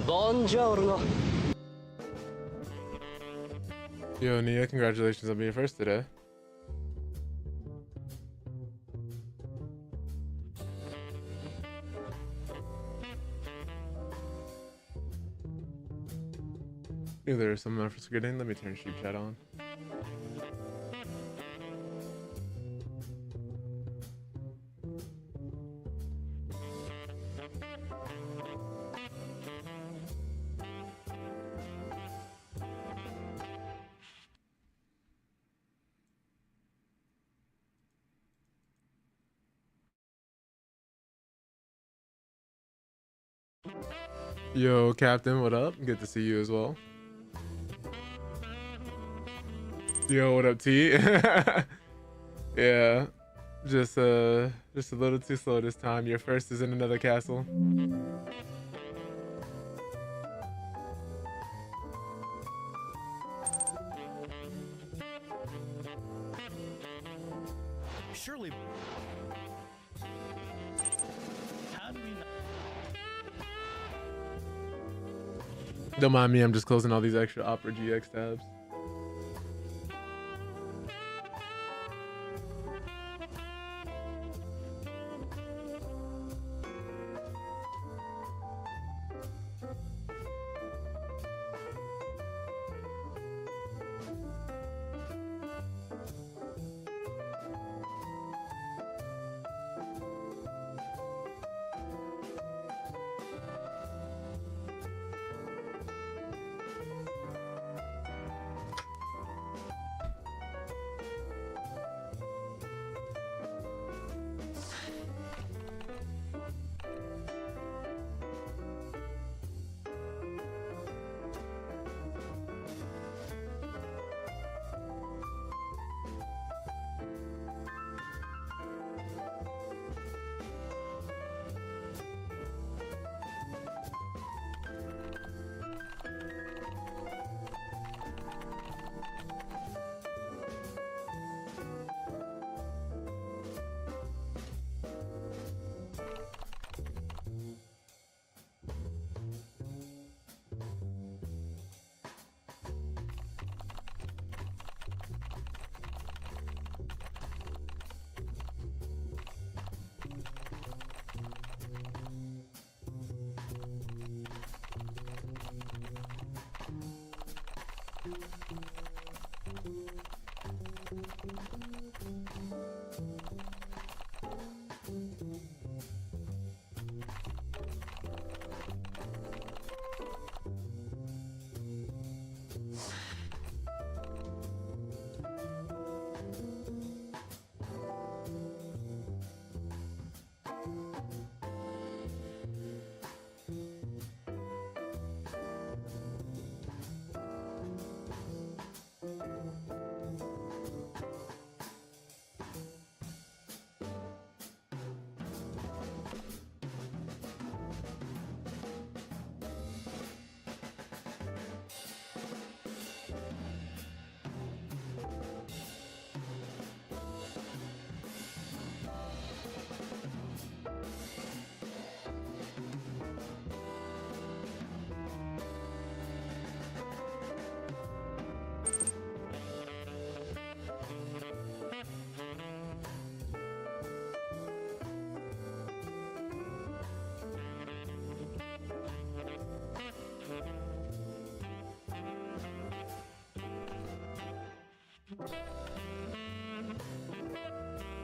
Buongiorno. Yo, Nia, congratulations on being first today. If there's some for forgetting, let me turn sheep chat on. Yo, Captain, what up? Good to see you as well. Yo, what up, T? Yeah, just a little too slow this time. Your first is in another castle. Surely. How do we not? Don't mind me, I'm just closing all these extra Opera GX tabs.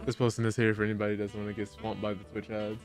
Just posting this here for anybody who doesn't want to get swamped by the Twitch ads.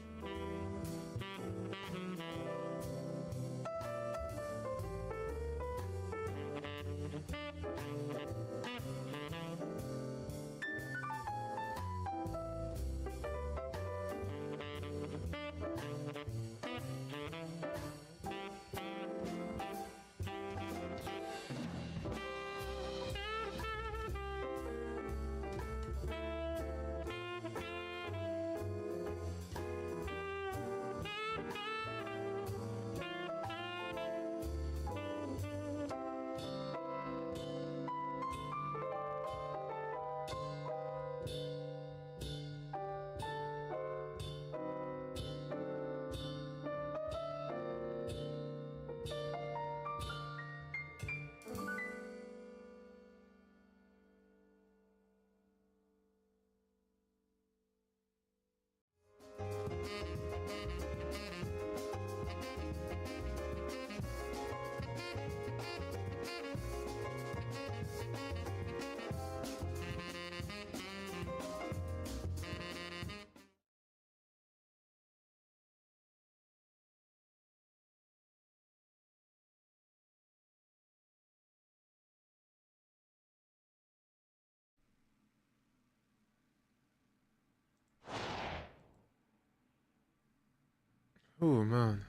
Oh man.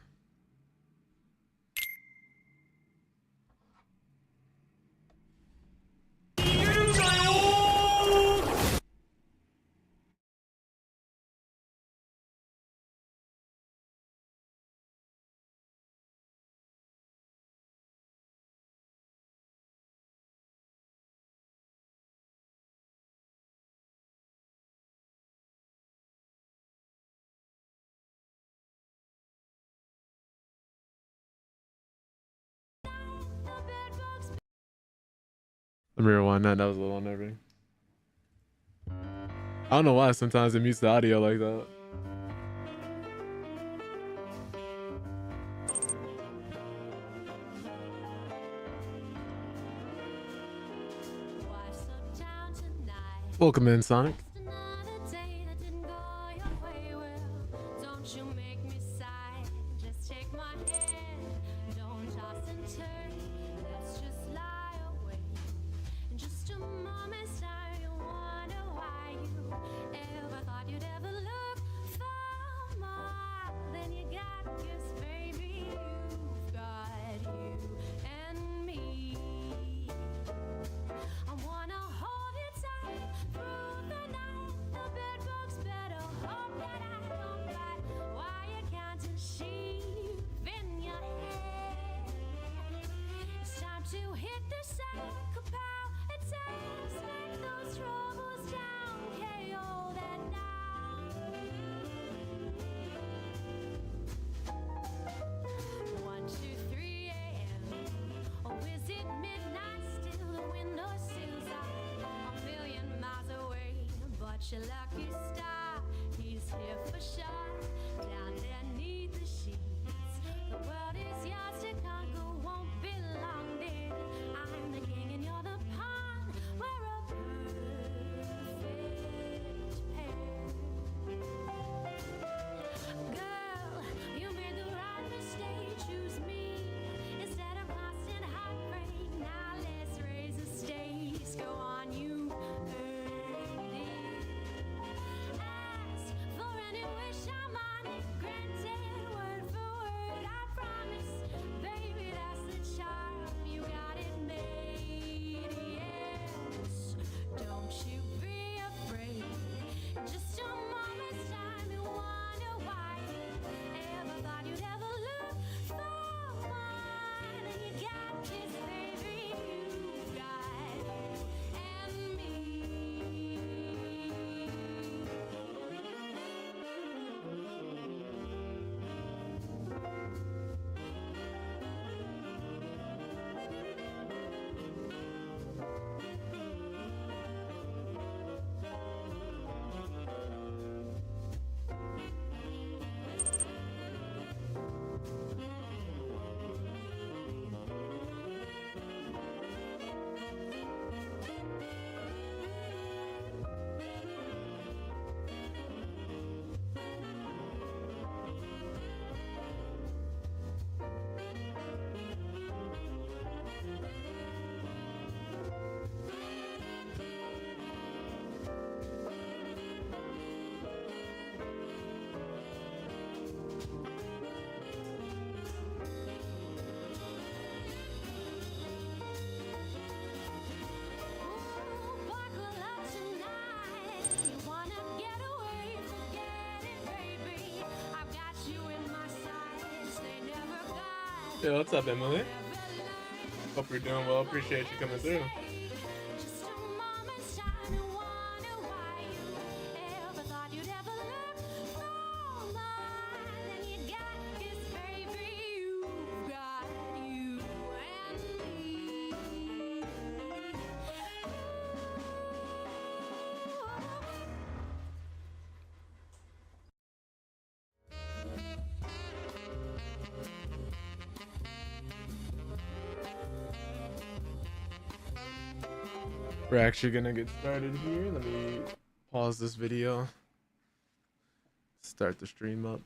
Let me rewind that. That was a little unnerving. I don't know why sometimes it mutes the audio like that. Welcome in, Sonic. Your lucky star, he's here for sure. Down there neath the sheets, the world is yours to conquer, won't be long, dear. I'm the king and you're the pawn. We're a perfect pair. Girl, you made the right mistake. Choose me instead of constant heartbreak. Now let's raise the stakes. Go on, you earned it. Ask for any wish, I'm on it. Granted, word for word, I promise. Baby, that's the charm. You got it made, yes. Don't you be afraid. Just a moment's time, you wonder why you ever thought you'd ever look for one. And you got this, baby, you got you and me. Buckle up tonight. You wanna get away, forget it, baby. I've got you in my sights. They never got. Hey, what's up, Emily? Never lied. Hope you're doing well. Appreciate you coming through. Just a moment's time, you wonder why you ever thought you'd ever look for more than you got. 'Cause baby, you've got you and me. We're actually gonna get started here. Let me pause this video. Start the stream up.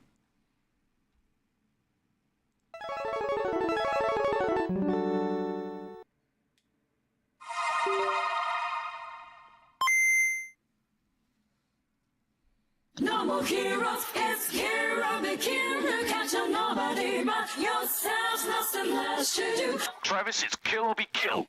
No more heroes. It's Kira, the Kira, catch on nobody but yourselves. Nothing less to do. Travis, it's kill or be killed.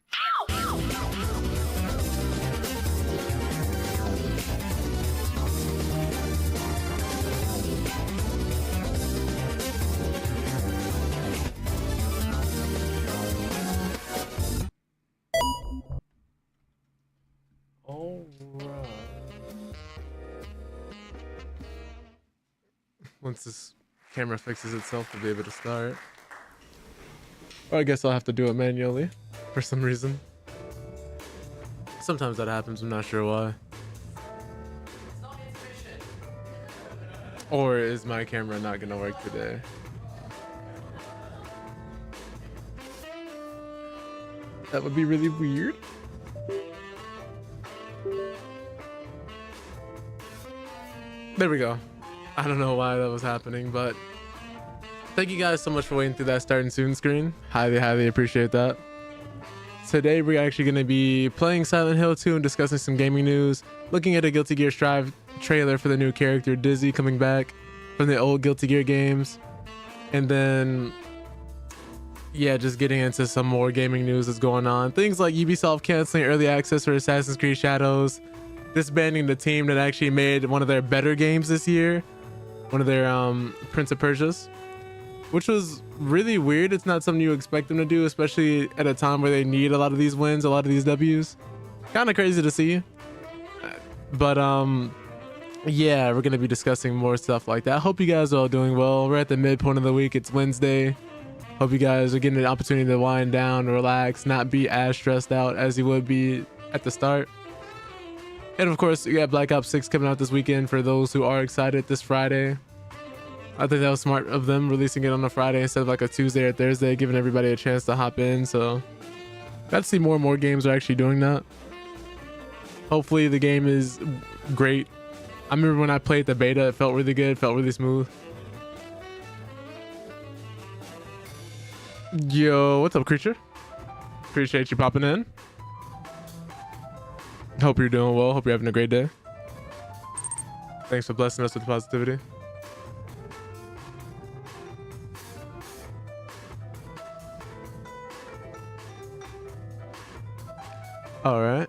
All right. Once this camera fixes itself, we'll be able to start. Or I guess I'll have to do it manually for some reason. Sometimes that happens, I'm not sure why. Or is my camera not gonna work today? That would be really weird. There we go. I don't know why that was happening, but thank you guys so much for waiting through that starting soon screen. Highly appreciate that. Today we're actually going to be playing Silent Hill 2 and discussing some gaming news, looking at a Guilty Gear Strive trailer for the new character Dizzy coming back from the old Guilty Gear games, and then yeah, just getting into some more gaming news that's going on. Things like Ubisoft canceling early access for Assassin's Creed Shadows, disbanding the team that actually made one of their better games this year, one of their Prince of Persia's, which was really weird. It's not something you expect them to do, especially at a time where they need a lot of these wins, a lot of these W's. Kind of crazy to see, but yeah, we're gonna be discussing more stuff like that. Hope you guys are all doing well. We're at the midpoint of the week. It's Wednesday. Hope you guys are getting an opportunity to wind down, relax, not be as stressed out as you would be at the start. And of course, you got Black Ops 6 coming out this weekend for those who are excited this Friday. I think that was smart of them releasing it on a Friday instead of like a Tuesday or Thursday, giving everybody a chance to hop in. So got to see more and more games are actually doing that. Hopefully the game is great. I remember when I played the beta, it felt really good, felt really smooth. Yo, what's up, creature? Appreciate you popping in. Hope you're doing well. Hope you're having a great day. Thanks for blessing us with positivity. All right.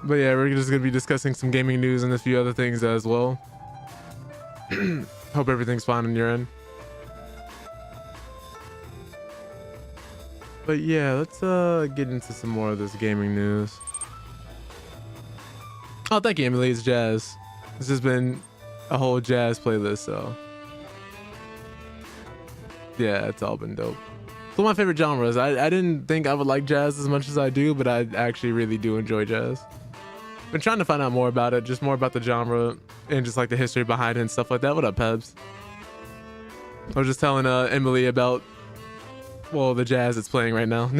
But yeah, we're just going to be discussing some gaming news and a few other things as well. Hope everything's fine on your end. But yeah, let's get into some more of this gaming news. Oh, thank you, Emily. It's jazz. This has been a whole jazz playlist, so yeah, it's all been dope. It's one of my favorite genres. I didn't think I would like jazz as much as I do, but I actually really do enjoy jazz. Been trying to find out more about it, just more about the genre and just like the history behind it and stuff like that. What up, Pebs? I was just telling Emily about, well, the jazz it's playing right now.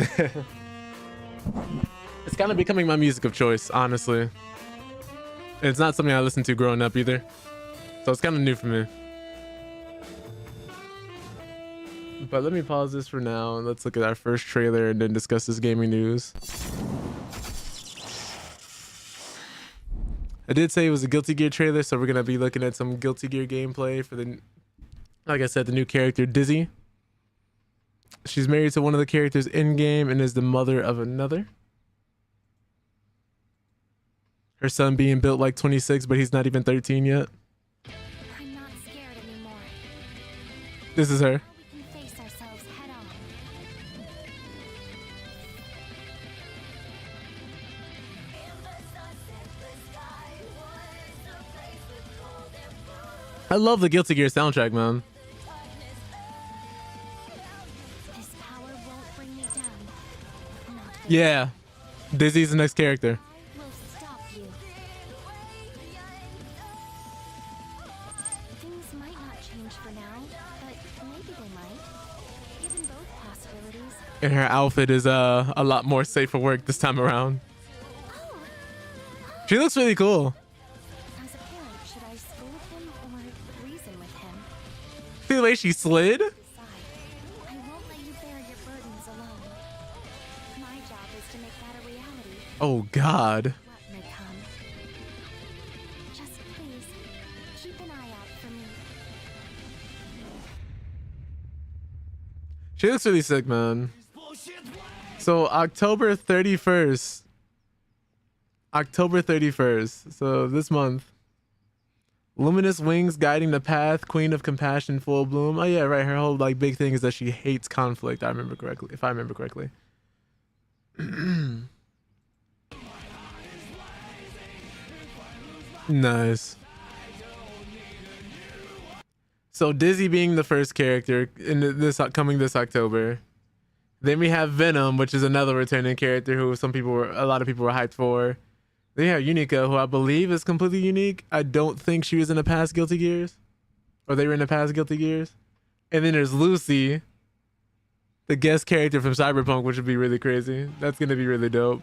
It's kind of becoming my music of choice, honestly. And it's not something I listened to growing up either, so it's kind of new for me. But let me pause this for now and let's look at our first trailer and then discuss this gaming news. I did say it was a Guilty Gear trailer, so we're gonna be looking at some Guilty Gear gameplay for the, like I said, the new character Dizzy. She's married to one of the characters in game and is the mother of another. Her son being built like 26, but he's not even 13 yet. I'm not scared anymore. This is her. We can face ourselves head on. I love the Guilty Gear soundtrack, man. This power won't bring me down. Not Yeah, Dizzy's the next character. will stop you. Things might not change for now, but maybe they might. Given both possibilities. And her outfit is a lot more safe for work this time around. Oh, She looks really cool. as a parent, should I scold him or reason with him? See the way she slid? Decide. I won't let you bear your burdens alone. My job is to make that a reality. Oh God. What may come. She looks really sick, man. So October 31st. October 31st. So this month. Luminous wings guiding the path, queen of compassion, full bloom. Oh yeah, right. Her whole like big thing is that she hates conflict. I remember correctly. If I remember correctly. Nice. So Dizzy being the first character in this coming this October. Then we have Venom, which is another returning character who a lot of people were hyped for. Then you have Unica, who I believe is completely unique. I don't think she was in the past Guilty Gears, or they were in the past Guilty Gears. And then there's Lucy, the guest character from Cyberpunk, which would be really crazy. That's gonna be really dope.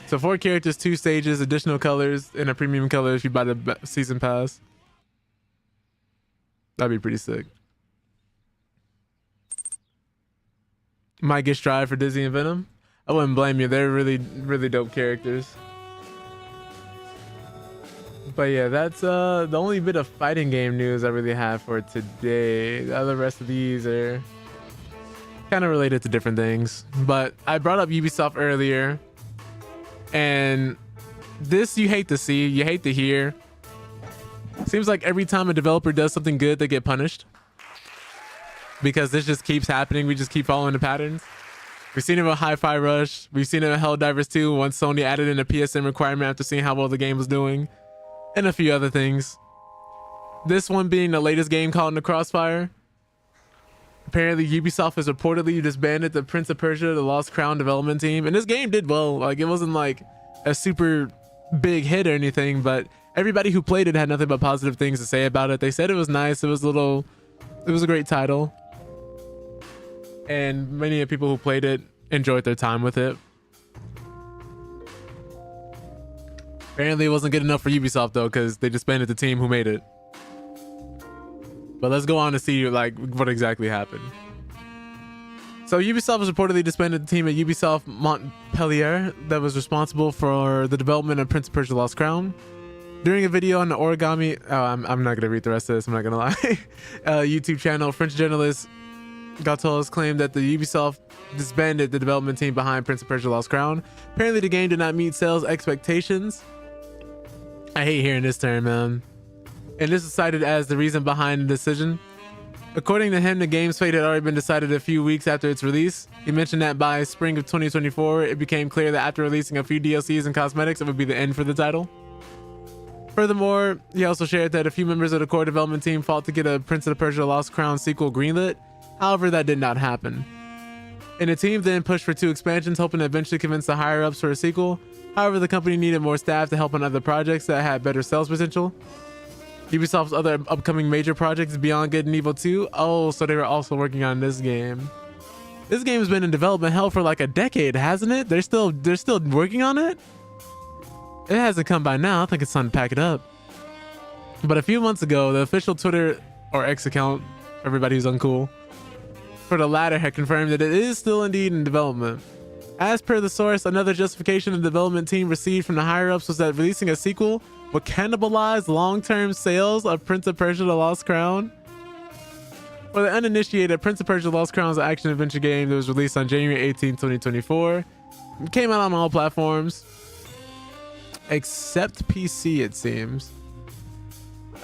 So 4 characters, 2 stages, additional colors, and a premium color if you buy the season pass. That'd be pretty sick. Might get Strive for Dizzy and Venom. I wouldn't blame you. They're really, really dope characters. But yeah, that's the only bit of fighting game news I really have for today. The other rest of these are kind of related to different things. But I brought up Ubisoft earlier. And this you hate to see, you hate to hear. Seems like every time a developer does something good, they get punished. Because this just keeps happening. We just keep following the patterns. We've seen it with Hi-Fi Rush. We've seen it with Helldivers 2 once Sony added in a PSN requirement after seeing how well the game was doing. And a few other things. This one being the latest game caught in the crossfire. Apparently Ubisoft has reportedly disbanded the Prince of Persia: The Lost Crown development team. And this game did well. Like, it wasn't like a super big hit or anything, but everybody who played it had nothing but positive things to say about it. They said it was nice. It was a great title. And many of the people who played it enjoyed their time with it. Apparently it wasn't good enough for Ubisoft though, because they disbanded the team who made it. But let's go on to see like what exactly happened. So Ubisoft was reportedly disbanded the team at Ubisoft Montpellier that was responsible for the development of Prince of Persia: Lost Crown. During a video on the Origami, I'm not gonna read the rest of this, I'm not gonna lie. YouTube channel, French journalist Gatos claimed that the Ubisoft disbanded the development team behind Prince of Persia: Lost Crown. Apparently the game did not meet sales expectations. I hate hearing this term, man. And this is cited as the reason behind the decision. According to him, the game's fate had already been decided a few weeks after its release. He mentioned that by spring of 2024, it became clear that after releasing a few DLCs and cosmetics, it would be the end for the title. Furthermore, he also shared that a few members of the core development team fought to get a Prince of Persia: Lost Crown sequel greenlit. However, that did not happen. And the team then pushed for 2 expansions, hoping to eventually convince the higher-ups for a sequel. However, the company needed more staff to help on other projects that had better sales potential. Ubisoft's other upcoming major projects, Beyond Good and Evil 2. Oh, so they were also working on this game. This game has been in development hell for like a decade, hasn't it? They're still working on it? It hasn't come by now. I think it's time to pack it up. But a few months ago, the official Twitter or X account, everybody who's uncool, for the latter had confirmed that it is still indeed in development. As per the source, another justification the development team received from the higher-ups was that releasing a sequel would cannibalize long-term sales of Prince of Persia: The Lost Crown. For the uninitiated, Prince of Persia: The Lost Crown is an action-adventure game that was released on January 18, 2024. It came out on all platforms, except PC, it seems.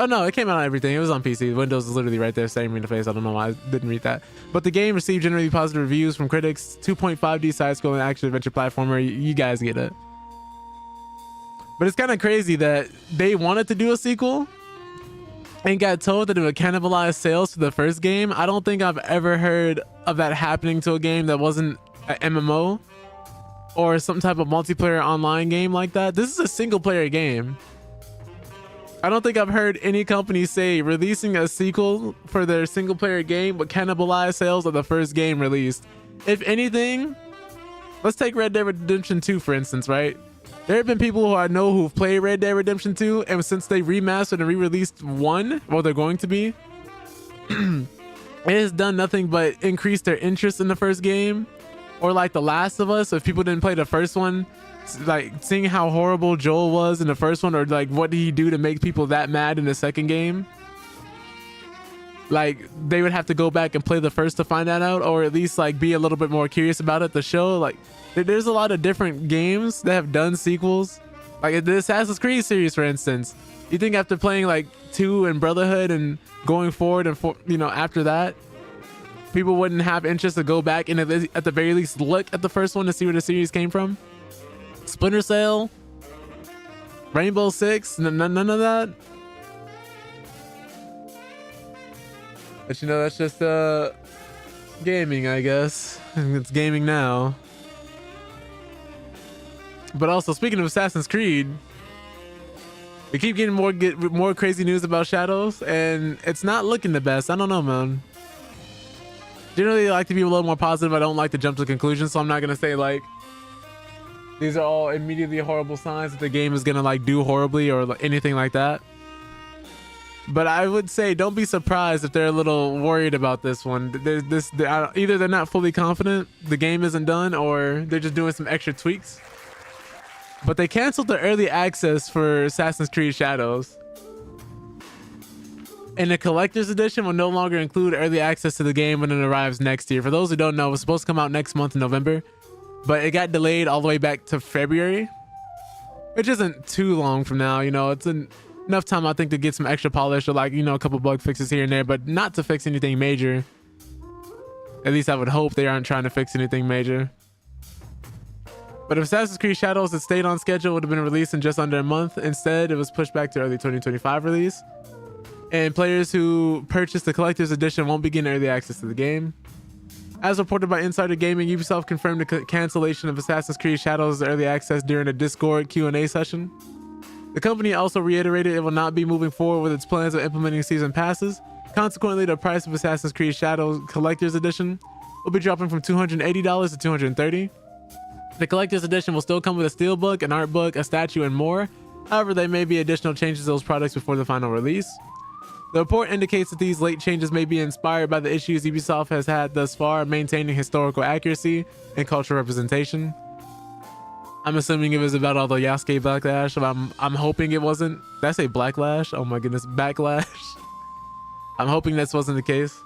Oh no, it came out on everything. It was on PC. Windows is literally right there staring me in the face. I don't know why I didn't read that. But the game received generally positive reviews from critics. 2.5D side-scrolling action-adventure platformer. You guys get it. But it's kind of crazy that they wanted to do a sequel and got told that it would cannibalize sales to the first game. I don't think I've ever heard of that happening to a game that wasn't an MMO or some type of multiplayer online game like that. This is a single-player game. I don't think I've heard any company say releasing a sequel for their single-player game would cannibalize sales of the first game released. If anything, let's take Red Dead Redemption 2, for instance, right? There have been people who I know who've played Red Dead Redemption 2, and since they remastered and re-released 1, well, they're going to be, it has done nothing but increase their interest in the first game. Or like The Last of Us, if people didn't play the first one, like seeing how horrible Joel was in the first one, or like what did he do to make people that mad in the second game, like they would have to go back and play the first to find that out, or at least like be a little bit more curious about it. The show, like there's a lot of different games that have done sequels, like the Assassin's Creed series, for instance. You think after playing like 2 and Brotherhood and going forward and after that, people wouldn't have interest to go back and at the very least look at the first one to see where the series came from? Splinter Cell, Rainbow Six, none of that. But that's just gaming, I guess. It's gaming now. But also, speaking of Assassin's Creed, we keep getting more crazy news about Shadows, and it's not looking the best. I don't know, man. Generally, I like to be a little more positive. I don't like to jump to conclusions, so I'm not gonna say like these are all immediately horrible signs that the game is gonna like do horribly or anything like that. But I would say don't be surprised if they're a little worried about this one. Either they're not fully confident the game isn't done, or they're just doing some extra tweaks. But they canceled the early access for Assassin's Creed Shadows. And the collector's edition will no longer include early access to the game when it arrives next year. For those who don't know, it was supposed to come out next month in November, but it got delayed all the way back to February, which isn't too long from now. It's enough time, I think, to get some extra polish or like, a couple bug fixes here and there, but not to fix anything major. At least I would hope they aren't trying to fix anything major. But if Assassin's Creed Shadows had stayed on schedule, it would have been released in just under a month. Instead, it was pushed back to early 2025 release. And players who purchased the collector's edition won't begin early access to the game. As reported by Insider Gaming, Ubisoft confirmed the cancellation of Assassin's Creed Shadows early access during a Discord Q&A session. The company also reiterated it will not be moving forward with its plans of implementing season passes. Consequently, the price of Assassin's Creed Shadows Collector's Edition will be dropping from $280 to $230. The Collector's Edition will still come with a steelbook, an art book, a statue, and more. However, there may be additional changes to those products before the final release. The report indicates that these late changes may be inspired by the issues Ubisoft has had thus far maintaining historical accuracy and cultural representation. I'm assuming it was about all the Yasuke backlash. I'm hoping it wasn't. Did I say blacklash? Oh my goodness, backlash. I'm hoping this wasn't the case.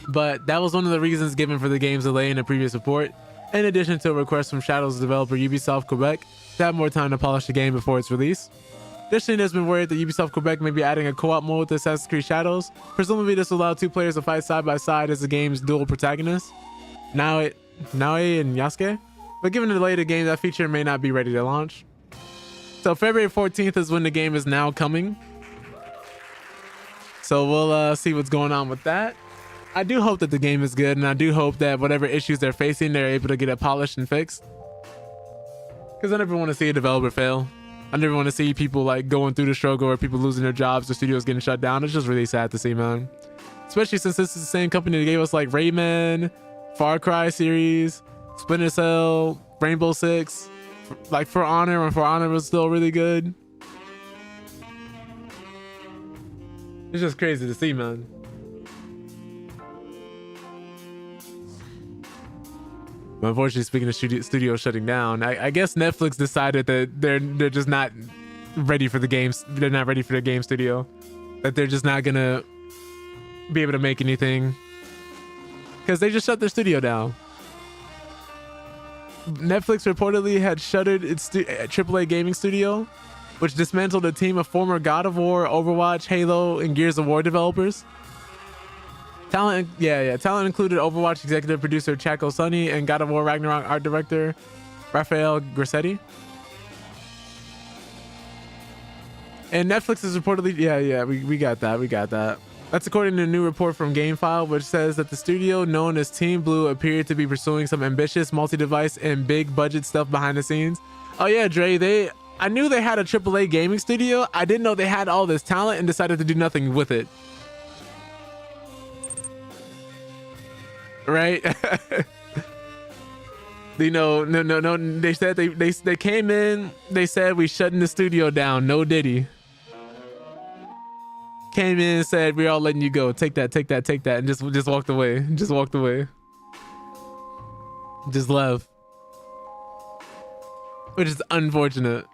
But that was one of the reasons given for the game's delay in a previous report, in addition to a request from Shadows developer Ubisoft Quebec to have more time to polish the game before its release. Additionally, there's been word that Ubisoft Quebec may be adding a co-op mode to Assassin's Creed Shadows. Presumably, this will allow 2 players to fight side by side as the game's dual protagonists, Naoe and Yasuke. But given the delay of the game, that feature may not be ready to launch. So February 14th is when the game is now coming. So we'll see what's going on with that. I do hope that the game is good, and I do hope that whatever issues they're facing, they're able to get it polished and fixed. Because I never want to see a developer fail. I never want to see people like going through the struggle or people losing their jobs or studios getting shut down. It's just really sad to see, man. Especially since this is the same company that gave us like Rayman, Far Cry series, Splinter Cell, Rainbow Six, like For Honor, when For Honor was still really good. It's just crazy to see, man. But unfortunately, speaking of studios shutting down, I guess Netflix decided that they're just not ready for the games. They're not ready for their game studio. That they're just not gonna be able to make anything because they just shut their studio down. Netflix reportedly had shuttered its AAA gaming studio, which dismantled a team of former God of War, Overwatch, Halo, and Gears of War developers. Talent included Overwatch executive producer Chaco Sonny and God of War Ragnarok art director Rafael Grassetti. And Netflix is reportedly, we got that. That's according to a new report from GameFile, which says that the studio known as Team Blue appeared to be pursuing some ambitious multi-device and big budget stuff behind the scenes. Oh yeah, Dre, I knew they had a AAA gaming studio. I didn't know they had all this talent and decided to do nothing with it. Right? No. They said they came in. They said we shutting the studio down. No Diddy. Came in and said we're all letting you go. Take that, and just walked away. Just left. Which is unfortunate.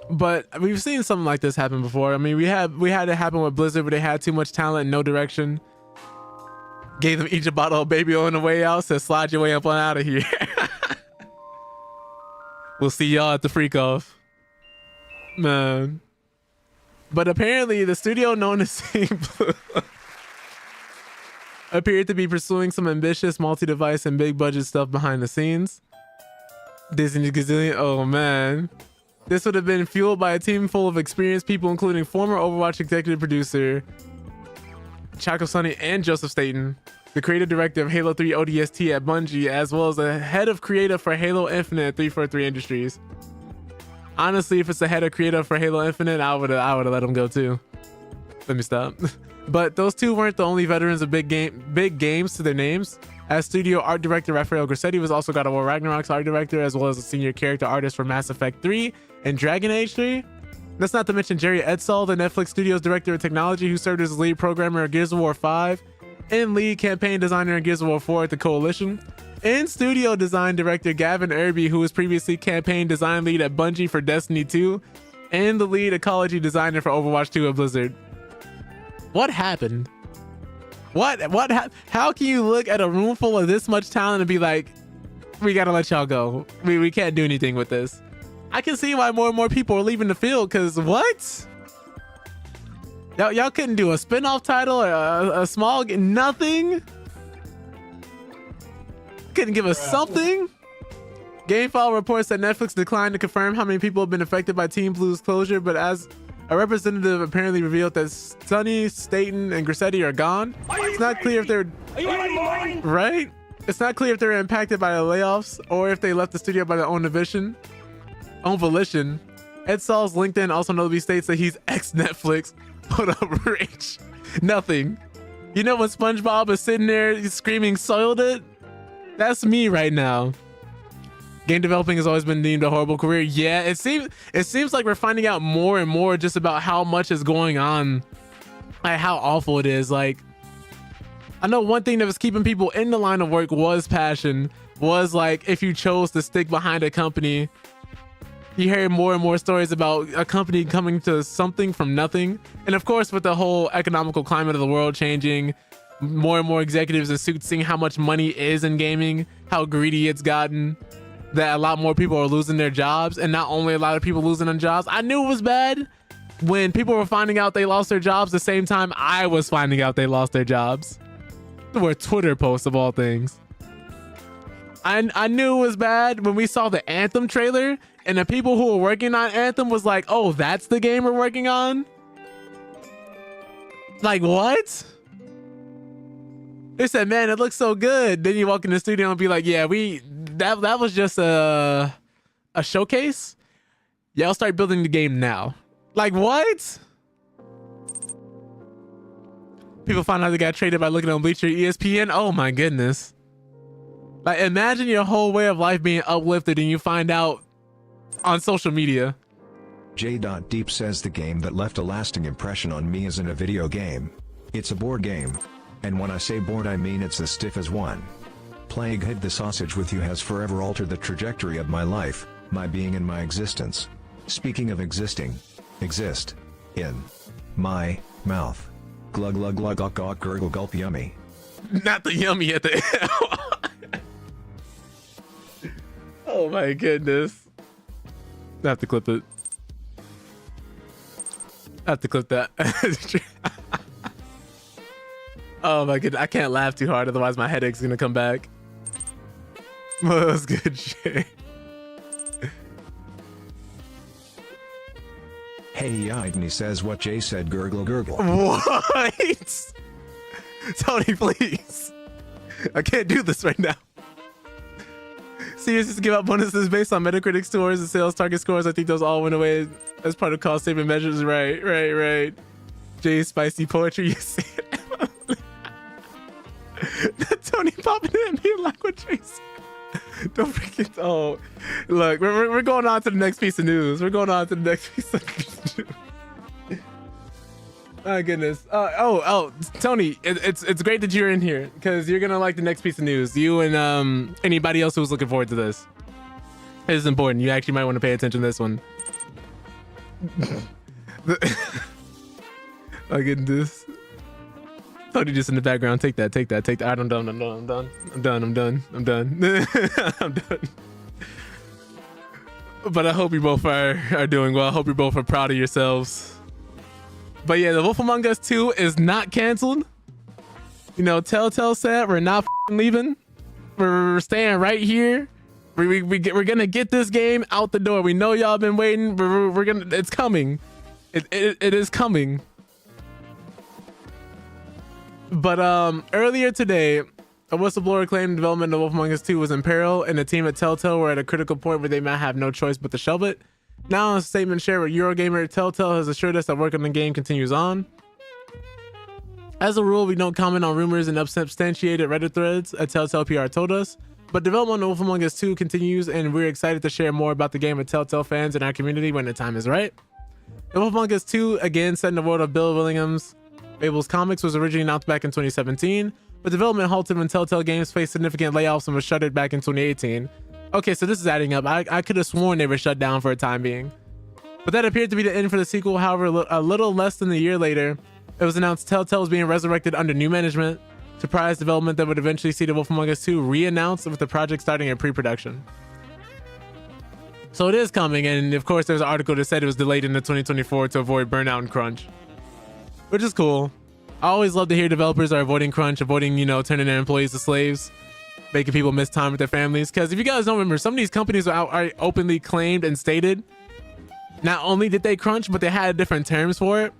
But we've seen something like this happen before. I mean, we had it happen with Blizzard where they had too much talent and no direction. Gave them each a bottle of baby oil on the way out, said slide your way up on out of here. We'll see y'all at the freak off. Man. But apparently the studio known as Sing Blue appeared to be pursuing some ambitious multi-device and big budget stuff behind the scenes. Disney Gazillion, oh man. This would have been fueled by a team full of experienced people, including former Overwatch executive producer Chaco Sonny and Joseph Staten, the creative director of Halo 3 ODST at Bungie, as well as the head of creative for Halo Infinite at 343 Industries. Honestly, if it's the head of creative for Halo Infinite, I would have let him go too. Let me stop. But those two weren't the only veterans of big games to their names. As studio art director Rafael Grassetti was also God of War Ragnarok's art director, as well as a senior character artist for Mass Effect 3 and Dragon Age 3. That's not to mention Jerry Edsall, the Netflix Studios director of technology, who served as lead programmer of Gears of War 5 and lead campaign designer in Gears of War 4 at the Coalition. And studio design director Gavin Irby, who was previously campaign design lead at Bungie for Destiny 2 and the lead ecology designer for Overwatch 2 at Blizzard. What happened? How can you look at a room full of this much talent and be like, we gotta let y'all go. We can't do anything with this. I can see why more and more people are leaving the field, because what? Y'all couldn't do a spin-off title or a small, nothing? Couldn't give us something? GameFile reports that Netflix declined to confirm how many people have been affected by Team Blue's closure, but as a representative apparently revealed that Sonny, Staten, and Grassetti are gone. It's not clear if they're... Right? It's not clear if they're impacted by the layoffs or if they left the studio by their own volition. Ed Saul's LinkedIn also notably states that he's ex-Netflix. Put up rage. Nothing. You know when SpongeBob is sitting there screaming, soiled it? That's me right now. Game developing has always been deemed a horrible career. Yeah, it seems like we're finding out more and more just about how much is going on, like how awful it is. Like, I know one thing that was keeping people in the line of work was passion. Was like if you chose to stick behind a company, you hear more and more stories about a company coming to something from nothing. And of course, with the whole economical climate of the world changing, more and more executives in suits seeing how much money is in gaming, how greedy it's gotten, that a lot more people are losing their jobs, and not only a lot of people losing their jobs. I knew it was bad when people were finding out they lost their jobs the same time I was finding out they lost their jobs. There were Twitter posts of all things. I knew it was bad when we saw the Anthem trailer and the people who were working on Anthem was like, oh, that's the game we're working on? Like, what? They said, man, it looks so good. Then you walk in the studio and be like, yeah, that was just a showcase. Y'all start building the game now. Like, what? People found out they got traded by looking on Bleacher ESPN. Oh my goodness. Like, imagine your whole way of life being uplifted and you find out on social media. J.Deep says the game that left a lasting impression on me isn't a video game. It's a board game. And when I say board, I mean it's as stiff as one. Playing Hid the Sausage with you has forever altered the trajectory of my life, my being and my existence. Speaking of existing, exist. In. My. Mouth. Glug glug glug gawk gawk gurgle gulp yummy. Not the yummy at the end. Oh my goodness. I have to clip it. I have to clip that. Oh my goodness. I can't laugh too hard, otherwise my headache's gonna come back. Well, that was good shit. Hey, Idney says what Jay said, gurgle gurgle. What? Tony, please. I can't do this right now. CSS give out bonuses based on Metacritic scores and sales target scores. I think those all went away as part of cost saving measures. Right. Jay's spicy poetry. You see it. Tony popping in at me like what Jay said. Don't forget. Oh, look, we're going on to the next piece of news. My goodness. Tony, it's great that you're in here because you're gonna like the next piece of news. You and anybody else who's looking forward to this. This is important. You actually might want to pay attention to this one. I get this. Tony just in the background. Take that. Alright, I'm done. I'm done. But I hope you both are doing well. I hope you both are proud of yourselves. But yeah, The Wolf Among Us 2 is not canceled. You know, Telltale said we're not leaving. We're staying right here. We're gonna get this game out the door. We know y'all been waiting. We're gonna. It's coming. It is coming. But earlier today, a whistleblower claimed development of Wolf Among Us 2 was in peril, and the team at Telltale were at a critical point where they might have no choice but to shelve it. Now, in a statement shared with Eurogamer, Telltale has assured us that work on the game continues on. As a rule, we don't comment on rumors and unsubstantiated Reddit threads, a Telltale PR told us. But development of Wolf Among Us 2 continues, and we're excited to share more about the game with Telltale fans in our community when the time is right. The Wolf Among Us 2, again set in the world of Bill Willingham's Fable's comics, was originally announced back in 2017, but development halted when Telltale Games faced significant layoffs and was shuttered back in 2018. Okay, so this is adding up. I could have sworn they were shut down for a time being. But that appeared to be the end for the sequel. However, a little less than a year later, it was announced Telltale was being resurrected under new management, surprise development that would eventually see The Wolf Among Us 2 re-announced with the project starting in pre-production. So it is coming, and of course there's an article that said it was delayed into 2024 to avoid burnout and crunch, which is cool. I always love to hear developers are avoiding crunch, avoiding, you know, turning their employees to slaves, making people miss time with their families. Because if you guys don't remember, some of these companies are openly claimed and stated not only did they crunch, but they had different terms for it.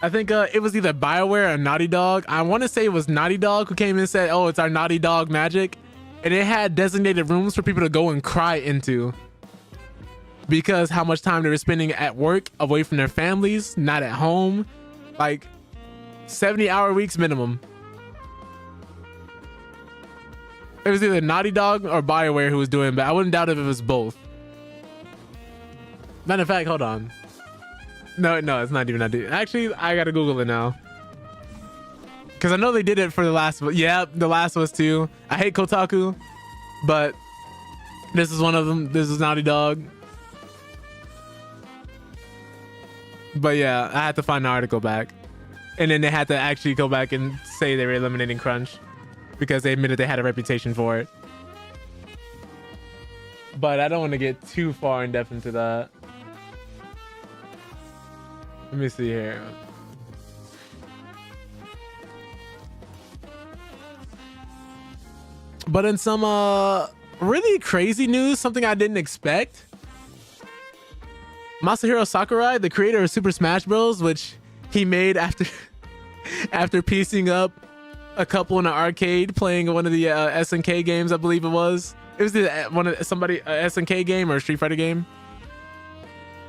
I think it was either BioWare or Naughty Dog. I want to say it was Naughty Dog who came in and said, oh, it's our Naughty Dog magic. And it had designated rooms for people to go and cry into, because how much time they were spending at work, away from their families, not at home. Like 70-hour weeks minimum. It was either Naughty Dog or BioWare who was doing, but I wouldn't doubt if it was both. Matter of fact, hold on. No, it's not even Naughty. Actually, I gotta Google it now, because I know they did it for The Last of Us. Yeah, The Last of Us 2. I hate Kotaku, but this is one of them. This is Naughty Dog. But yeah, I had to find the article back. And then they had to actually go back and say they were eliminating crunch, because they admitted they had a reputation for it. But I don't want to get too far in depth into that. Let me see here. But in some really crazy news, something I didn't expect, Masahiro Sakurai, the creator of Super Smash Bros., which he made after piecing up a couple in an arcade playing one of the SNK games, I believe it was. It was SNK game or a Street Fighter game,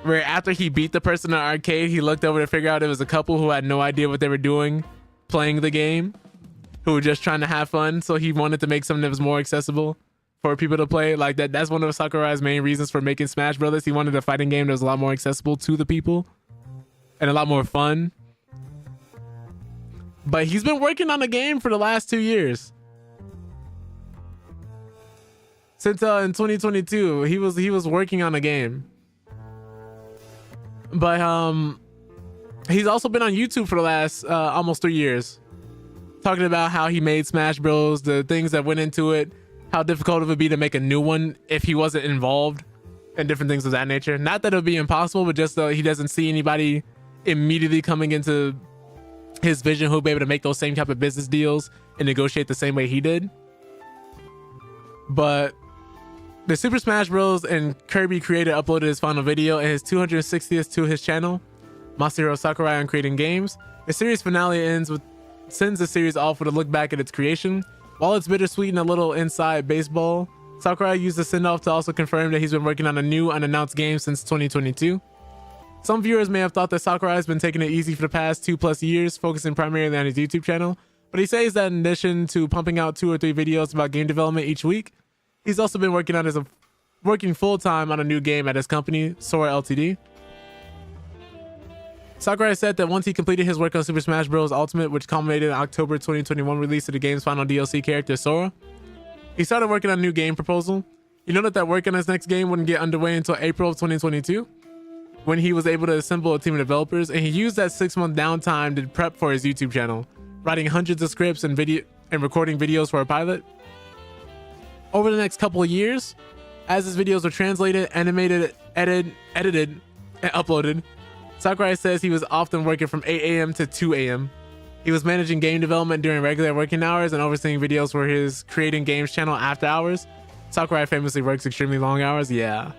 where after he beat the person in the arcade, he looked over to figure out it was a couple who had no idea what they were doing playing the game, who were just trying to have fun. So he wanted to make something that was more accessible for people to play. Like that's one of Sakurai's main reasons for making Smash Brothers. He wanted a fighting game that was a lot more accessible to the people and a lot more fun. But he's been working on a game for the last 2 years. Since in 2022, he was working on a game. But he's also been on YouTube for the last almost 3 years, talking about how he made Smash Bros, the things that went into it, how difficult it would be to make a new one if he wasn't involved, and different things of that nature. Not that it would be impossible, but just he doesn't see anybody immediately coming into his vision who'll be able to make those same type of business deals and negotiate the same way he did. But the Super Smash Bros. And Kirby creator uploaded his final video and his 260th to his channel, Masahiro Sakurai on Creating Games. The series finale sends the series off with a look back at its creation. While it's bittersweet and a little inside baseball, Sakurai used the send-off to also confirm that he's been working on a new unannounced game since 2022. Some viewers may have thought that Sakurai has been taking it easy for the past 2+ years, focusing primarily on his YouTube channel, but he says that in addition to pumping out 2 or 3 videos about game development each week, he's also been working full-time on a new game at his company, Sora Ltd. Sakurai said that once he completed his work on Super Smash Bros. Ultimate, which culminated in October 2021 release of the game's final DLC character, Sora, he started working on a new game proposal. He noted that work on his next game wouldn't get underway until April of 2022. when he was able to assemble a team of developers, and he used that 6-month downtime to prep for his YouTube channel, writing hundreds of scripts and recording videos for a pilot. Over the next couple of years, as his videos were translated, animated, edited, and uploaded, Sakurai says he was often working from 8 a.m. to 2 a.m. He was managing game development during regular working hours and overseeing videos for his creating games channel after hours. Sakurai famously works extremely long hours, yeah.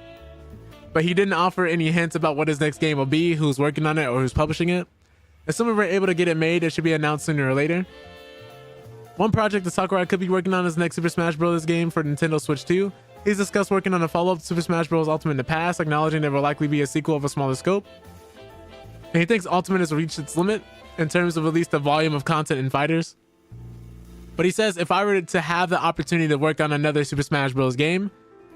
But he didn't offer any hints about what his next game will be, who's working on it, or who's publishing it. Assuming we're able to get it made, it should be announced sooner or later. One project that Sakurai could be working on is the next Super Smash Bros. Game for Nintendo Switch 2. He's discussed working on a follow-up to Super Smash Bros. Ultimate in the past, acknowledging there will likely be a sequel of a smaller scope. And he thinks Ultimate has reached its limit in terms of at least the volume of content and fighters. But he says, if I were to have the opportunity to work on another Super Smash Bros. Game,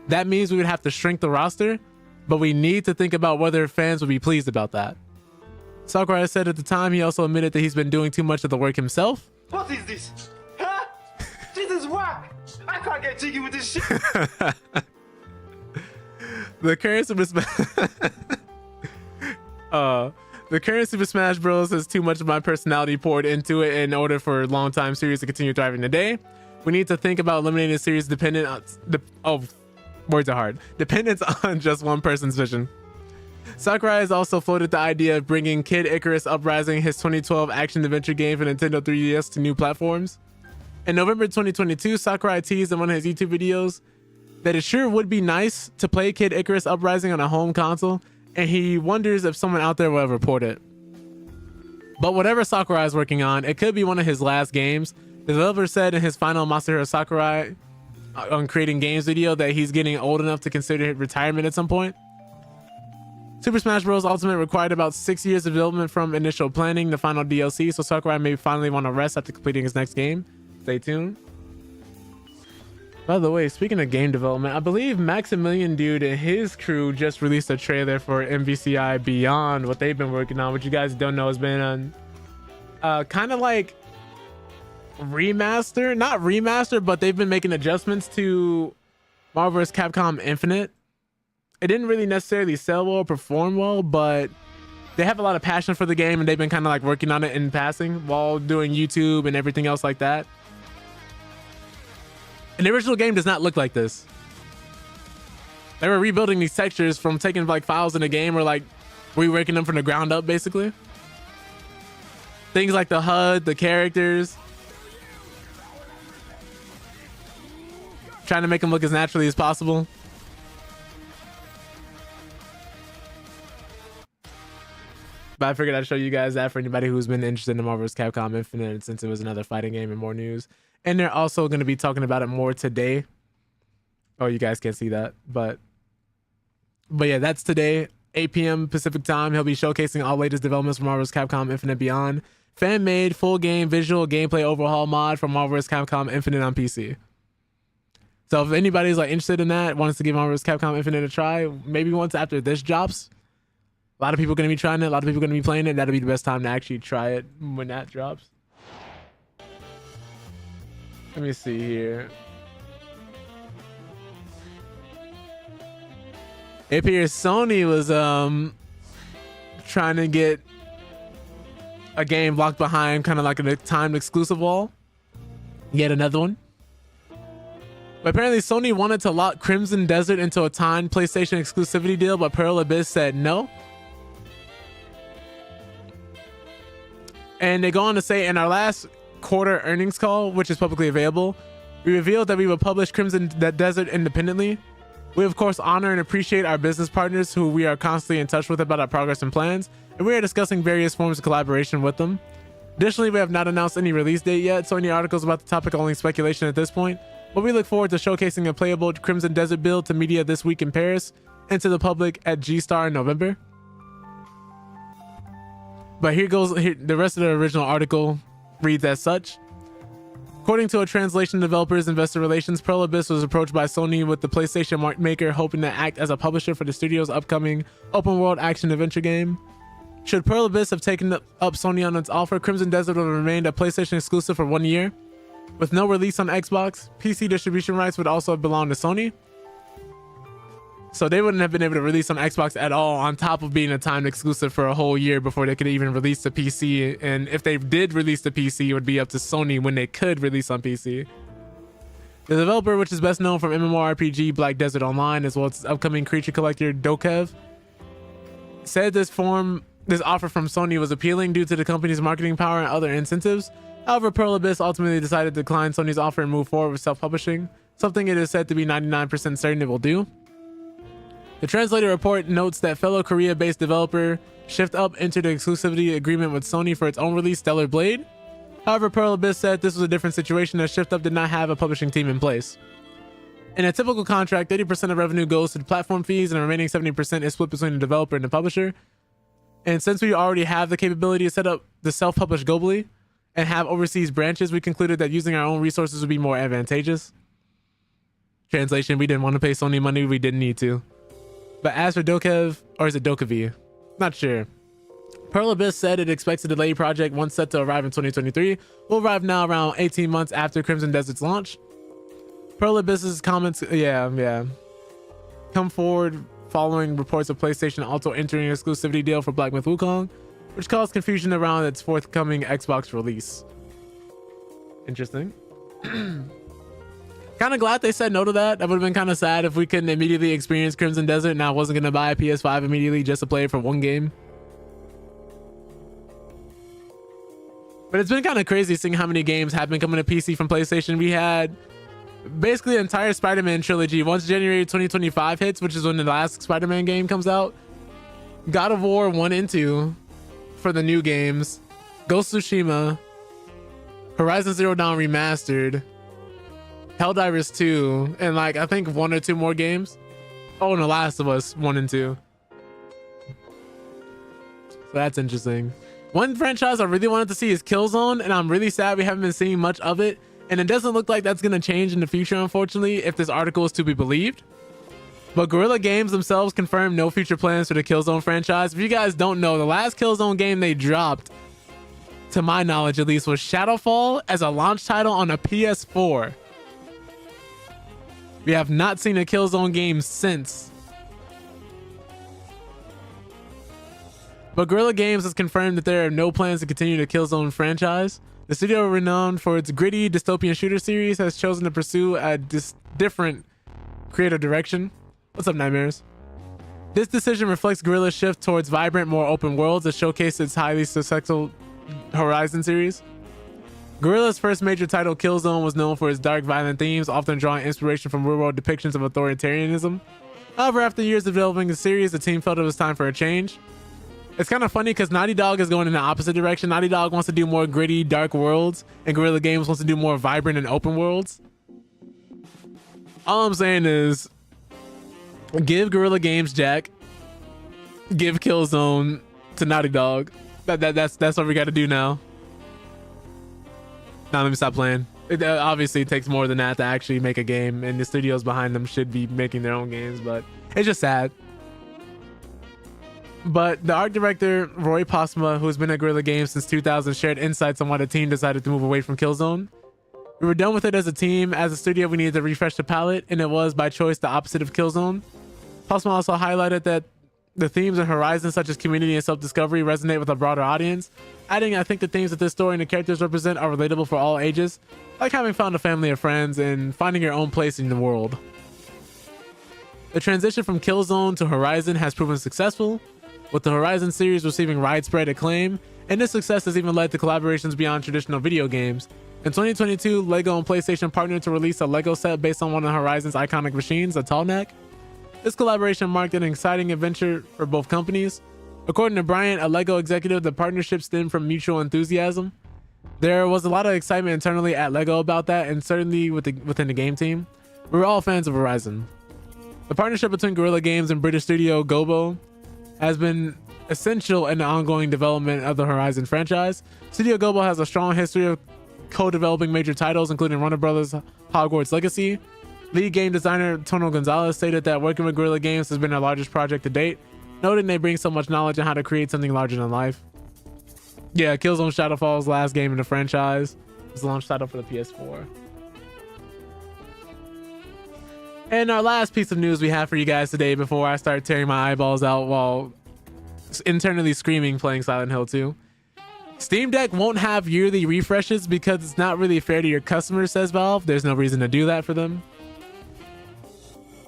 that means we would have to shrink the roster, but we need to think about whether fans would be pleased about that. Sakurai said at the time he also admitted that he's been doing too much of the work himself. What is this? Huh? This is whack! I can't get jiggy with this shit! The current Super Smash Bros. Has too much of my personality poured into it in order for long-time series to continue thriving today. We need to think about eliminating a series dependent on... words are hard. Dependence on just one person's vision. Sakurai has also floated the idea of bringing Kid Icarus Uprising, his 2012 action-adventure game for Nintendo 3DS, to new platforms. In November 2022, Sakurai teased in one of his YouTube videos that it sure would be nice to play Kid Icarus Uprising on a home console, and he wonders if someone out there will ever port it. But whatever Sakurai is working on, it could be one of his last games. The developer said in his final Masahiro Sakurai on creating games video that he's getting old enough to consider retirement at some point. Super Smash Bros. Ultimate required about 6 years of development from initial planning to final DLC, so Sakurai may finally want to rest after completing his next game. Stay tuned. By the way, speaking of game development, I believe Maximilian Dude and his crew just released a trailer for MVCI Beyond. What they've been working on, which you guys don't know, has been kind of like remaster, not remaster, but they've been making adjustments to Marvel vs. Capcom Infinite. It didn't really necessarily sell well or perform well, but they have a lot of passion for the game, and they've been kind of like working on it in passing while doing YouTube and everything else like that. And the original game does not look like this. They were rebuilding these textures from taking like files in the game or like reworking them from the ground up, basically. Things like the HUD, the characters. Trying to make them look as naturally as possible. But I figured I'd show you guys that for anybody who's been interested in Marvel vs. Capcom Infinite, since it was another fighting game and more news. And they're also going to be talking about it more today. Oh, you guys can't see that. But yeah, that's today, 8 p.m. Pacific time. He'll be showcasing all latest developments from Marvel vs. Capcom Infinite Beyond. Fan-made, full game, visual, gameplay overhaul mod from Marvel vs. Capcom Infinite on PC. So if anybody's like interested in that, wants to give Marvel vs. Capcom Infinite a try, maybe once after this drops. A lot of people are going to be trying it. A lot of people are going to be playing it. That'll be the best time to actually try it when that drops. Let me see here. It appears Sony was trying to get a game locked behind kind of like a timed exclusive wall. Yet another one. But apparently Sony wanted to lock Crimson Desert into a timed PlayStation exclusivity deal, but Pearl Abyss said no. And they go on to say, in our last quarter earnings call, which is publicly available, we revealed that we would publish Crimson Desert independently. We of course honor and appreciate our business partners who we are constantly in touch with about our progress and plans, and we are discussing various forms of collaboration with them. Additionally, we have not announced any release date yet, so any articles about the topic are only speculation at this point, but we look forward to showcasing a playable Crimson Desert build to media this week in Paris and to the public at G-Star in November. But here goes the rest of the original article reads as such. According to a translation developer's investor relations, Pearl Abyss was approached by Sony with the PlayStation maker hoping to act as a publisher for the studio's upcoming open world action adventure game. Should Pearl Abyss have taken up Sony on its offer, Crimson Desert would have remained a PlayStation exclusive for 1 year. With no release on Xbox, PC distribution rights would also belong to Sony. So they wouldn't have been able to release on Xbox at all, on top of being a timed exclusive for a whole year before they could even release the PC. And if they did release the PC, it would be up to Sony when they could release on PC. The developer, which is best known from MMORPG Black Desert Online, as well as its upcoming creature collector Dokev, said this offer from Sony was appealing due to the company's marketing power and other incentives. However, Pearl Abyss ultimately decided to decline Sony's offer and move forward with self-publishing, something it is said to be 99% certain it will do. The translator report notes that fellow Korea-based developer Shift Up entered an exclusivity agreement with Sony for its own release, Stellar Blade. However, Pearl Abyss said this was a different situation, as Shift Up did not have a publishing team in place. In a typical contract, 80% of revenue goes to the platform fees and the remaining 70% is split between the developer and the publisher. And since we already have the capability to set up the self-publish globally and have overseas branches, we concluded that using our own resources would be more advantageous. Translation: we didn't want to pay Sony money, we didn't need to. But as for Dokev, or is it Dokev? Not sure. Pearl Abyss said it expects a delayed project once set to arrive in 2023 will arrive now around 18 months after Crimson Desert's launch. Pearl Abyss's comments, come forward following reports of PlayStation also entering an exclusivity deal for Black Myth Wukong, which caused confusion around its forthcoming Xbox release. Interesting. Kind of glad they said no to that. That would have been kind of sad if we couldn't immediately experience Crimson Desert and I wasn't going to buy a PS5 immediately just to play it for one game. But it's been kind of crazy seeing how many games have been coming to PC from PlayStation. We had basically the entire Spider-Man trilogy. Once January 2025 hits, which is when the last Spider-Man game comes out, God of War 1 and 2 for the new games, Ghost of Tsushima, Horizon Zero Dawn Remastered, Helldivers 2, and like I think one or two more games. Oh, and The Last of Us 1 and 2. So that's interesting. One franchise I really wanted to see is Killzone, and I'm really sad we haven't been seeing much of it. And it doesn't look like that's going to change in the future, unfortunately, if this article is to be believed. But Guerrilla Games themselves confirmed no future plans for the Killzone franchise. If you guys don't know, the last Killzone game they dropped, to my knowledge at least, was Shadowfall as a launch title on a PS4. We have not seen a Killzone game since. But Guerrilla Games has confirmed that there are no plans to continue the Killzone franchise. The studio, renowned for its gritty dystopian shooter series, has chosen to pursue a different creative direction. What's up, Nightmares? This decision reflects Guerrilla's shift towards vibrant, more open worlds that showcase its highly successful Horizon series. Guerrilla's first major title, Killzone, was known for its dark, violent themes, often drawing inspiration from real-world depictions of authoritarianism. However, after years of developing the series, the team felt it was time for a change. It's kind of funny because Naughty Dog is going in the opposite direction. Naughty Dog wants to do more gritty, dark worlds, and Guerrilla Games wants to do more vibrant and open worlds. All I'm saying is, give Guerrilla Games Jack, give Killzone to Naughty Dog. That's what we got to do now. Now let me stop playing. It obviously takes more than that to actually make a game, and the studios behind them should be making their own games, but it's just sad. But the art director, Roy Posma, who's been at Guerrilla Games since 2000, shared insights on why the team decided to move away from Killzone. We were done with it as a team. As a studio, we needed to refresh the palette, and it was, by choice, the opposite of Killzone. Posma also highlighted that the themes in Horizon, such as community and self-discovery, resonate with a broader audience. Adding, I think the themes that this story and the characters represent are relatable for all ages, like having found a family of friends and finding your own place in the world. The transition from Killzone to Horizon has proven successful, with the Horizon series receiving widespread acclaim, and this success has even led to collaborations beyond traditional video games. In 2022, LEGO and PlayStation partnered to release a LEGO set based on one of Horizon's iconic machines, the Tallneck. This collaboration marked an exciting adventure for both companies. According to Bryant, a LEGO executive, the partnership stemmed from mutual enthusiasm. There was a lot of excitement internally at LEGO about that, and certainly within the game team. We were all fans of Horizon. The partnership between Guerrilla Games and British studio Gobo has been essential in the ongoing development of the Horizon franchise. Studio Gobo has a strong history of co-developing major titles, including Warner Bros. Hogwarts Legacy. Lead game designer Tono Gonzalez stated that working with Guerrilla Games has been their largest project to date, noting they bring so much knowledge on how to create something larger than life. Yeah, Killzone Shadowfall's last game in the franchise was the launch title for the PS4. And our last piece of news we have for you guys today before I start tearing my eyeballs out while internally screaming playing Silent Hill 2. Steam Deck won't have yearly refreshes because it's not really fair to your customers, says Valve. There's no reason to do that for them.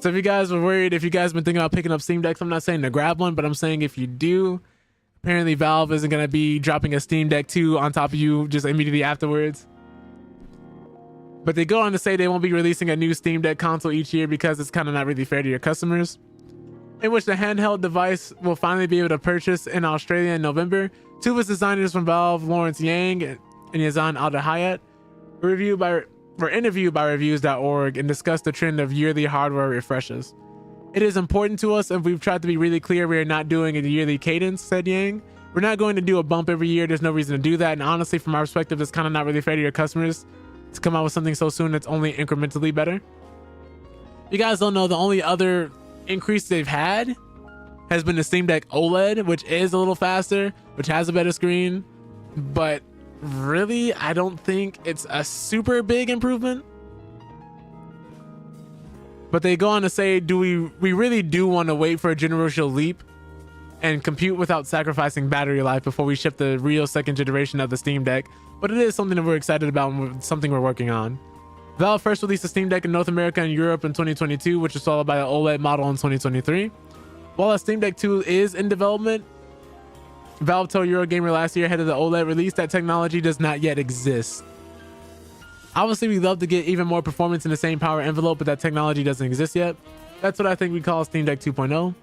So if you guys were worried, if you guys been thinking about picking up Steam Decks, I'm not saying to grab one, but I'm saying if you do, apparently Valve isn't going to be dropping a Steam Deck 2 on top of you just immediately afterwards. But they go on to say they won't be releasing a new Steam Deck console each year because it's kind of not really fair to your customers. In which the handheld device will finally be able to purchase in Australia in November. Two of its designers from Valve, Lawrence Yang and Yazan Al-Hayat, were interviewed by reviews.org and discussed the trend of yearly hardware refreshes. It is important to us, and we've tried to be really clear we are not doing a yearly cadence, said Yang. We're not going to do a bump every year. There's no reason to do that. And honestly, from our perspective, it's kind of not really fair to your customers to come out with something so soon that's only incrementally better. You guys don't know, the only other increase they've had has been the Steam Deck OLED, which is a little faster, which has a better screen, but really I don't think it's a super big improvement. But they go on to say, we really do want to wait for a generational leap and compute without sacrificing battery life before we ship the real second generation of the Steam Deck, but it is something that we're excited about and something we're working on. Valve first released the Steam Deck in North America and Europe in 2022, which was followed by an OLED model in 2023. While a Steam Deck 2 is in development, Valve told Eurogamer last year ahead of the OLED release that technology does not yet exist. Obviously, we'd love to get even more performance in the same power envelope, but that technology doesn't exist yet. That's what I think we call Steam Deck 2.0.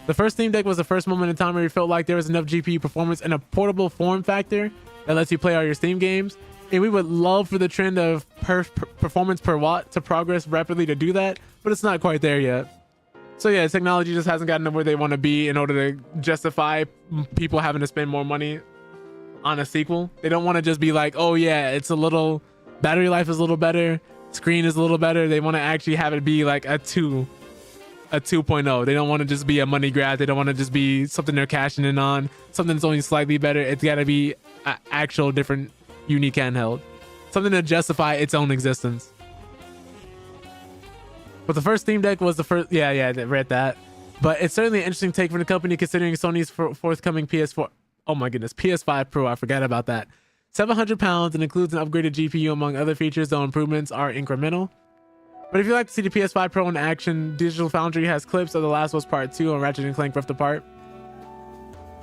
The first Steam Deck was the first moment in time where we felt like there was enough GPU performance and a portable form factor that lets you play all your Steam games. And we would love for the trend of performance per watt to progress rapidly to do that, but it's not quite there yet. So yeah, technology just hasn't gotten to where they want to be in order to justify people having to spend more money on a sequel. They don't want to just be like, oh yeah, it's a little, battery life is a little better, screen is a little better. They want to actually have it be like a 2.0. They don't want to just be a money grab. They don't want to just be something they're cashing in on, something that's only slightly better. It's got to be an actual different unique handheld, something to justify its own existence. But the first Steam Deck was the first. Yeah, I read that. But it's certainly an interesting take from the company considering Sony's forthcoming PS4. Oh my goodness, PS5 Pro. I forgot about that. 700 pounds and includes an upgraded GPU among other features, though improvements are incremental. But if you'd like to see the PS5 Pro in action, Digital Foundry has clips of The Last of Us Part 2 on Ratchet & Clank Rift Apart.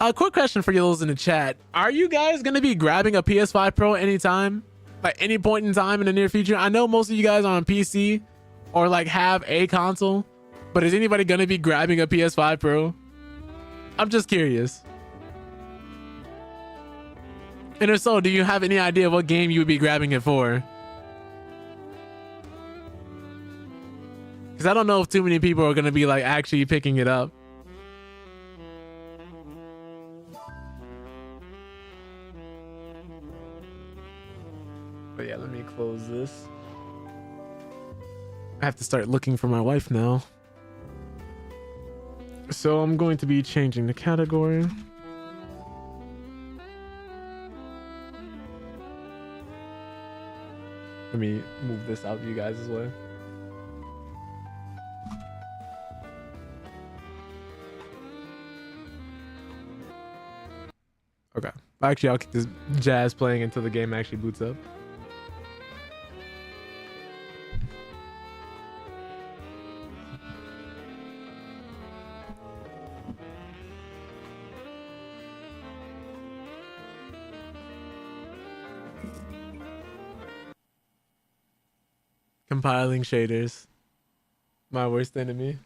A quick question for you those in the chat. Are you guys going to be grabbing a PS5 Pro anytime? Like any point in time in the near future? I know most of you guys are on PC or like have a console, but is anybody going to be grabbing a PS5 Pro? I'm just curious. And if so, do you have any idea what game you would be grabbing it for? Because I don't know if too many people are going to be like actually picking it up. But yeah, let me close this. I have to start looking for my wife now. So I'm going to be changing the category. Let me move this out of you guys' way. Okay. Actually, I'll keep this jazz playing until the game actually boots up. Compiling shaders. My worst enemy.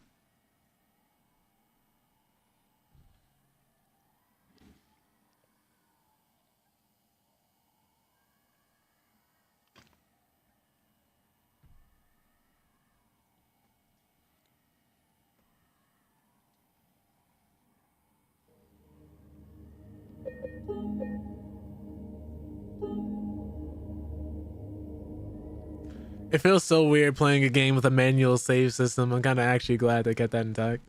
It feels so weird playing a game with a manual save system. I'm kind of actually glad they kept that intact.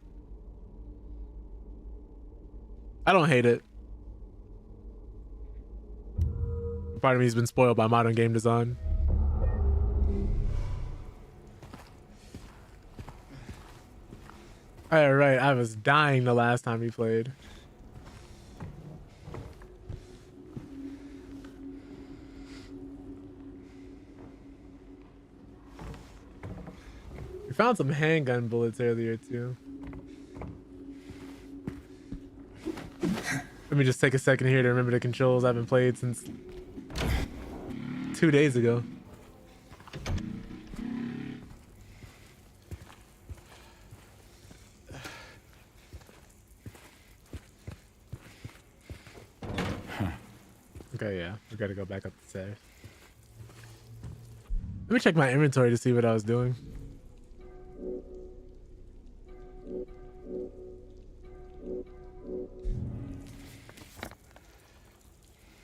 I don't hate it. Part of me has been spoiled by modern game design. All right, I was dying the last time we played. We found some handgun bullets earlier too. Let me just take a second here to remember the controls. I haven't played since 2 days ago. Okay, yeah, we gotta go back up the stairs. Let me check my inventory to see what I was doing.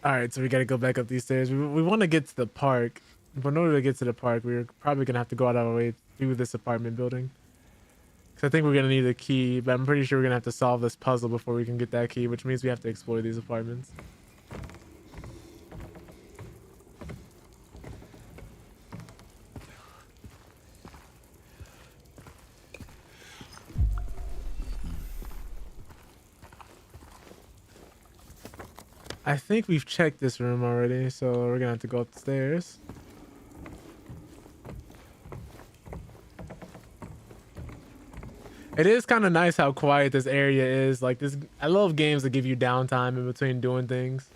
All right, so we gotta go back up these stairs. We want to get to the park, but in order to get to the park, we're probably gonna have to go out of our way through this apartment building. Cause I think we're gonna need a key, but I'm pretty sure we're gonna have to solve this puzzle before we can get that key, which means we have to explore these apartments. I think we've checked this room already, so we're gonna have to go upstairs. It is kind of nice how quiet this area is. Like this, I love games that give you downtime in between doing things.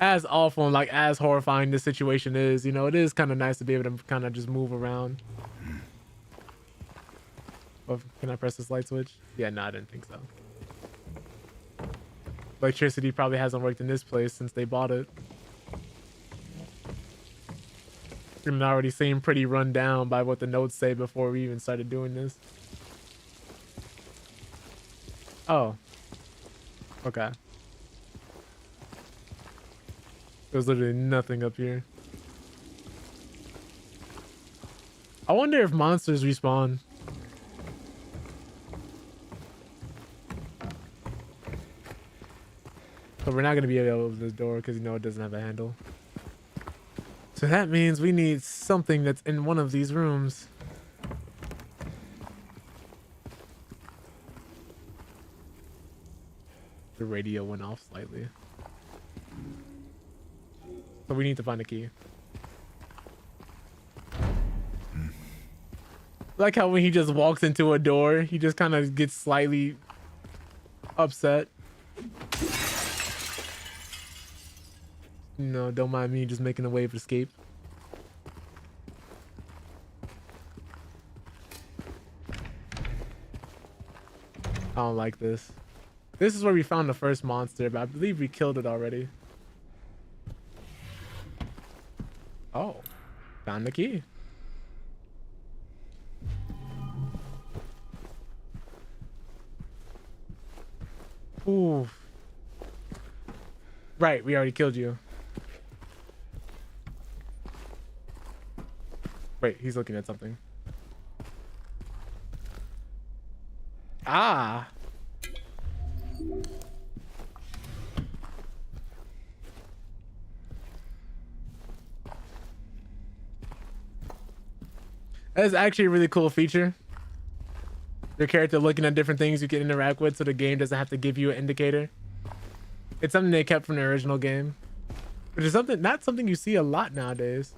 As awful and like as horrifying this situation is, you know, it is kind of nice to be able to kind of just move around. Oh, can I press this light switch? Yeah, no, I didn't think so. Electricity probably hasn't worked in this place since they bought it. It already seemed pretty run down by what the notes say before we even started doing this. Oh. Okay. There's literally nothing up here. I wonder if monsters respawn. But we're not going to be able to open this door because, you know, it doesn't have a handle. So that means we need something that's in one of these rooms. The radio went off slightly. So we need to find a key. Like how when he just walks into a door, he just kind of gets slightly upset. No, don't mind me just making a way of escape. I don't like this. This is where we found the first monster, but I believe we killed it already. Oh, found the key. Ooh. Right, we already killed you. Wait, he's looking at something. Ah. That is actually a really cool feature. Your character looking at different things you can interact with so the game doesn't have to give you an indicator. It's something they kept from the original game. Which is something, not something you see a lot nowadays.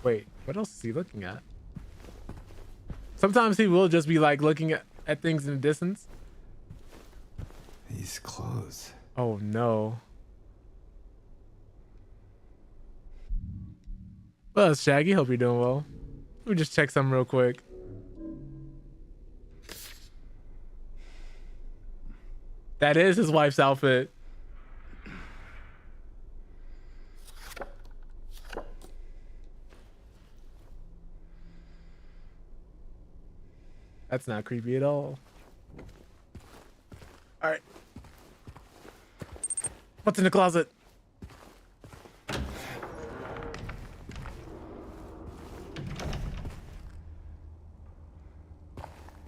Wait, what else is he looking at? Sometimes he will just be like looking at things in the distance. These clothes. Oh no. Well, it's Shaggy. Hope you're doing well. Let me just check something real quick. That is his wife's outfit. That's not creepy at all. All right. What's in the closet?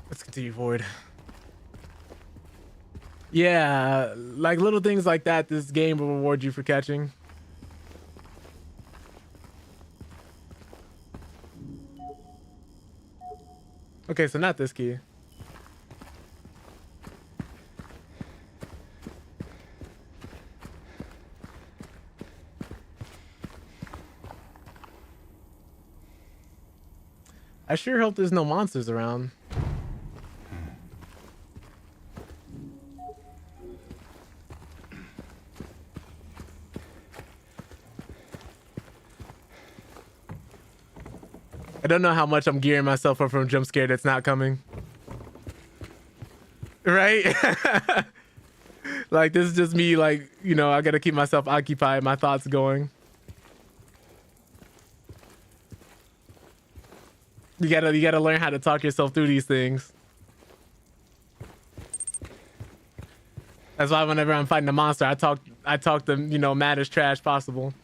Let's continue forward. Yeah, like little things like that, this game will reward you for catching. Okay, so not this key. I sure hope there's no monsters around. I don't know how much I'm gearing myself up from a jump scare that's not coming. Right? Like, this is just me, like, you know, I gotta keep myself occupied, my thoughts going. You gotta learn how to talk yourself through these things. That's why whenever I'm fighting a monster, I talk them, you know, mad as trash possible.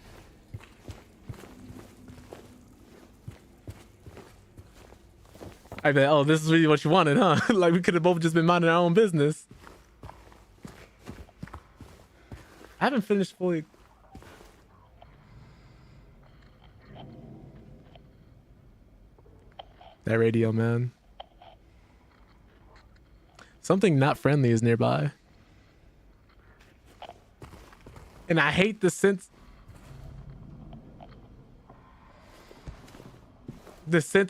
I bet, oh, this is really what you wanted, huh? Like, we could have both just been minding our own business. I haven't finished fully. That radio, man. Something not friendly is nearby. And I hate the sense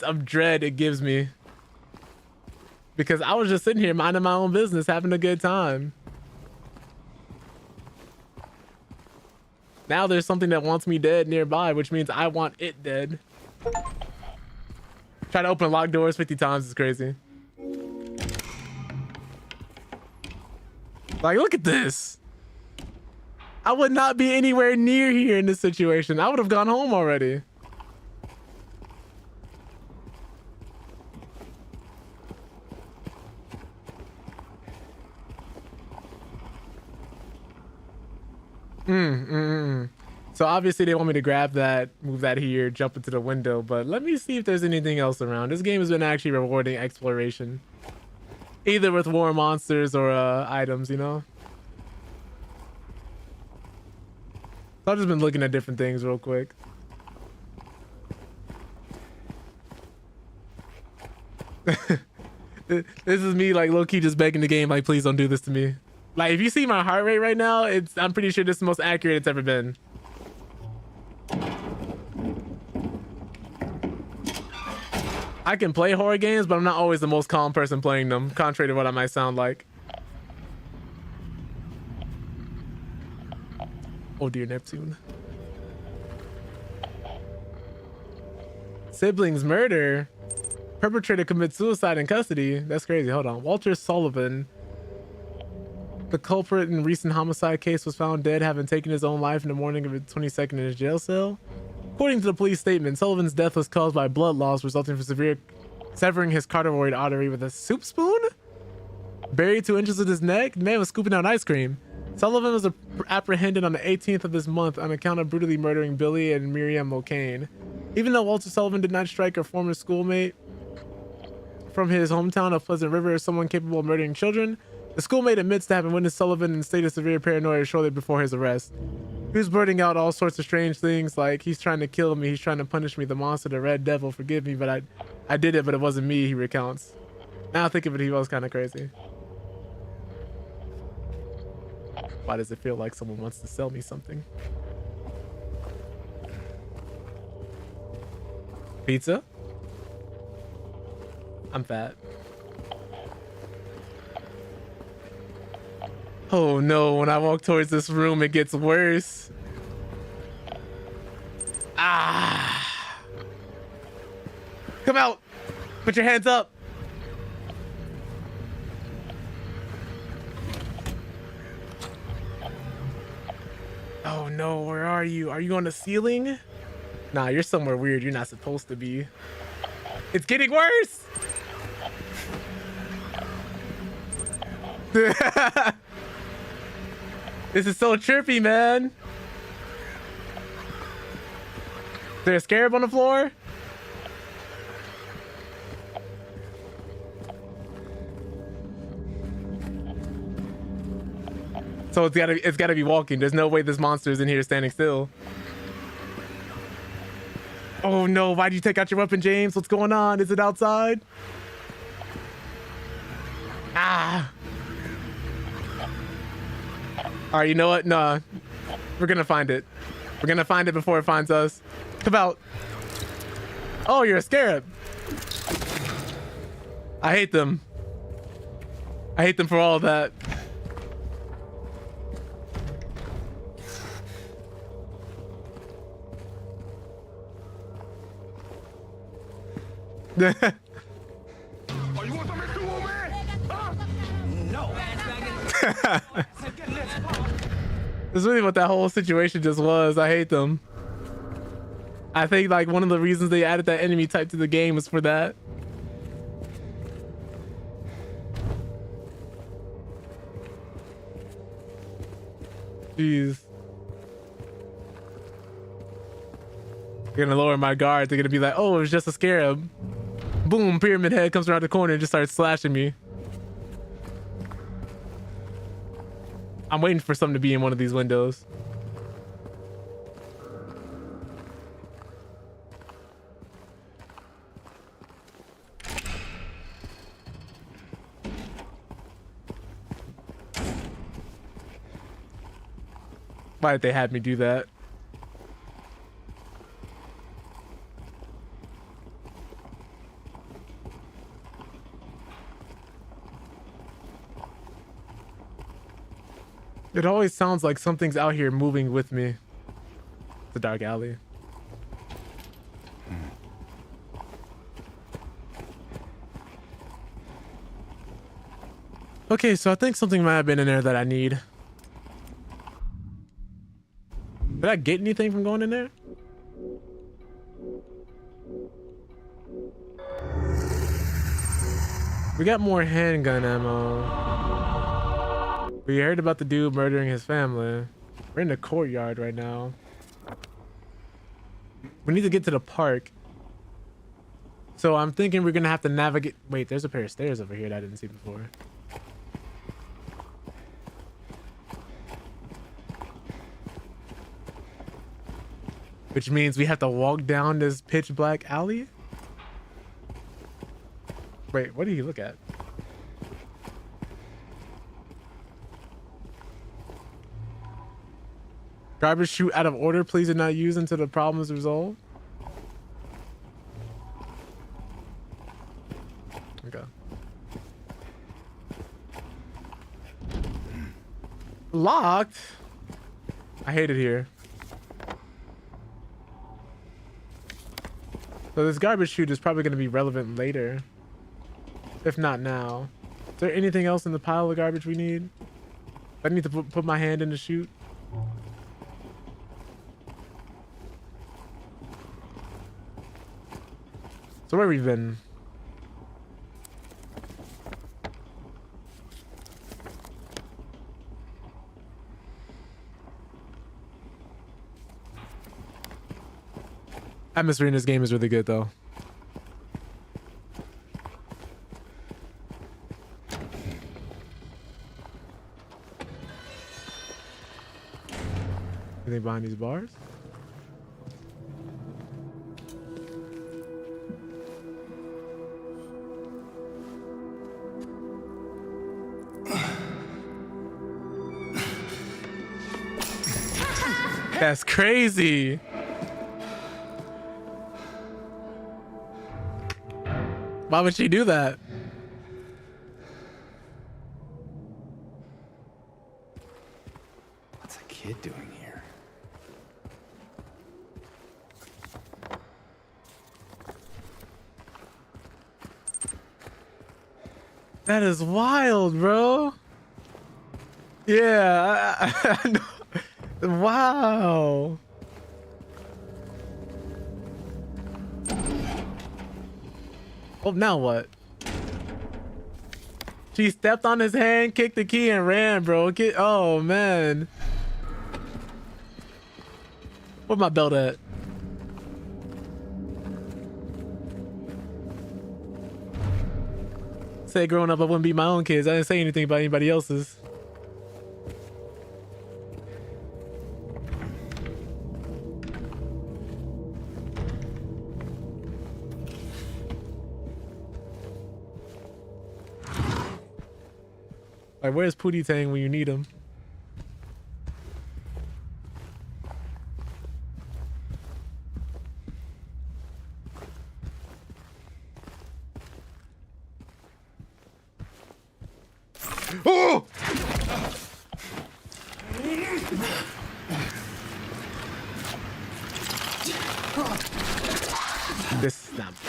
of dread it gives me. Because I was just sitting here minding my own business, having a good time. Now there's something that wants me dead nearby, which means I want it dead. Try to open locked doors 50 times is crazy. Like, look at this. I would not be anywhere near here in this situation. I would have gone home already. So obviously they want me to grab that, move that here, jump into the window, but let me see if there's anything else around. This game has been actually rewarding exploration. Either with war monsters or items, you know? So I've just been looking at different things real quick. This is me like low-key just begging the game like, please don't do this to me. Like, if you see my heart rate right now, I'm pretty sure this is the most accurate it's ever been. I can play horror games, but I'm not always the most calm person playing them, contrary to what I might sound like. Oh dear, Neptune. Siblings murder. Perpetrator commits suicide in custody. That's crazy. Hold on. Walter Sullivan, the culprit in recent homicide case, was found dead, having taken his own life in the morning of the 22nd in his jail cell. According to the police statement, Sullivan's death was caused by blood loss resulting from severing his carotid artery with a soup spoon. Buried 2 inches of his neck, the man was scooping out ice cream. Sullivan was apprehended on the 18th of this month on account of brutally murdering Billy and Miriam O'Kane. Even though Walter Sullivan did not strike a former schoolmate from his hometown of Pleasant River as someone capable of murdering children, the schoolmate admits to having witnessed Sullivan in a state of severe paranoia shortly before his arrest. He was blurting out all sorts of strange things like, he's trying to kill me, he's trying to punish me, the monster, the red devil, forgive me, but I did it, but it wasn't me, he recounts. Now I think of it, he was kind of crazy. Why does it feel like someone wants to sell me something? Pizza? I'm fat. Oh no, when I walk towards this room, it gets worse. Ah. Come out. Put your hands up. Oh no, where are you? Are you on the ceiling? Nah, you're somewhere weird you're not supposed to be. It's getting worse. This is so trippy, man. Is there a scarab on the floor? So it's gotta be walking. There's no way this monster is in here standing still. Oh no, why'd you take out your weapon, James? What's going on? Is it outside? Ah. All right, you know what? Nah, we're gonna find it. We're gonna find it before it finds us. Come out. Oh, you're a scarab. I hate them. I hate them for all of that. Oh, you want something to do, old man? Huh? No. That's really what that whole situation just was. I hate them. I think like one of the reasons they added that enemy type to the game was for that. Jeez. I'm gonna lower my guard. They're gonna be like, oh, it was just a scarab. Boom, pyramid head comes around the corner and just starts slashing me. I'm waiting for something to be in one of these windows. Why did they have me do that? It always sounds like something's out here moving with me. The dark alley. Okay, so I think something might have been in there that I need. Did I get anything from going in there? We got more handgun ammo. We heard about the dude murdering his family. We're in the courtyard right now. We need to get to the park. So I'm thinking we're gonna have to navigate. Wait, there's a pair of stairs over here that I didn't see before. Which means we have to walk down this pitch black alley? Wait, what do you look at? Garbage chute out of order. Please do not use until the problem is resolved. Okay. Locked? I hate it here. So this garbage chute is probably going to be relevant later. If not now. Is there anything else in the pile of garbage we need? I need to put my hand in the chute. So where have we been? Atmosphere in this game is really good though. Anything behind these bars? That's crazy. Why would she do that? What's a kid doing here? That is wild, bro. Yeah, I know. Wow. Oh, now what? She stepped on his hand, kicked the key, and ran, bro. Oh, man. Where's my belt at? Say growing up, I wouldn't beat my own kids. I didn't say anything about anybody else's. Like, where's Pootie Tang when you need him? Oh!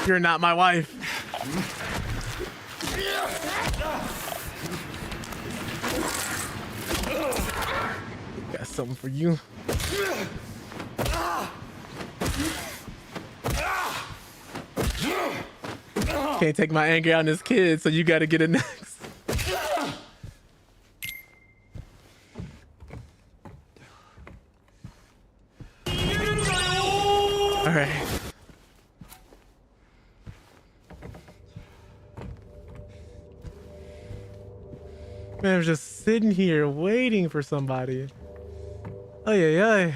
You're not my wife. Got something for you. Can't take my anger out on this kid, so you gotta get it next. All right. Man, I'm just sitting here waiting for somebody. Oh yeah.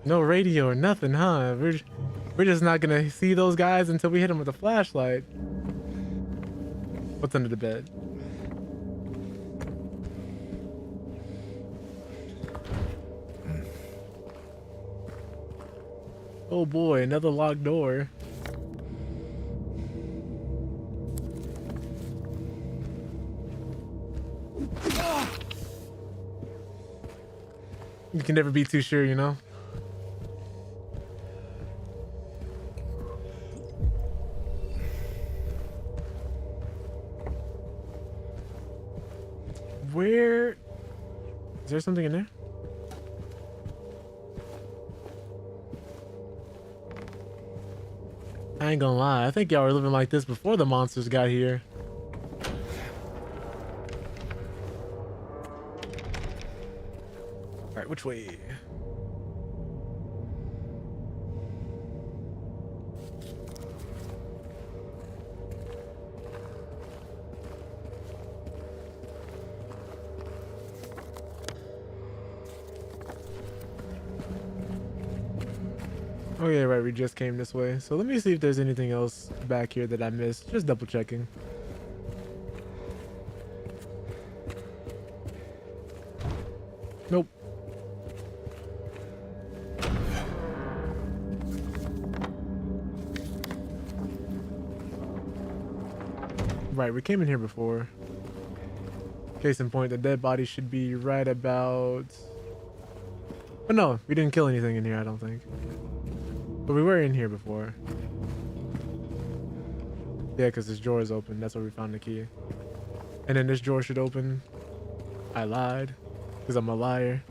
No radio or nothing, huh? We're just not gonna see those guys until we hit them with a flashlight. What's under the bed? Oh boy, another locked door. You can never be too sure, you know? Where? Is there something in there? I ain't gonna lie, I think y'all were living like this before the monsters got here. Alright, which way? Oh yeah, right, we just came this way. So let me see if there's anything else back here that I missed. Just double checking. Nope. Right, we came in here before. Case in point, the dead body should be right about... But no, we didn't kill anything in here, I don't think. But we were in here before. Yeah, because this drawer is open. That's where we found the key. And then this drawer should open. I lied. Because I'm a liar.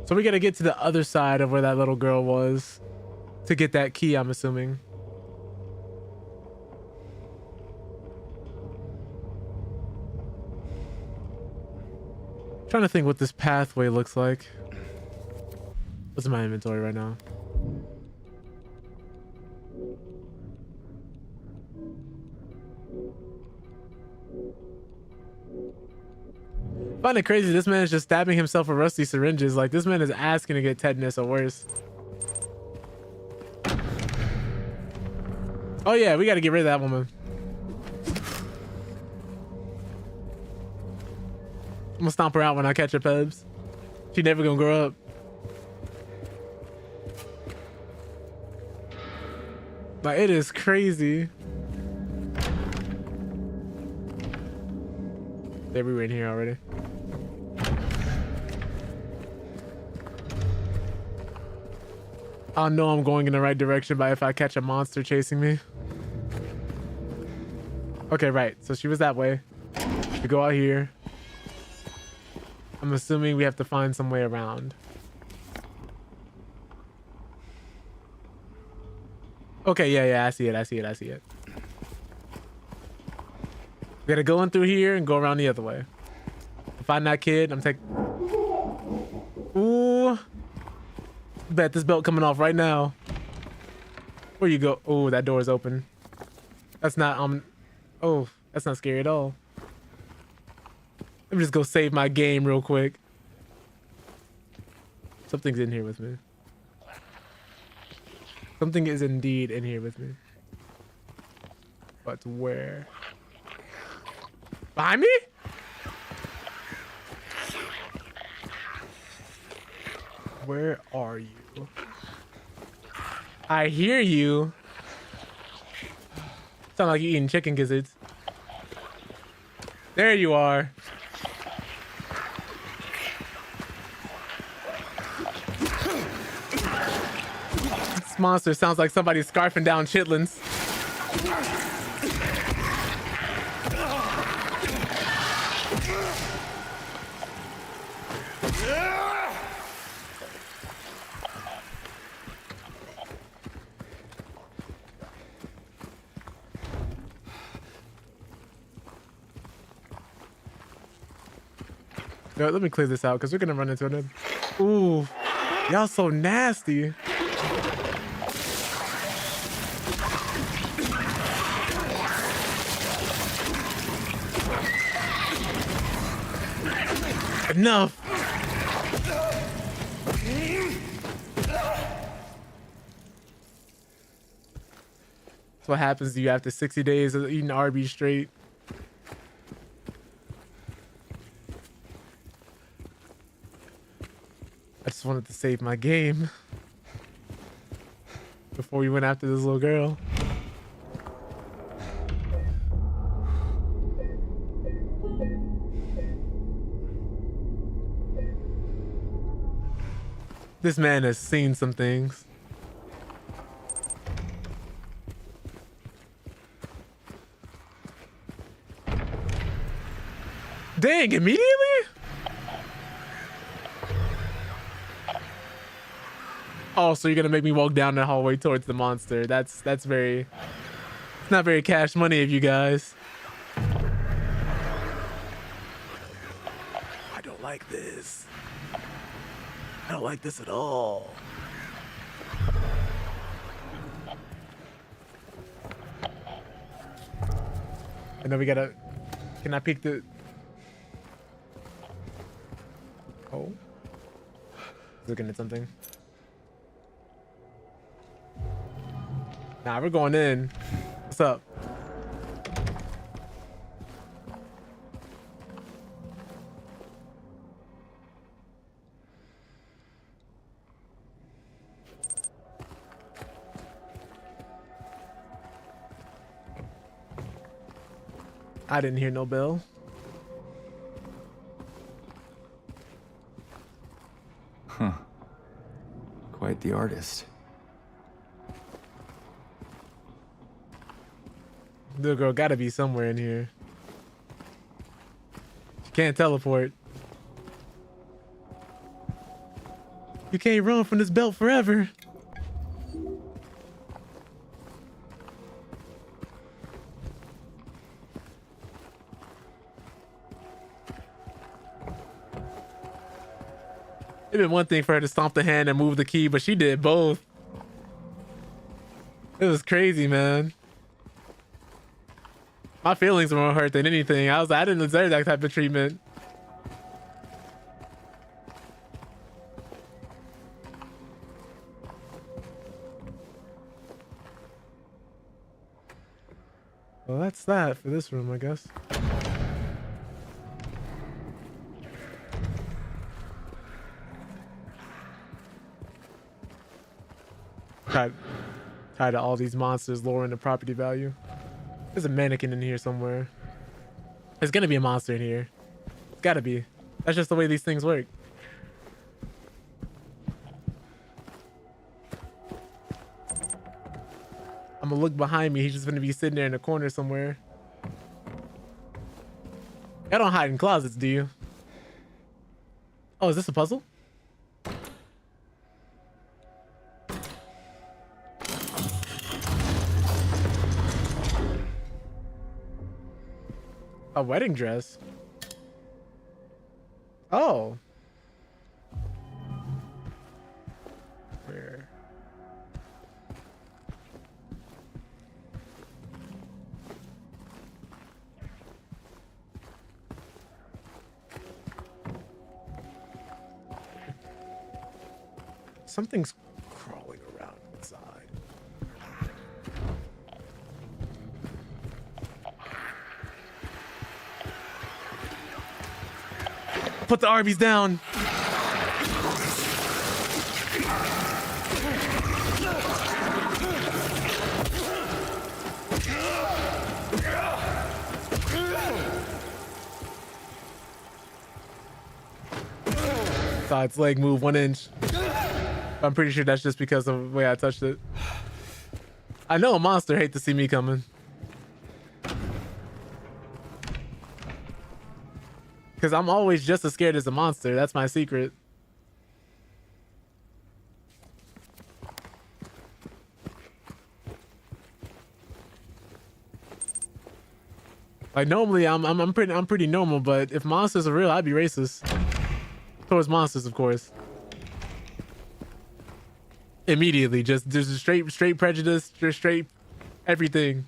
So we gotta get to the other side of where that little girl was to get that key, I'm assuming. Trying to think what this pathway looks like. What's in my inventory right now? I find it crazy this man is just stabbing himself with rusty syringes. Like, this man is asking to get tetanus or worse. Oh yeah, we gotta get rid of that woman. I'm gonna stomp her out when I catch her, Pebs. She never gonna grow up. Like, it is crazy. They were in here already. I'll know I'm going in the right direction by if I catch a monster chasing me. Okay, right. So she was that way. We go out here. I'm assuming we have to find some way around. Okay, yeah, I see it. We gotta go in through here and go around the other way. Find that kid. I'm taking... Ooh. Bet this belt coming off right now. Where you go? Oh, that door is open. That's not oh, that's not scary at all. Let me just go save my game real quick. Something's in here with me. Something is indeed in here with me. But where? Behind me? Where are you? I hear you. Sound like you eating chicken gizzards. There you are. This monster sounds like somebody scarfing down chitlins. Yo, let me clear this out because we're gonna run into another. Ooh, y'all so nasty. Enough. That's what happens to you after 60 days of eating Arby's straight. I just wanted to save my game before we went after this little girl. This man has seen some things. Dang, immediately? Oh, so you're gonna make me walk down the hallway towards the monster. That's very... It's not very cash money of you guys. I don't like this. I don't like this at all. And then we gotta... Can I peek the... Oh. Looking at something. Nah, we're going in. What's up? I didn't hear no bell. Huh. Quite the artist. Little girl gotta be somewhere in here. She can't teleport. You can't run from this belt forever. It'd been one thing for her to stomp the hand and move the key, but she did both. It was crazy, man. My feelings were more hurt than anything. I didn't deserve that type of treatment. Well, that's that for this room, I guess. Tied to all these monsters lowering the property value. There's a mannequin in here somewhere. There's gonna be a monster in here. It's gotta be. That's just the way these things work. I'm gonna look behind me. He's just gonna be sitting there in the corner somewhere. Y'all don't hide in closets, do you? Oh, is this a puzzle? A wedding dress? Oh. Where? Something's crawling around inside. Put the Arby's down. Saw its leg move 1 inch. I'm pretty sure that's just because of the way I touched it. I know a monster hate to see me coming. Because I'm always just as scared as a monster. That's my secret. Like normally I'm pretty normal, but if monsters are real, I'd be racist. Towards monsters, of course. Immediately, just straight prejudice, just straight everything.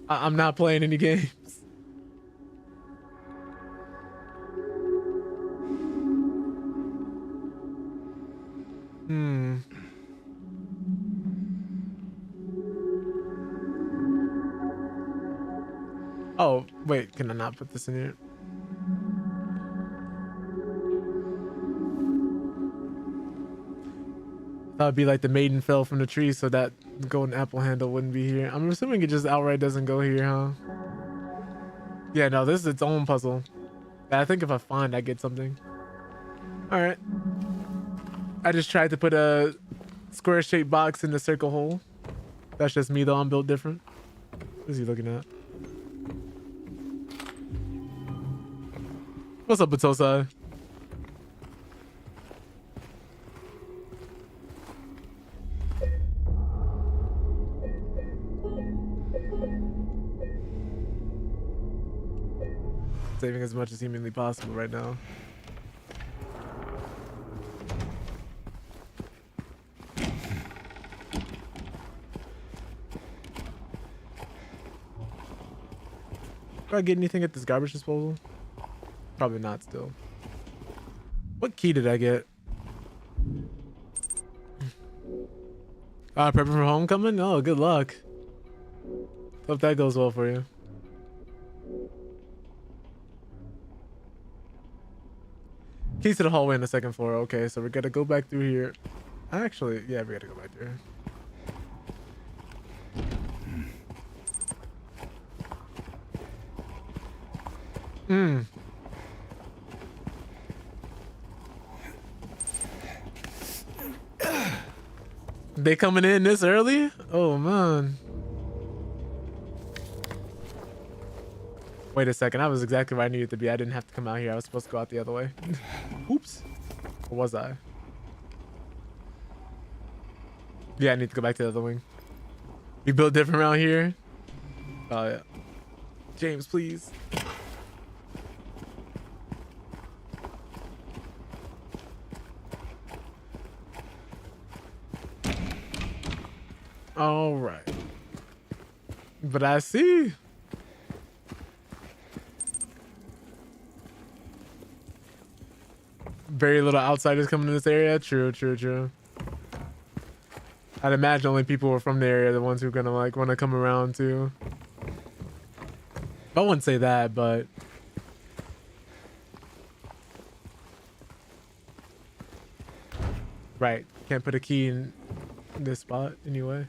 I'm not playing any games. Oh, wait, can I not put this in here? That would be like the maiden fell from the tree, so that golden apple handle wouldn't be here. I'm assuming it just outright doesn't go here, huh? Yeah, no, this is its own puzzle. I think if I find, I get something. All right. I just tried to put a square-shaped box in the circle hole. That's just me, though. I'm built different. What is he looking at? What's up, Batosai? Saving as much as humanly possible right now. Do I get anything at this garbage disposal? Probably not still. What key did I get? Prepping for homecoming? Oh, good luck. Hope that goes well for you. Keys to the hallway on the second floor. Okay, so we're gonna go back through here. Actually, yeah, we gotta go back there. They coming in this early? Oh man. Wait a second, I was exactly where I needed to be. I didn't have to come out here. I was supposed to go out the other way. Oops. Or was I? Yeah, I need to go back to the other wing. We built different around here. Oh yeah. James, please. All right. But I see. Very little outsiders coming to this area. True, true, true. I'd imagine only people who are from the area are the ones who are gonna like want to come around too. I wouldn't say that, but right. Can't put a key in this spot anyway.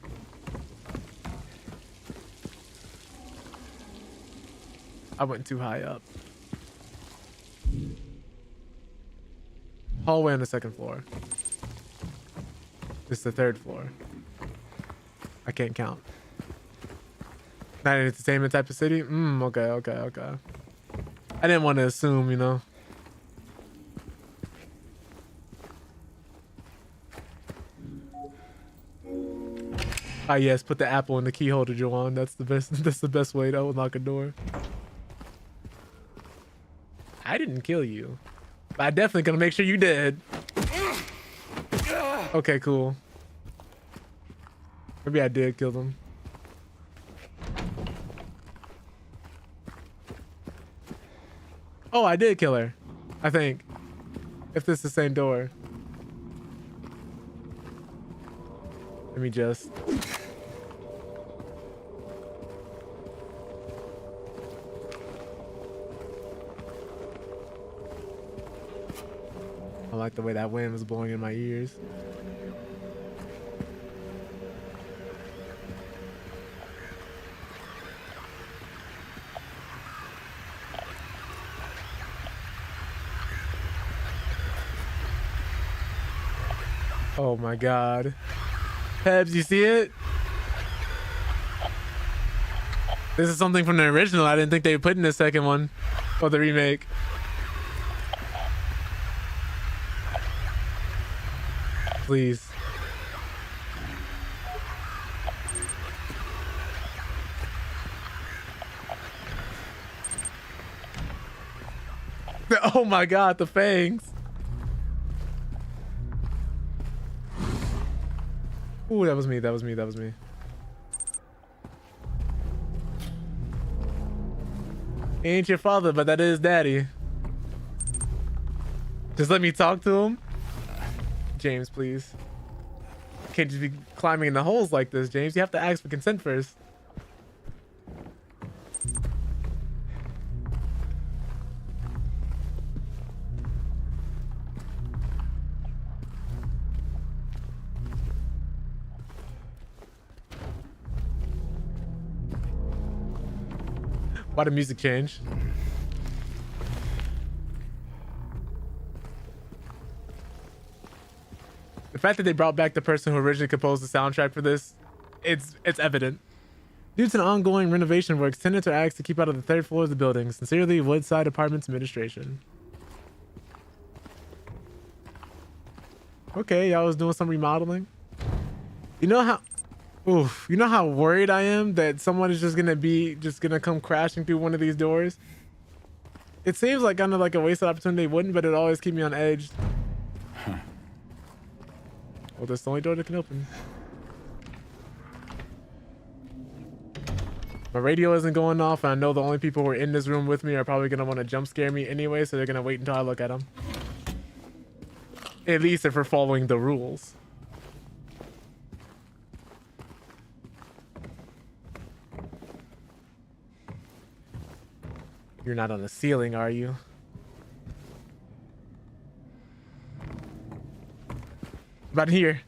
I went too high up. Hallway on the second floor. This is the third floor. I can't count. Not an entertainment type of city? Okay, okay, okay. I didn't want to assume, you know. Ah yes, put the apple in the key holder, Joanne. That's the best. That's the best way to unlock a door. I didn't kill you. But I'm definitely gonna make sure you did. Okay, cool. Maybe I did kill them. Oh, I did kill her. I think. If this is the same door. Let me just. I like the way that wind was blowing in my ears. Oh my god. Pebs, you see it? This is something from the original. I didn't think they would put in the second one. Or the remake. Please. Oh my god, the fangs. Ooh, that was me, that was me, that was me. He ain't your father, but that is daddy. Just let me talk to him. James, please. Can't just be climbing in the holes like this, James. You have to ask for consent first. Why the music change? The fact that they brought back the person who originally composed the soundtrack for this, it's evident. Due to the ongoing renovation works, tenants are asked to keep out of the third floor of the building. Sincerely, Woodside Apartments Administration. Okay, y'all was doing some remodeling. You know how... Oof, you know how worried I am that someone is just gonna come crashing through one of these doors? It seems like kind of like a wasted opportunity. They wouldn't, but it always keep me on edge. Huh. Well, that's the only door that can open. My radio isn't going off, and I know the only people who are in this room with me are probably gonna want to jump scare me anyway, so they're gonna wait until I look at them. At least if we're following the rules. You're not on the ceiling, are you? About here.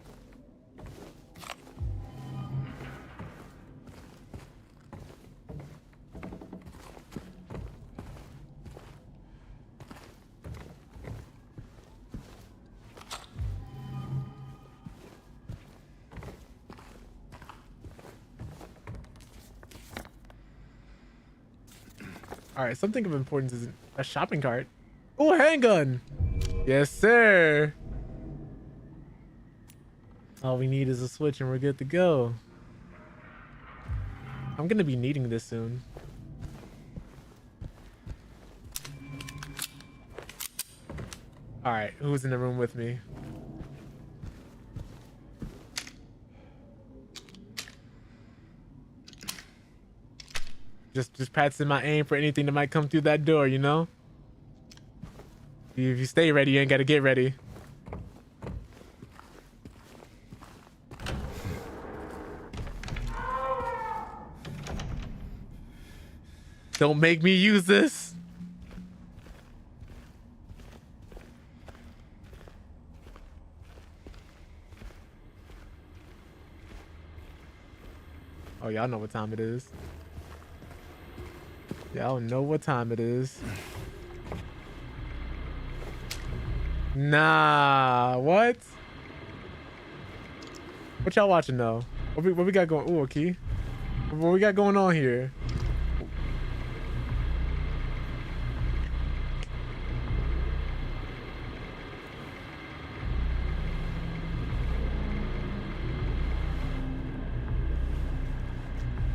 All right, something of importance is a shopping cart. Oh, a handgun. Yes, sir. All we need is a switch and we're good to go. I'm gonna be needing this soon. All right, who's in the room with me? Just practicing my aim for anything that might come through that door, you know? If you stay ready, you ain't gotta get ready. Don't make me use this. Oh, y'all know what time it is. Y'all know what time it is. Nah, what? What y'all watching though? What we got going? Ooh, a key. What we got going on here?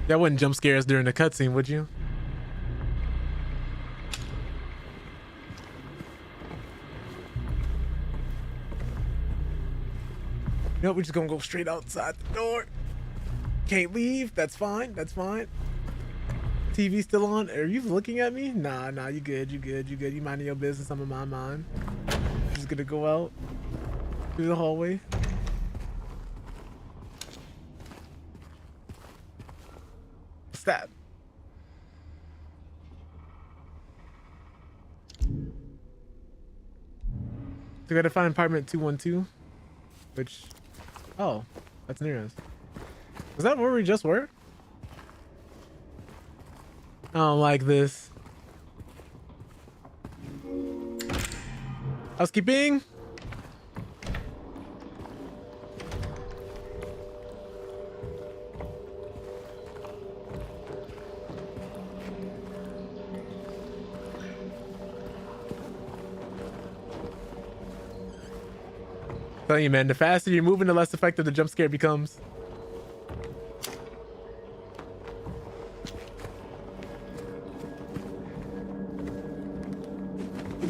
That wouldn't jump scare us during the cutscene, would you? Nope, we're just gonna go straight outside the door. Can't leave. That's fine. That's fine. TV still on. Are you looking at me? Nah, you good. You good. You minding your business. I'm in my mind. gonna go out through the hallway. What's that? So we gotta find apartment 212, which, oh, that's near us. Is that where we just were? I don't like this. Housekeeping. Telling you, man, the faster you're moving, the less effective the jump scare becomes.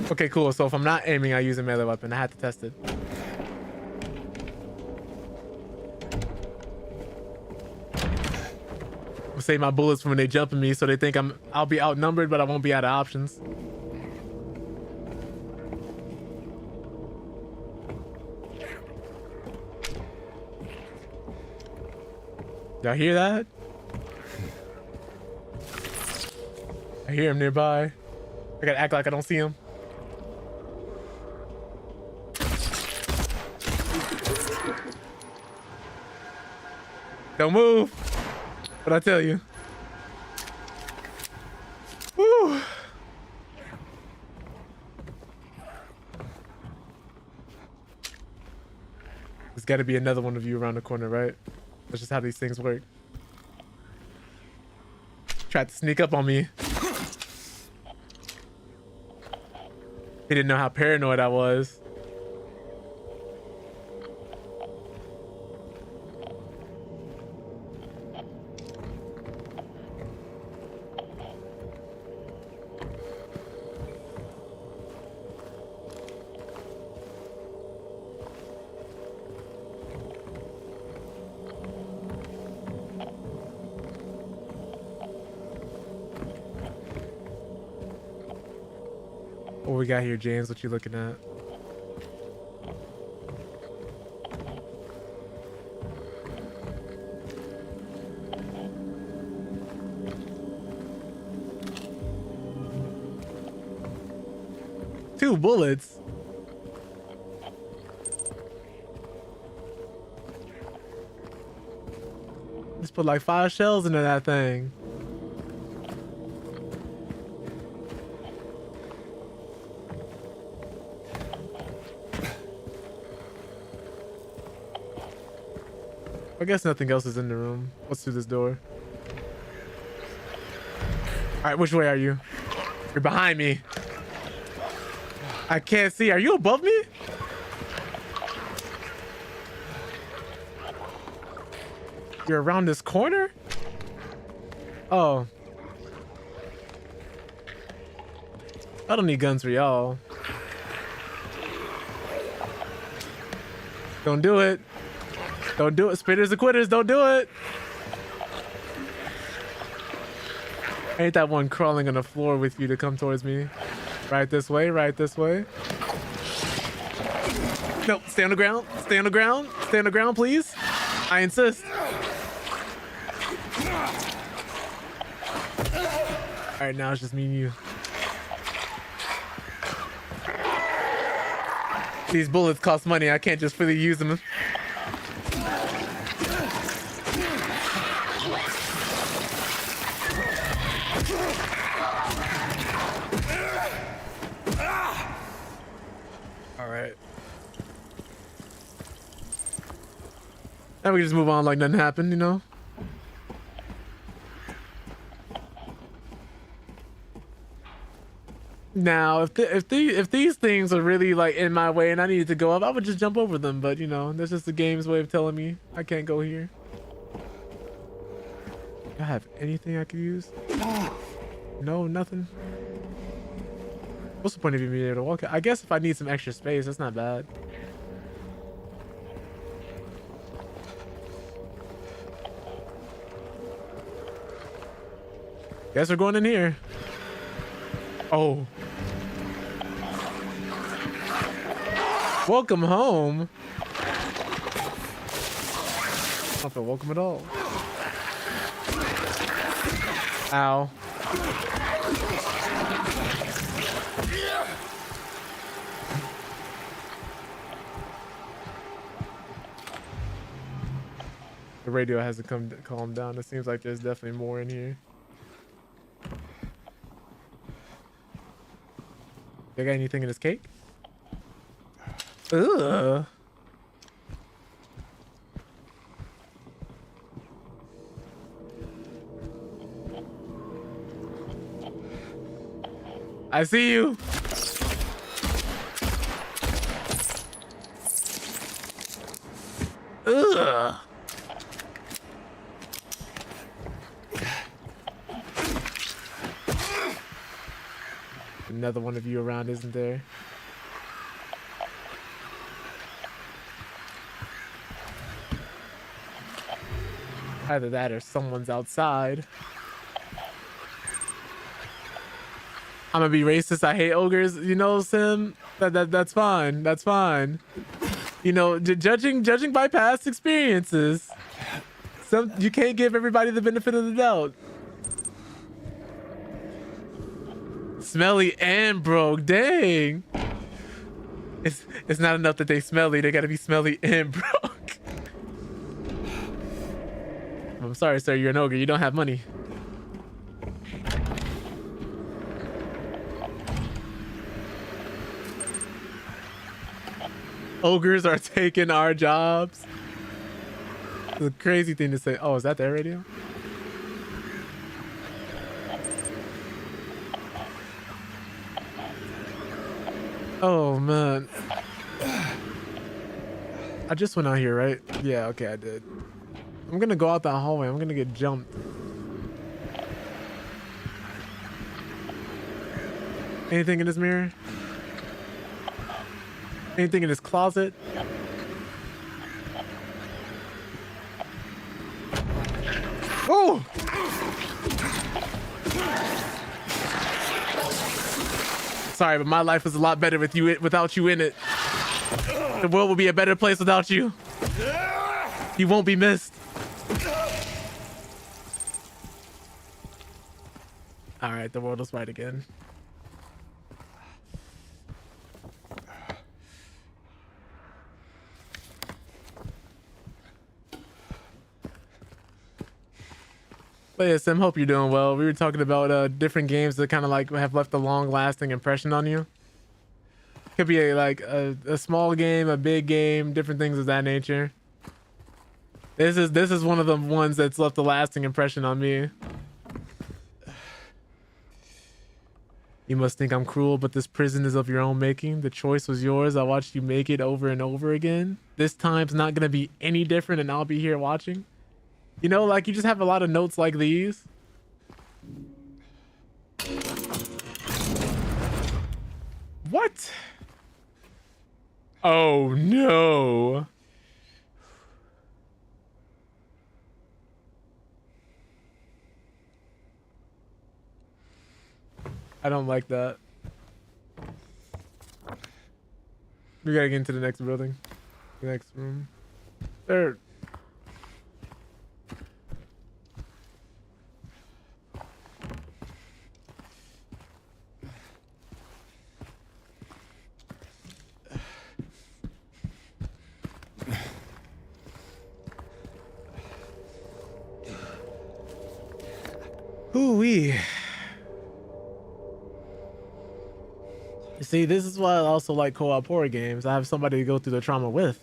Okay, cool. So if I'm not aiming, I use a melee weapon. I had to test it. I'll save my bullets for when they jump at me, so they think I'll be outnumbered, but I won't be out of options. Y'all hear that? I hear him nearby. I gotta act like I don't see him. Don't move. What I tell you? Woo. There's gotta be another one of you around the corner, right? That's just how these things work. Tried to sneak up on me. He didn't know how paranoid I was. What we got here, James? What you looking at? Two bullets. Just put like 5 shells into that thing. I guess nothing else is in the room. Let's do this door. All right, which way are you? You're behind me. I can't see. Are you above me? You're around this corner? Oh. I don't need guns for y'all. Don't do it. Don't do it. Spitters and quitters, don't do it. Ain't that one crawling on the floor with you to come towards me? Right this way, right this way. Nope, stay on the ground. Stay on the ground. Stay on the ground, please. I insist. All right, now it's just me and you. These bullets cost money. I can't just freely use them. Now we can just move on like nothing happened, you know? Now, if these things are really like in my way and I needed to go up, I would just jump over them. But you know, that's just the game's way of telling me I can't go here. Do I have anything I could use? No, nothing. What's the point of being able to walk? I guess if I need some extra space, that's not bad. Guess we're going in here. Oh. Welcome home. I don't feel welcome at all. Ow. The radio hasn't calmed down. It seems like there's definitely more in here. You got anything in this cake? Ugh. I see you. Ugh. Another one of you around, isn't there? Either that or someone's outside. I'm gonna be racist. I hate ogres. You know, Sim. That's fine. That's fine. You know, judging by past experiences. You can't give everybody the benefit of the doubt. Smelly and broke. Dang. It's not enough that they smelly. They gotta be smelly and broke. I'm sorry, sir. You're an ogre. You don't have money. Ogres are taking our jobs. It's a crazy thing to say. Oh, is that their radio? Oh, man. I just went out here, right? Yeah, okay, I did. I'm gonna go out that hallway. I'm gonna get jumped. Anything in this mirror? Anything in this closet? Oh! Sorry, but my life was a lot better without you in it. The world will be a better place without you. You won't be missed. All right, the world is right again. But yeah, Sim, hope you're doing well. We were talking about different games that kind of like have left a long-lasting impression on you. Could be a small game, a big game, different things of that nature. This is one of the ones that's left a lasting impression on me. You must think I'm cruel, but this prison is of your own making. The choice was yours. I watched you make it over and over again. This time's not gonna be any different, and I'll be here watching. You know, like, you just have a lot of notes like these. What? Oh, no. I don't like that. We gotta get into the next building. The next room. There. Ooh-wee. You see, this is why I also like co-op horror games. I have somebody to go through the trauma with.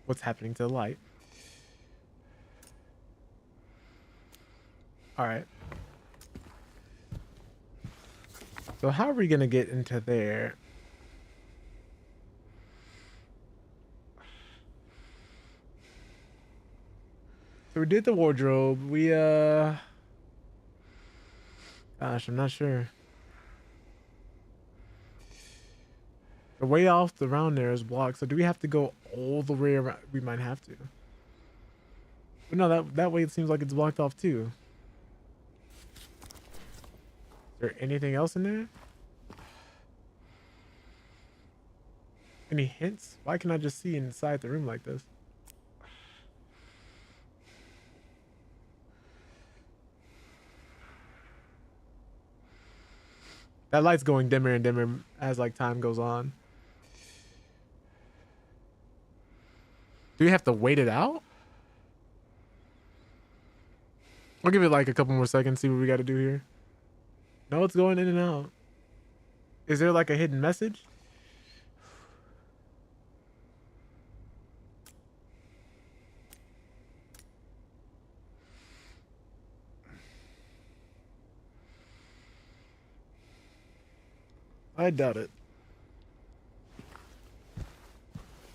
What's happening to the light? All right. So how are we gonna get into there? So we did the wardrobe. We gosh, I'm not sure. The way off the round there is blocked. So do we have to go all the way around? We might have to. But no, that way it seems like it's blocked off too. Is there anything else in there? Any hints? Why can I just see inside the room like this? That light's going dimmer and dimmer as like time goes on. Do we have to wait it out? I'll give it like a couple more seconds, see what we got to do here. No, it's going in and out. Is there like a hidden message? I doubt it.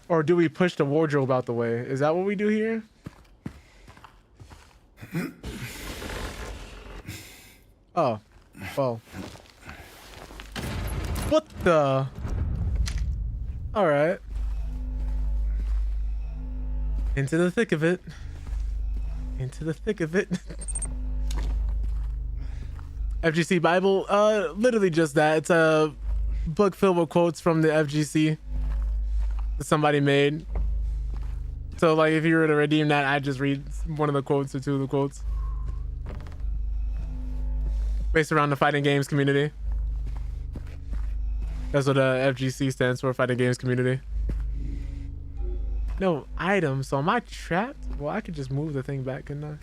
Or do we push the wardrobe out the way? Is that what we do here? Oh. Well. What the? Alright. Into the thick of it. Into the thick of it. FGC Bible? Literally just that. It's a book filled with quotes from the FGC that somebody made. So like if you were to redeem that, I'd just read one of the quotes or two of the quotes. Based around the fighting games community. That's what FGC stands for, fighting games community. No item, so am I trapped? Well, I could just move the thing back, couldn't I?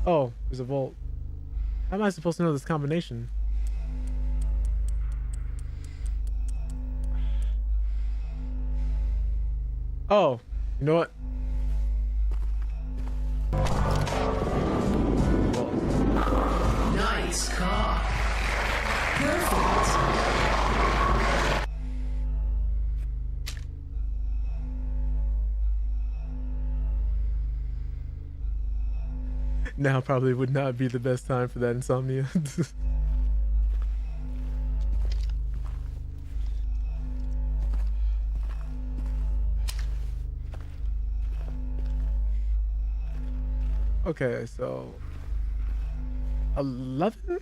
Oh, there's a vault. How am I supposed to know this combination? Oh, you know what? Nice car. Perfect. Now probably would not be the best time for that, insomnia. Okay, so 11?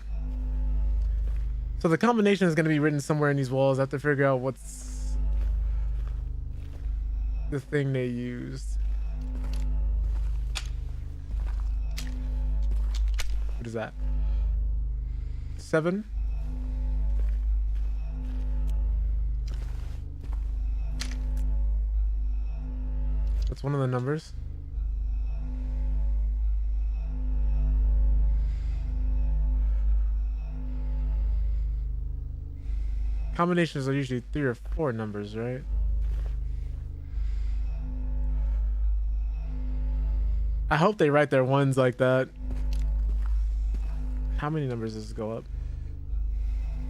So the combination is going to be written somewhere in these walls. I have to figure out what's the thing they used. What is that? 7? That's one of the numbers. Combinations are usually 3 or 4 numbers, right? I hope they write their ones like that. How many numbers does this go up?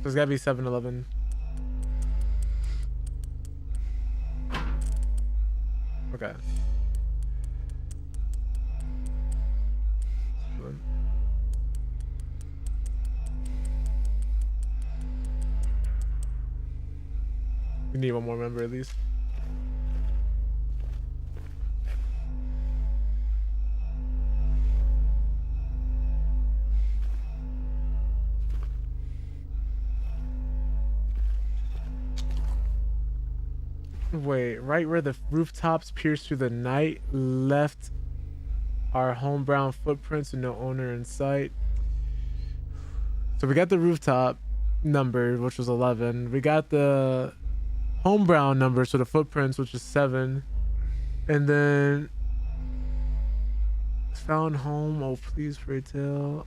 There's gotta be 7, 11. Okay. We need one more member at least. Wait, right where the rooftops pierce through the night, left our home brown footprints with no owner in sight. So we got the rooftop number, which was 11. We got the home brown number, so the footprints, which is 7. And then found home, oh please pray tell.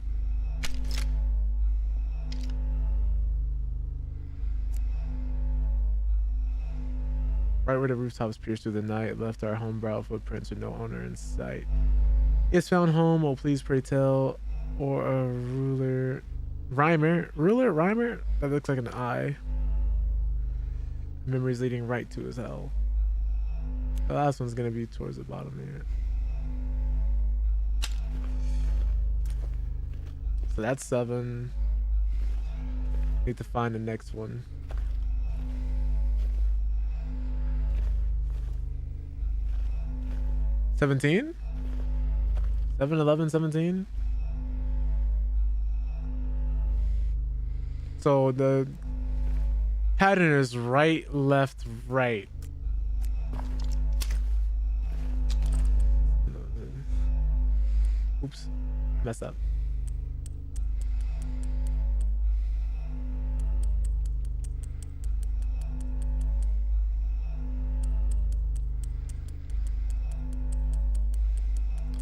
Right where the rooftops pierced through the night, left our home brow footprints with no owner in sight. It's found home, oh please pray tell, or a ruler, rhymer, that looks like an eye. Memories leading right to his hell. The last one's gonna be towards the bottom here. So that's 7. Need to find the next one. $17? 7, 11, 17? So the pattern is right, left, right. Oops, messed up.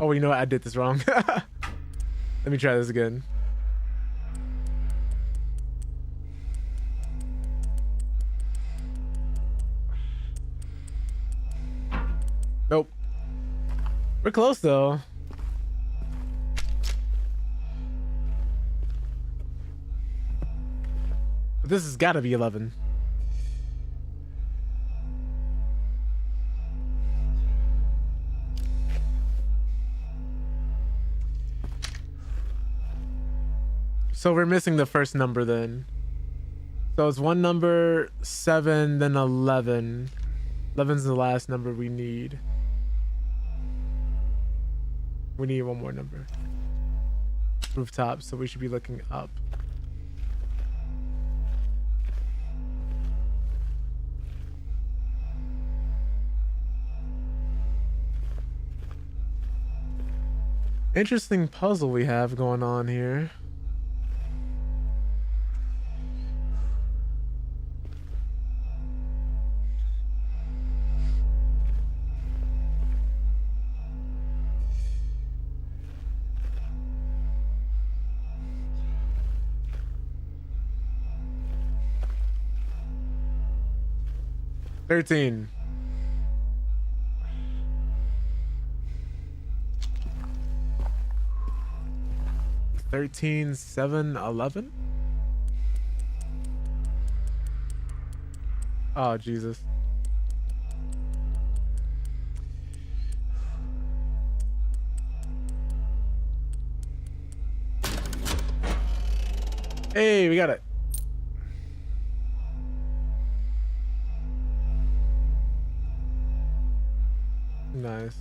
Oh, you know what? I did this wrong. Let me try this again. Nope. We're close though. But this has got to be 11. So we're missing the first number then. So it's one number, 7, then 11. 11's the last number we need. We need one more number. Rooftop, so we should be looking up. Interesting puzzle we have going on here. $13. 13, 7, 11. Oh, Jesus. Hey, we got it. Nice.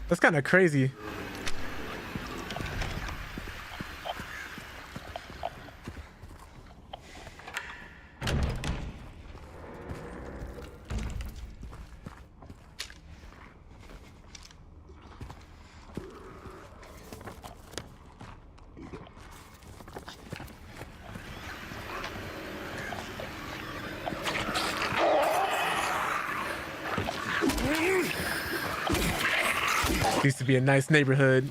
That's kind of crazy. Used to be a nice neighborhood.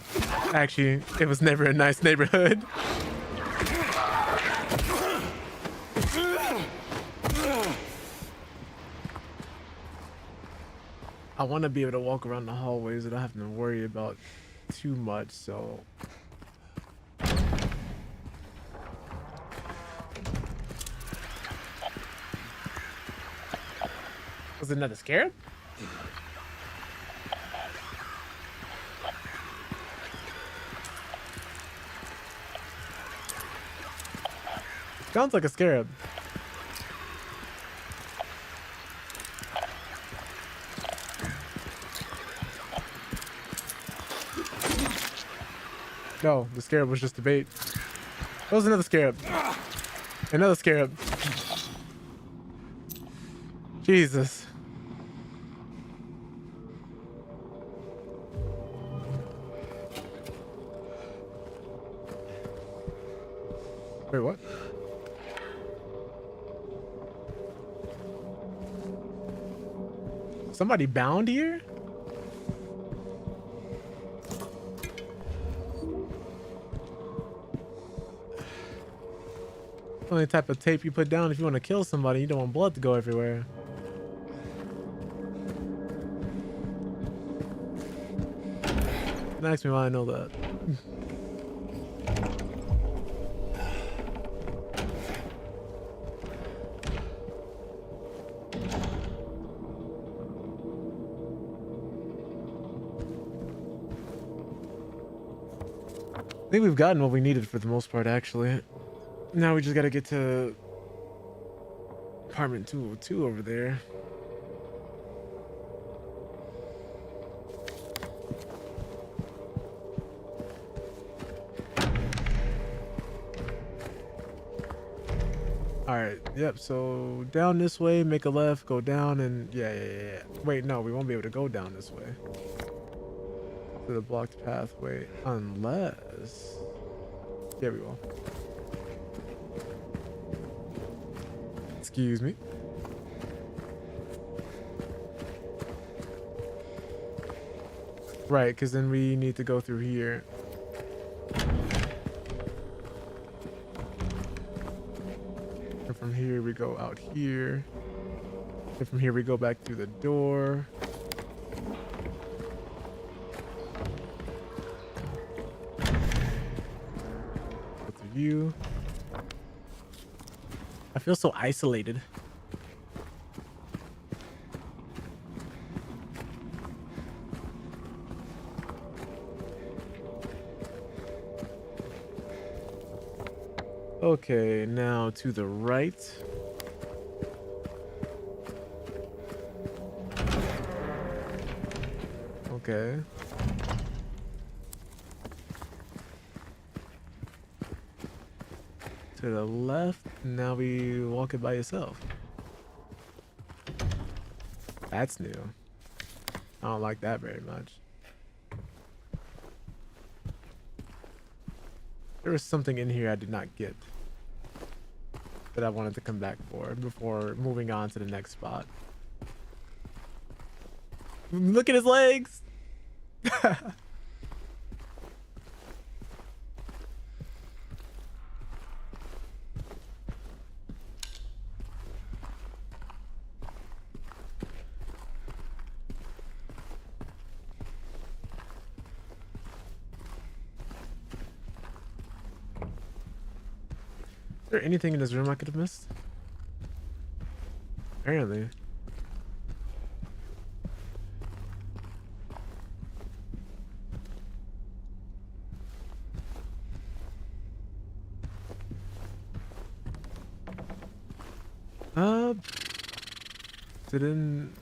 Actually, it was never a nice neighborhood. I want to be able to walk around the hallways without having to worry about too much, so... Was it another scarab? Sounds like a scarab. No, the scarab was just a bait. That was another scarab. Another scarab. Jesus. Wait, what? Somebody bound here? Only type of tape you put down if you want to kill somebody. You don't want blood to go everywhere. Don't ask me why I know that. I think we've gotten what we needed for the most part, actually. Now we just gotta get to apartment 202 over there. Alright, yep, so down this way, make a left, go down, and yeah. Wait, no, we won't be able to go down this way. To the blocked pathway, unless... Yeah, we will. Excuse me. Right, because then we need to go through here. And from here we go out here. And from here we go back through the door. Go through you. I feel so isolated. Okay, now to the right. Okay. To the left. Now we walk it by yourself. That's new. I don't like that very much. There was something in here I did not get that I wanted to come back for before moving on to the next spot. Look at his legs. Is there anything in this room I could have missed? Apparently. Didn't...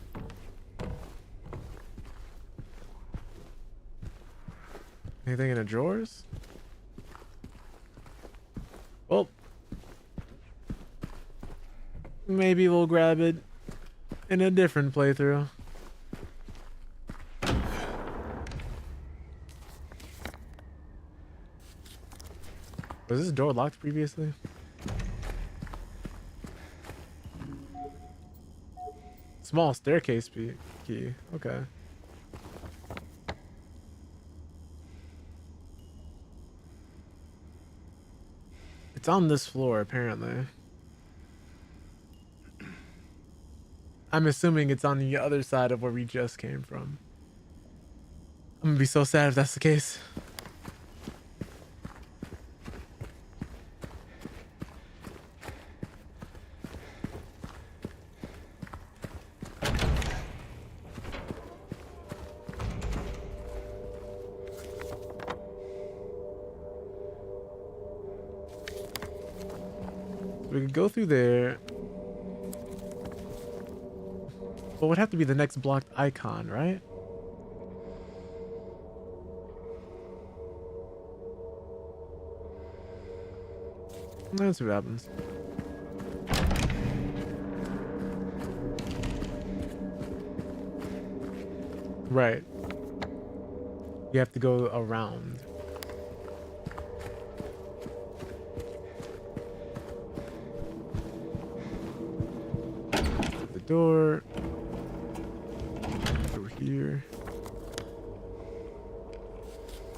Anything in the drawers? Oh. Maybe we'll grab it in a different playthrough. Was this door locked previously? Small staircase key. Okay. It's on this floor, apparently. I'm assuming it's on the other side of where we just came from. I'm gonna be so sad if that's the case. We could go through there. But would have to be the next blocked icon, right? Let's see what happens. Right. You have to go around. The door. Over here.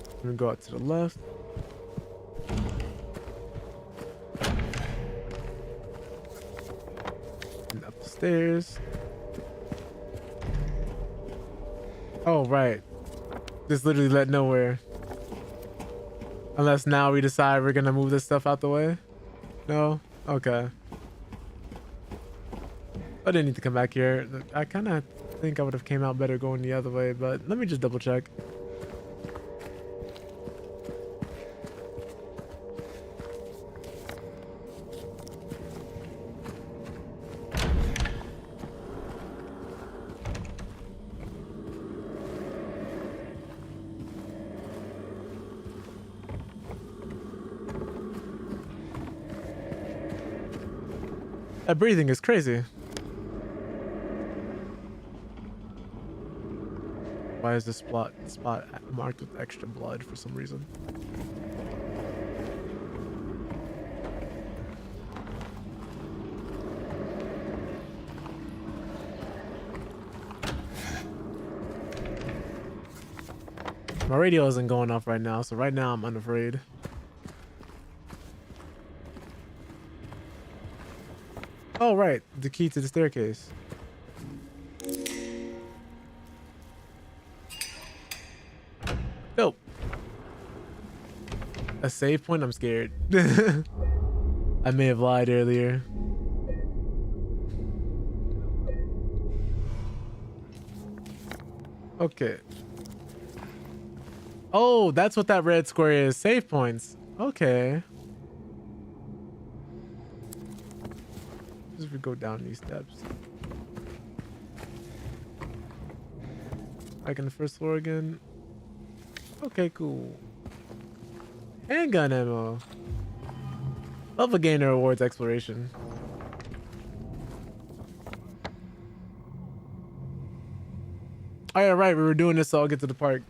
I'm gonna go out to the left. Stairs. Oh, right. This literally led nowhere. Unless now we decide we're gonna move this stuff out the way. No? Okay. I didn't need to come back here. I kind of think I would have came out better going the other way, but let me just double check. That breathing is crazy. Why is this spot marked with extra blood for some reason? My radio isn't going off right now, so right now I'm unafraid. Oh, right. The key to the staircase. Nope. A save point? I'm scared. I may have lied earlier. Okay. Oh, that's what that red square is. Save points. Okay. If we go down these steps. Back in the first floor again. Okay, cool. Handgun ammo. Level gainer awards exploration. Oh yeah, right. We were doing this so I'll get to the park.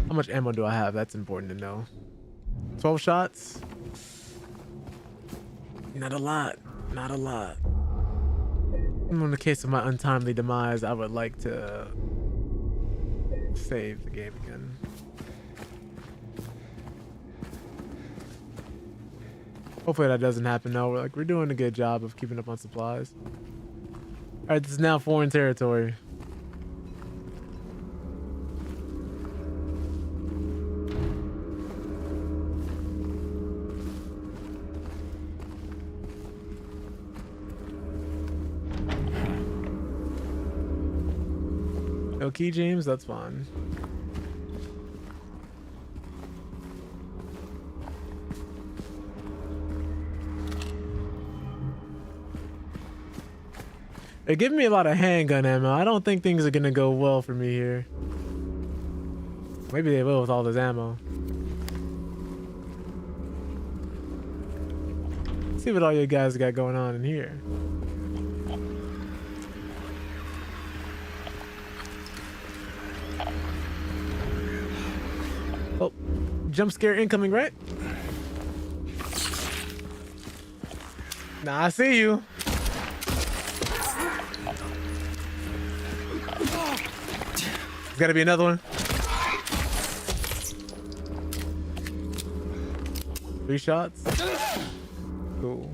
How much ammo do I have? That's important to know. 12 shots? Not a lot. Not a lot. In the case of my untimely demise, I would like to save the game again. Hopefully that doesn't happen though. We're doing a good job of keeping up on supplies. Alright, this is now foreign territory. No key, James? That's fine. They're giving me a lot of handgun ammo. I don't think things are gonna go well for me here. Maybe they will with all this ammo. Let's see what all you guys got going on in here. Oh, jump scare incoming, right? Nah, I see you. There's gotta be another one. 3 shots. Cool.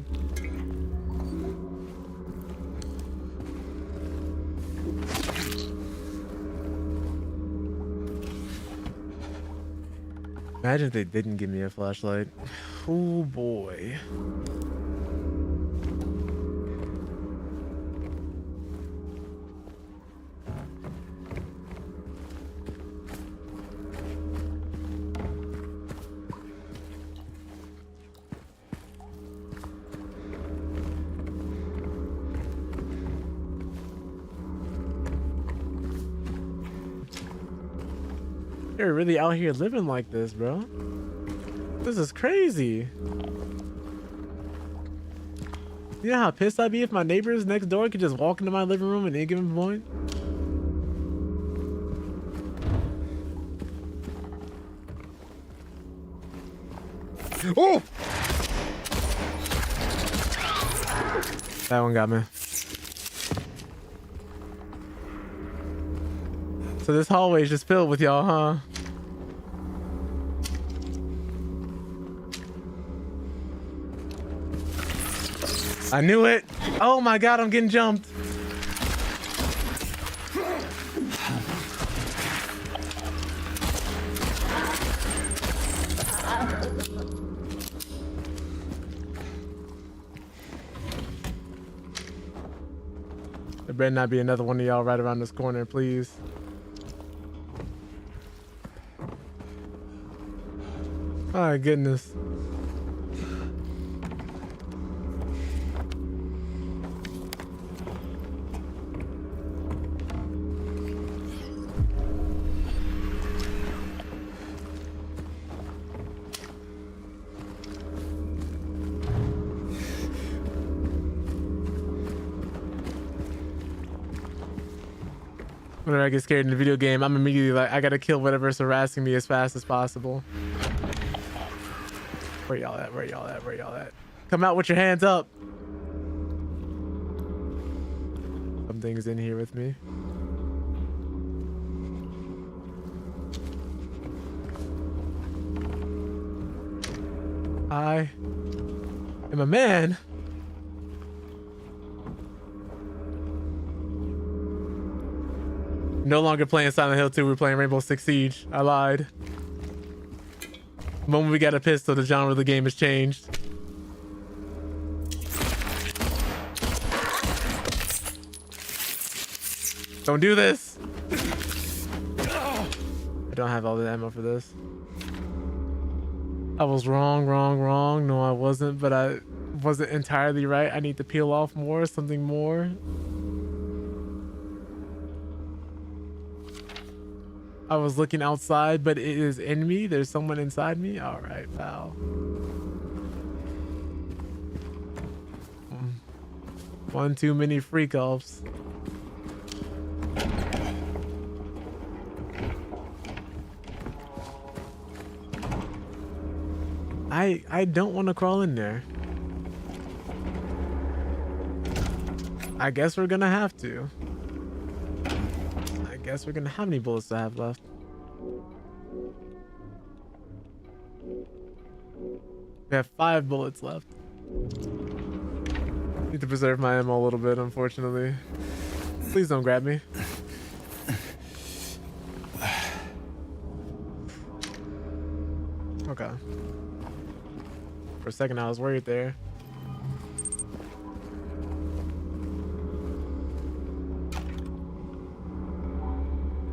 Imagine if they didn't give me a flashlight. Oh boy. They're really out here living like this, bro. This is crazy. You know how pissed I'd be if my neighbors next door could just walk into my living room at any given point? Oh! That one got me. So this hallway is just filled with y'all, huh? I knew it. Oh my god, I'm getting jumped. There better not be another one of y'all right around this corner, please. My goodness. Whenever I get scared in a video game, I'm immediately like, I gotta kill whatever's harassing me as fast as possible. Where y'all at? Where y'all at? Where y'all at? Come out with your hands up. Something's in here with me. I am a man. No longer playing Silent Hill 2, we're playing Rainbow Six Siege. I lied. The moment we got a pistol, the genre of the game has changed. Don't do this. I don't have all the ammo for this. I was wrong. No, I wasn't, but I wasn't entirely right. I need to peel off more, something more. I was looking outside, but it is in me. There's someone inside me. All right, pal. One too many freak offs. I don't want to crawl in there. I guess we're gonna have to. I guess we're gonna. How many bullets do I have left? We have 5 bullets left. Need to preserve my ammo a little bit, unfortunately. Please don't grab me. Okay. For a second, I was worried there.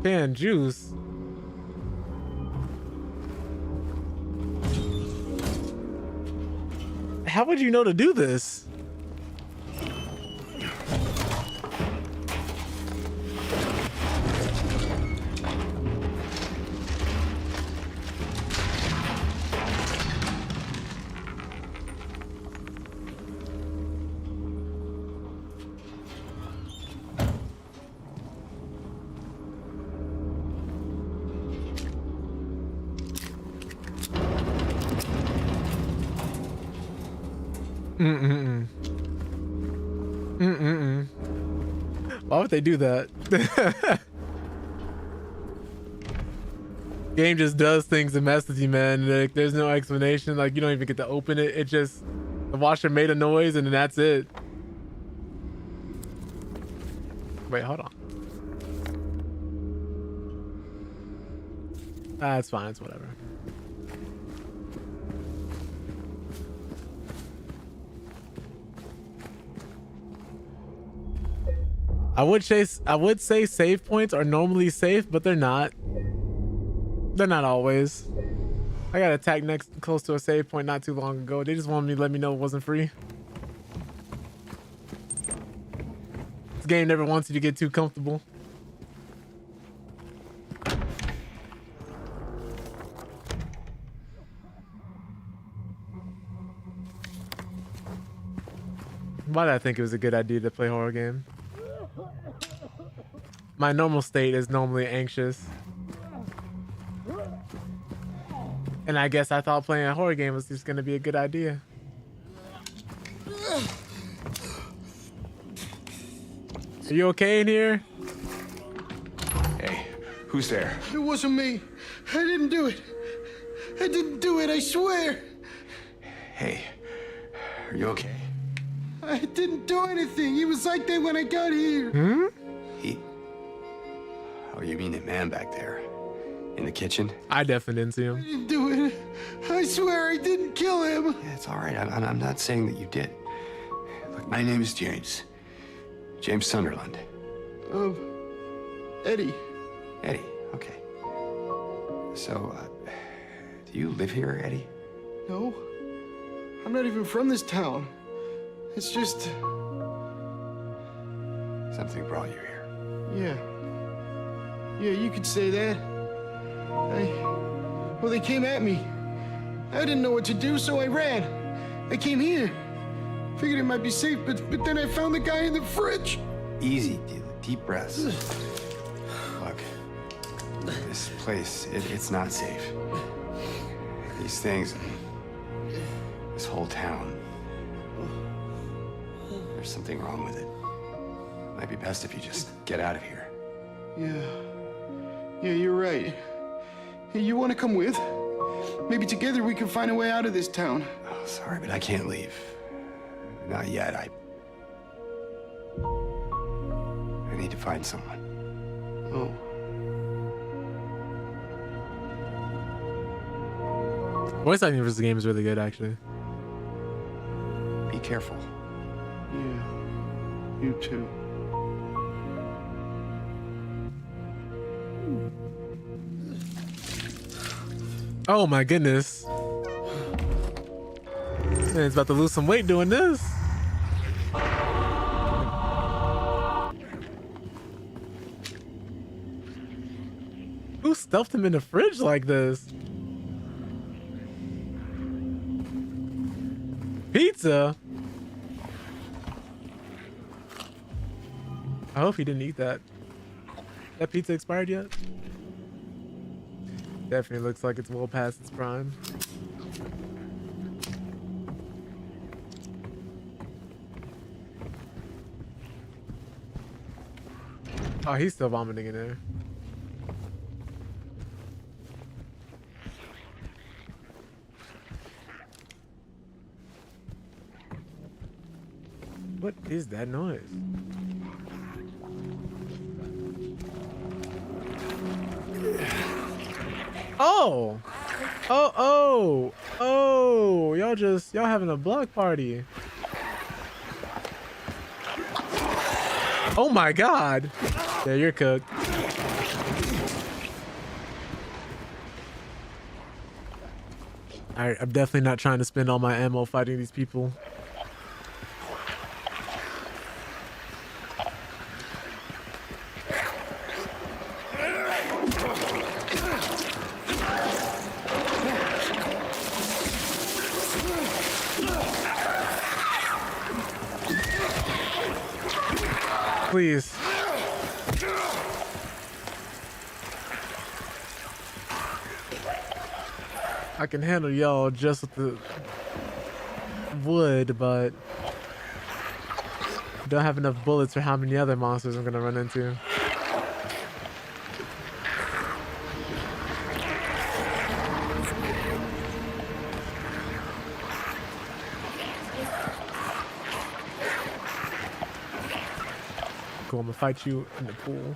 Canned juice. How would you know to do this? Why would they do that? Game just does things and mess with you, man. Like, there's no explanation. Like, you don't even get to open it. It just, the washer made a noise and then that's it. Wait, hold on. It's fine. It's whatever. I would say save points are normally safe, but they're not. They're not always. I got attacked close to a save point not too long ago. They just wanted me to let me know it wasn't free. This game never wants you to get too comfortable. Why did I think it was a good idea to play a horror game? My normal state is normally anxious. And I guess I thought playing a horror game was just gonna be a good idea. Are you okay in here? Hey, who's there? It wasn't me. I didn't do it. I didn't do it, I swear. Hey, are you okay? I didn't do anything. He was like that when I got here. He... Oh, you mean the man back there? In the kitchen? I definitely didn't see I him. didn't do it. I swear I didn't kill him. Yeah, it's all right. I'm not saying that you did. Look, my name is James. James Sunderland. Eddie. Eddie, okay. So, do you live here, Eddie? No. I'm not even from this town. It's just... Something brought you here. Yeah. Yeah, you could say that. Well, they came at me. I didn't know what to do, so I ran. I came here. Figured it might be safe, but then I found the guy in the fridge. Easy, deep breaths. Look, this place, it's not safe. These things, this whole town, there's something wrong with it. Might be best if you just get out of here. Yeah, you're right. Hey, you want to come with? Maybe together we can find a way out of this town. Oh, sorry, but I can't leave. Not yet. I need to find someone. Oh. Voice acting for this game is really good, actually. Be careful. Yeah. You too. Oh my goodness. Man's about to lose some weight doing this. Who stuffed him in the fridge like this? Pizza? I hope he didn't eat that. That pizza expired yet? Definitely looks like it's well past its prime. Oh, he's still vomiting in there. What is that noise? Oh! Oh! Y'all having a block party. Oh my god! Yeah, you're cooked. Alright, I'm definitely not trying to spend all my ammo fighting these people. Please. I can handle y'all just with the wood, but don't have enough bullets for how many other monsters I'm gonna run into. Cool, I'm gonna fight you in the pool.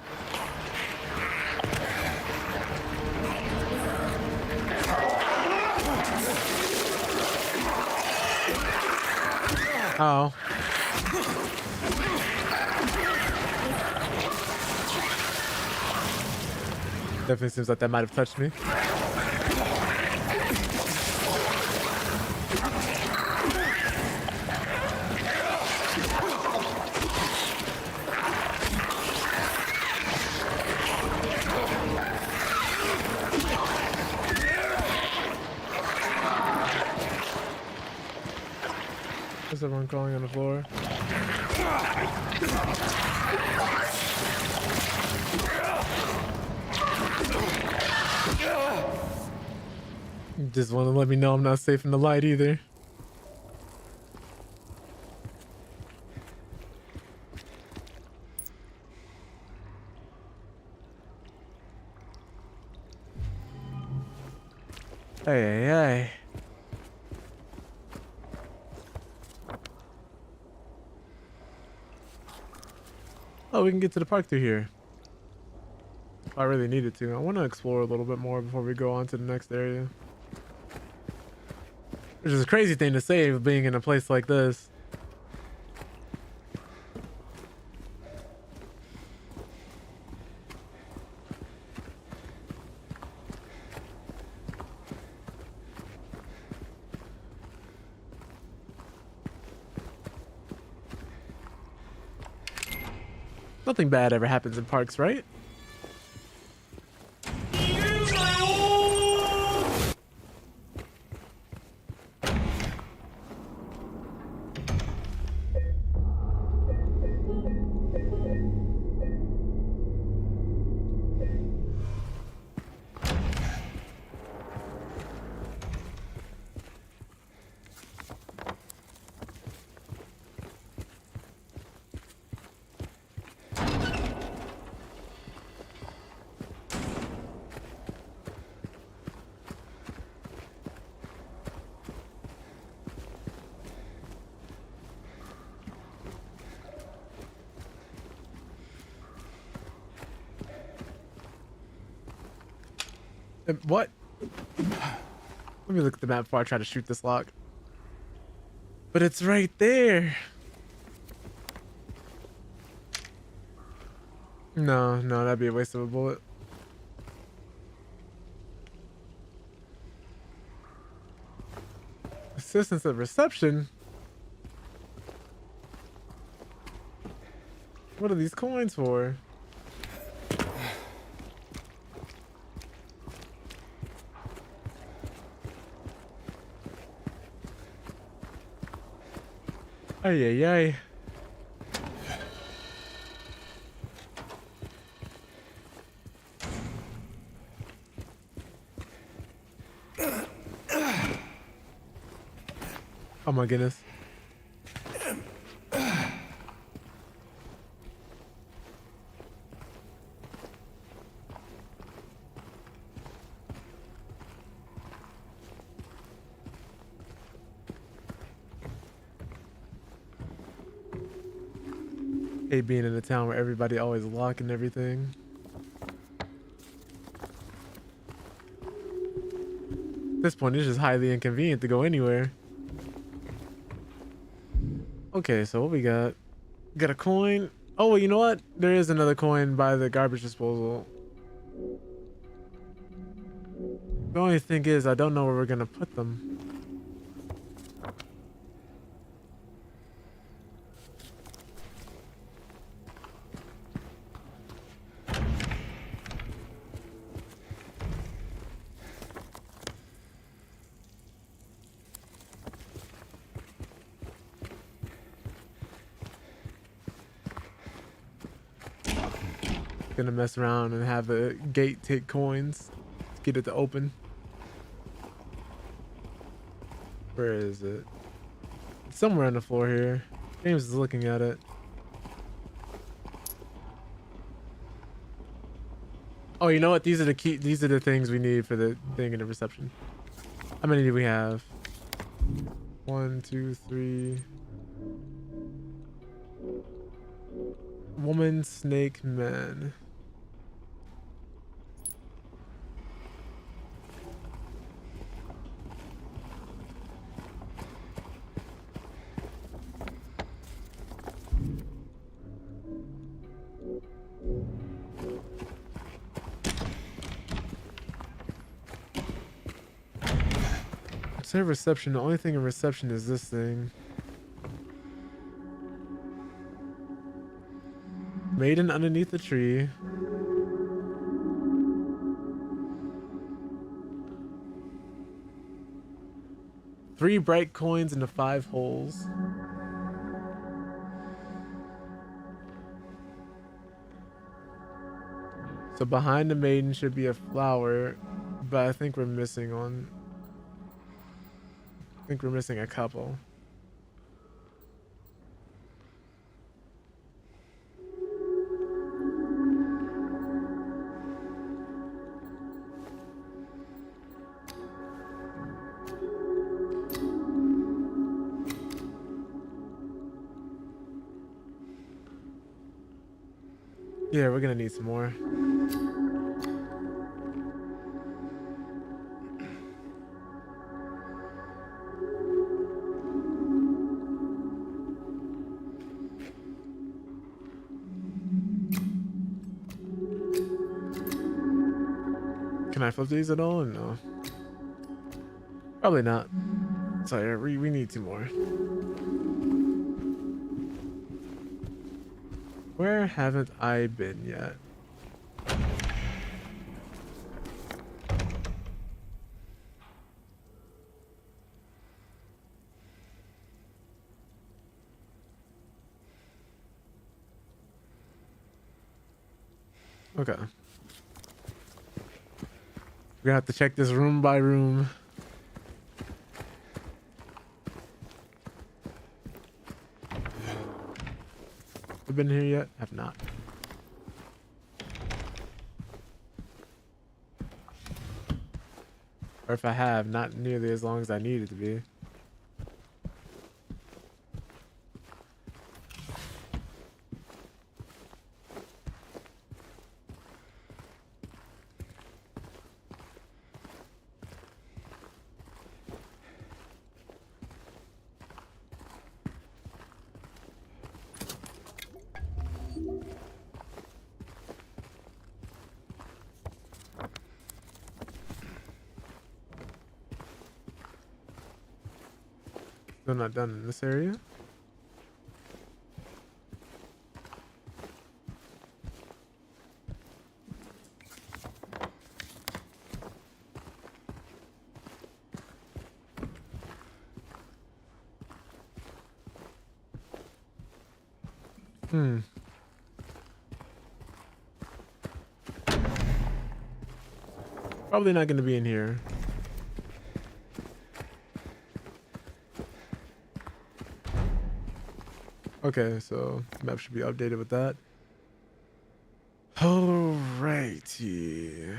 Oh. Definitely seems like that might have touched me. Is everyone crawling on the floor? Just want to let me know I'm not safe in the light either. Hey, hey, hey. Oh, we can get to the park through here. If I really needed to. I want to explore a little bit more before we go on to the next area. Which is a crazy thing to say, being in a place like this. Nothing bad ever happens in parks, right? What? Let me look at the map before I try to shoot this lock. But it's right there. No, that'd be a waste of a bullet. Assistance at reception? What are these coins for? Ay, ay, ay. Oh my goodness. Hate being in a town where everybody always locking everything. At this point, it's just highly inconvenient to go anywhere. Okay, so what we got? Got a coin. Oh, well, you know what? There is another coin by the garbage disposal. The only thing is, I don't know where we're gonna put them. Gonna mess around and have the gate take coins. Let's get it to open. Where is it? It's somewhere on the floor here. James is looking at it. Oh, you know what? These are the key. These are the things we need for the thing in the reception. How many do we have? 1, 2, 3. Woman, snake, man. Say reception. The only thing in reception is this thing. Maiden underneath the tree. Three bright coins into 5 holes. So behind the maiden should be a flower, but I think we're missing one. I think we're missing a couple. Yeah, we're gonna need some more. Can I flip these at all? No. Probably not. So yeah, we need two more. Where haven't I been yet? Okay. We're gonna have to check this room by room. Have been here yet? Have not. Or if I have, not nearly as long as I need it to be. Still not done in this area. Probably not going to be in here. Okay, so map should be updated with that. Alrighty.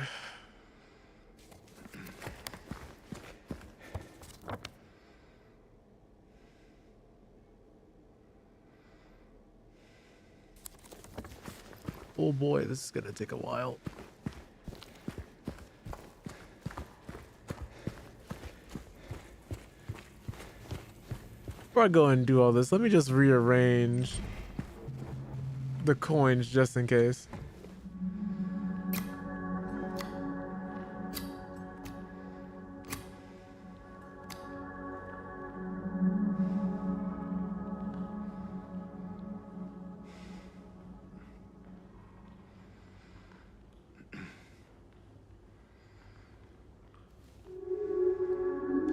Oh boy, this is gonna take a while. Before I go and do all this, let me just rearrange the coins just in case.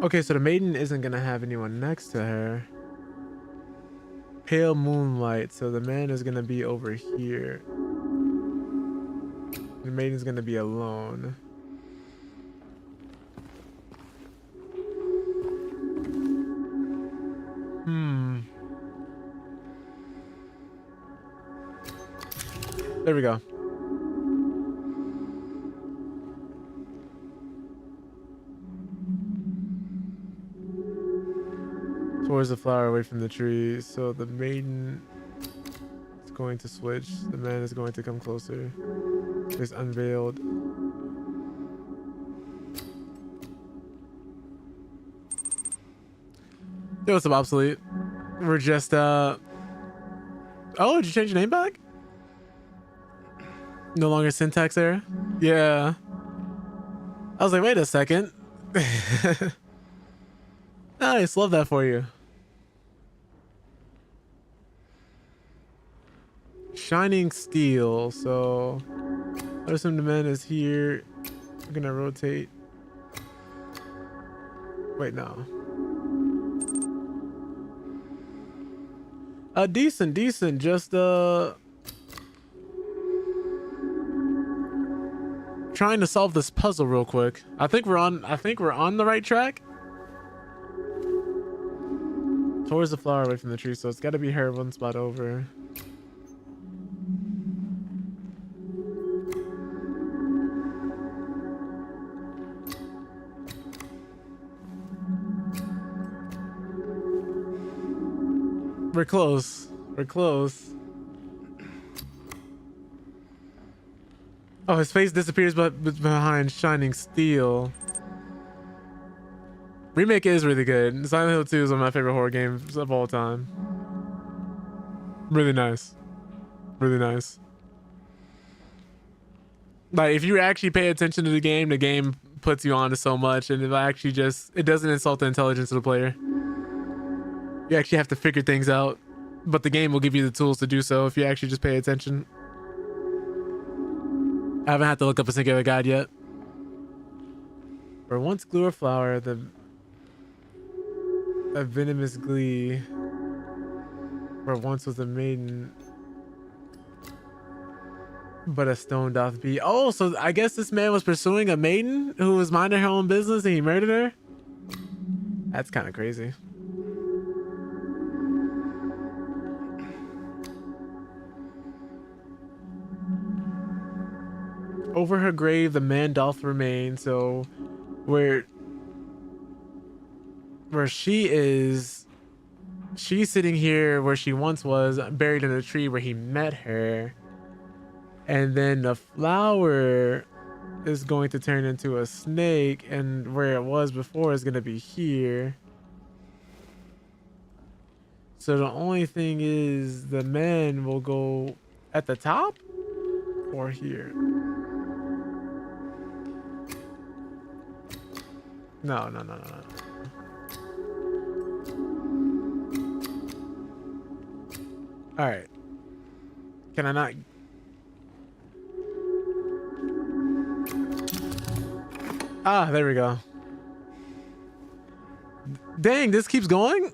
Okay, so the maiden isn't gonna have anyone next to her. Pale moonlight, so the man is gonna be over here. The maiden's gonna be alone. There we go. Towards the flower, away from the tree. So the maiden is going to switch. The man is going to come closer. It's unveiled. Yo, what's up, obsolete? We're just oh, did you change your name back? No longer syntax error? Yeah. I was like, wait a second. Nice, love that for you. Shining steel, so I assume the man is here. We're gonna rotate. Wait, no. Decent. Just trying to solve this puzzle real quick. I think we're on the right track. Towards the flower, away from the tree, so it's got to be her one spot over. We're close. Oh, his face disappears but behind shining steel. Remake is really good. Silent Hill 2 is one of my favorite horror games of all time. Really nice. Really nice. Like, if you actually pay attention to the game puts you on to so much, and it actually it doesn't insult the intelligence of the player. You actually have to figure things out, but the game will give you the tools to do so if you actually just pay attention. I haven't had to look up a singular guide yet. Where once glue or flower, a venomous glee. Where once was a maiden, but a stone doth be. Oh, so I guess this man was pursuing a maiden who was minding her own business and he murdered her? That's kind of crazy. Over her grave the man doth remain. So where she is, she's sitting here where she once was, buried in a tree where he met her. And then the flower is going to turn into a snake, and where it was before is going to be here. So the only thing is the man will go at the top or here. No. All right. Can I not? Ah, there we go. Dang, this keeps going?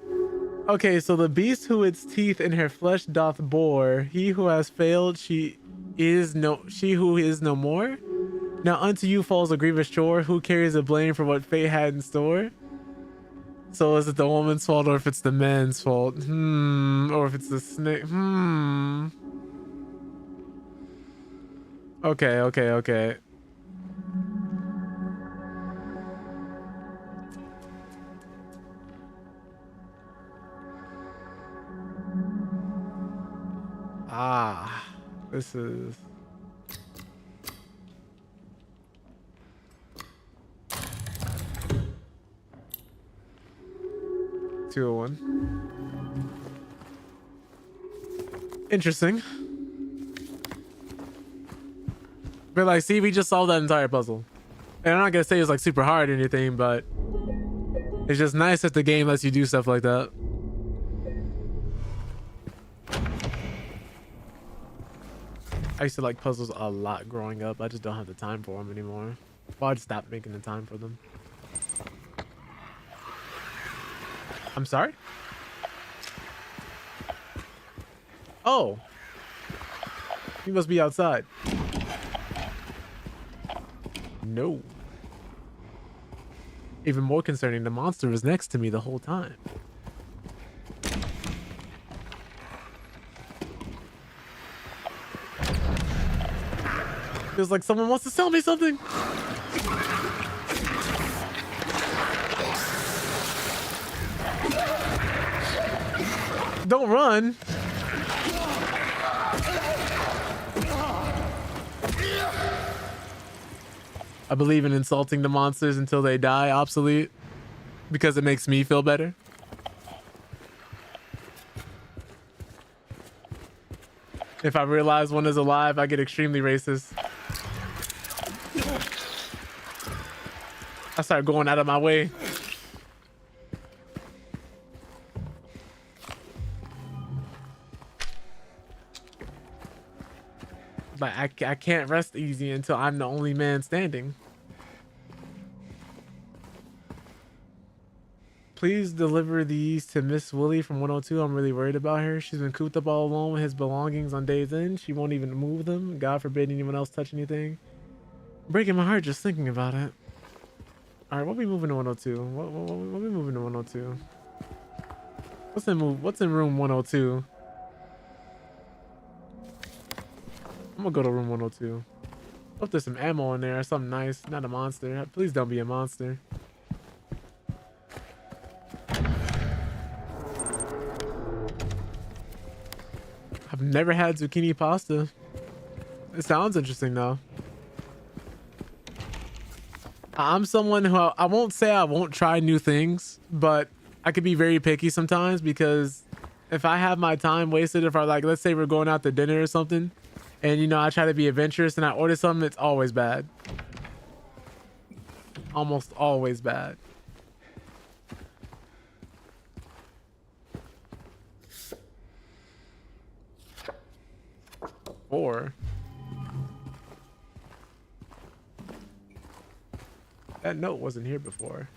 Okay, so the beast who its teeth in her flesh doth bore, he who has failed, she who is no more. Now unto you falls a grievous chore, who carries the blame for what fate had in store? So is it the woman's fault or if it's the man's fault? Or if it's the snake? Okay. Ah, this is... Interesting. But like, see, we just solved that entire puzzle. And I'm not gonna say it's like super hard or anything, but it's just nice that the game lets you do stuff like that. I used to like puzzles a lot growing up. I just don't have the time for them anymore. Well, I just stopped making the time for them. I'm sorry? Oh. You must be outside. No. Even more concerning, the monster was next to me the whole time. Feels like someone wants to sell me something. Don't run. I believe in insulting the monsters until they die obsolete because it makes me feel better. If I realize one is alive, I get extremely racist. I start going out of my way. But I can't rest easy until I'm the only man standing. Please deliver these to Miss Willie from 102. I'm really worried about her. She's been cooped up all alone with his belongings on days end. She won't even move them. God forbid anyone else touch anything. Breaking my heart just thinking about it. All right, what we moving to 102? What we moving to 102? What's in room 102? I'm gonna go to room 102. Hope there's some ammo in there or something nice. Not a monster. Please don't be a monster. I've never had zucchini pasta. It sounds interesting though. I'm someone who I won't say I won't try new things, but I could be very picky sometimes because if I have my time wasted, if I like, let's say we're going out to dinner or something, and you know, I try to be adventurous and I order something, it's always bad. Almost always bad. Or that note wasn't here before.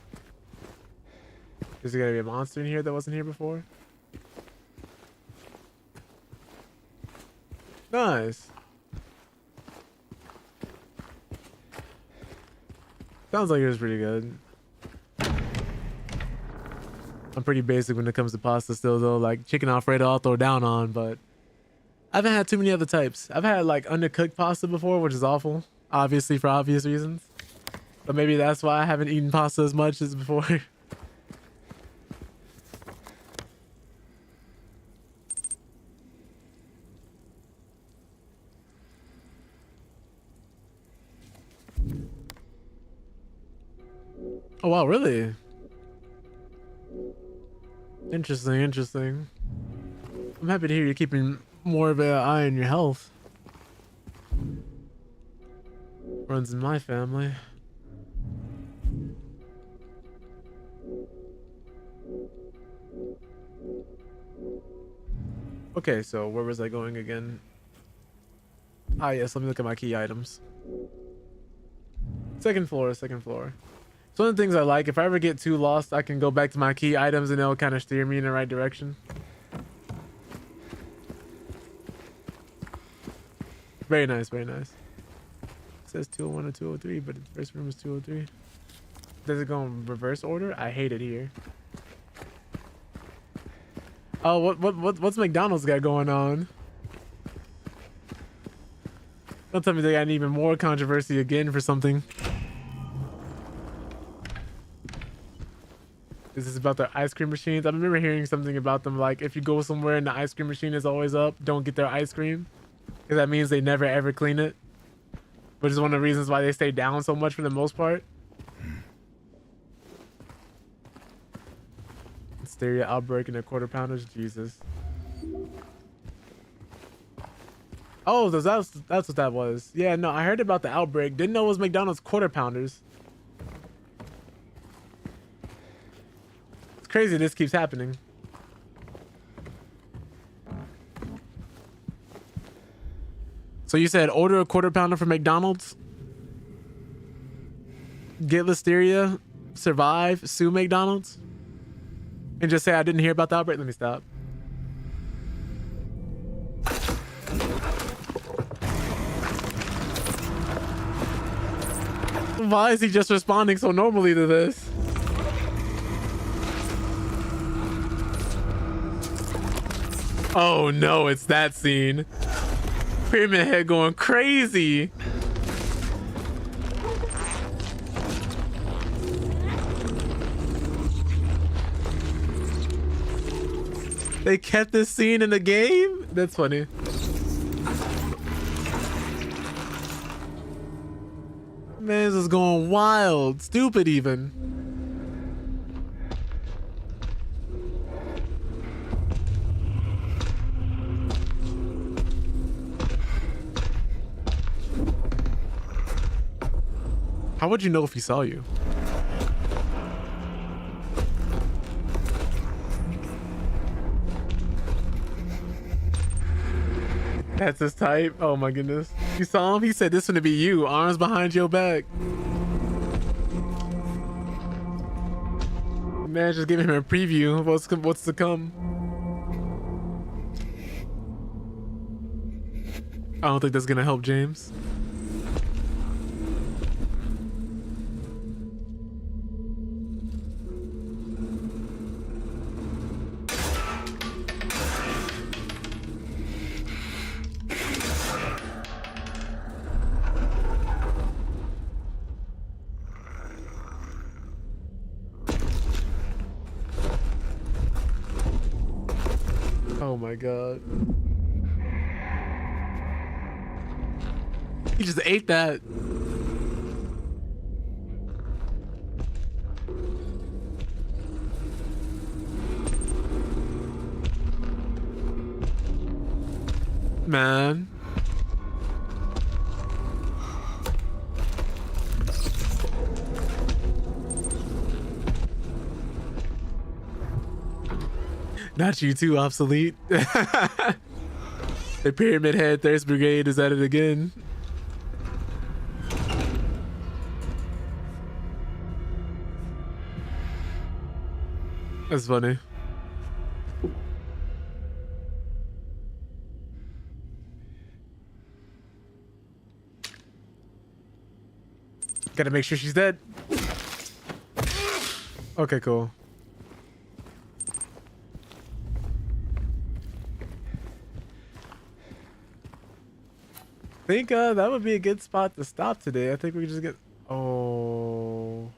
Is there gonna be a monster in here that wasn't here before? Nice. Sounds like it was pretty good. I'm pretty basic when it comes to pasta still though. Like chicken Alfredo I'll throw down on, but I haven't had too many other types. I've had like undercooked pasta before, which is awful, obviously for obvious reasons. But maybe that's why I haven't eaten pasta as much as before. Oh wow, really? Interesting, interesting. I'm happy to hear you're keeping more of an eye on your health. Runs in my family. Okay, so where was I going again? Ah yes, let me look at my key items. Second floor, second floor. So one of the things I like, if I ever get too lost, I can go back to my key items and they'll kind of steer me in the right direction. Very nice, very nice. It says 201 or 203, but the first room is 203. Does it go in reverse order? I hate it here. Oh, what's McDonald's got going on? Don't tell me they got even more controversy again for something. Is this about their ice cream machines? I remember hearing something about them, like if you go somewhere and the ice cream machine is always up, don't get their ice cream. Because that means they never ever clean it. Which is one of the reasons why they stay down so much for the most part. Hysteria outbreak and a quarter pounders, Jesus. Oh, that's what that was. Yeah, no, I heard about the outbreak. Didn't know it was McDonald's quarter pounders. It's crazy this keeps happening. So you said order a quarter pounder from McDonald's? Get Listeria, survive, sue McDonald's? And just say I didn't hear about the outbreak? Let me stop. Why is he just responding so normally to this? Oh no, it's that scene. Pyramid Head going crazy. They kept this scene in the game? That's funny. Man, this is going wild. Stupid even. How would you know if he saw you? That's his type. Oh my goodness. You saw him? He said this gonna be you. Arms behind your back. Man, just giving him a preview of what's to come. I don't think that's gonna help James. Oh my god. He just ate that. man. Not you too, obsolete. The Pyramid Head Thirst Brigade is at it again. That's funny. Gotta make sure she's dead. Okay, cool. I think that would be a good spot to stop today. I think we just get... Oh.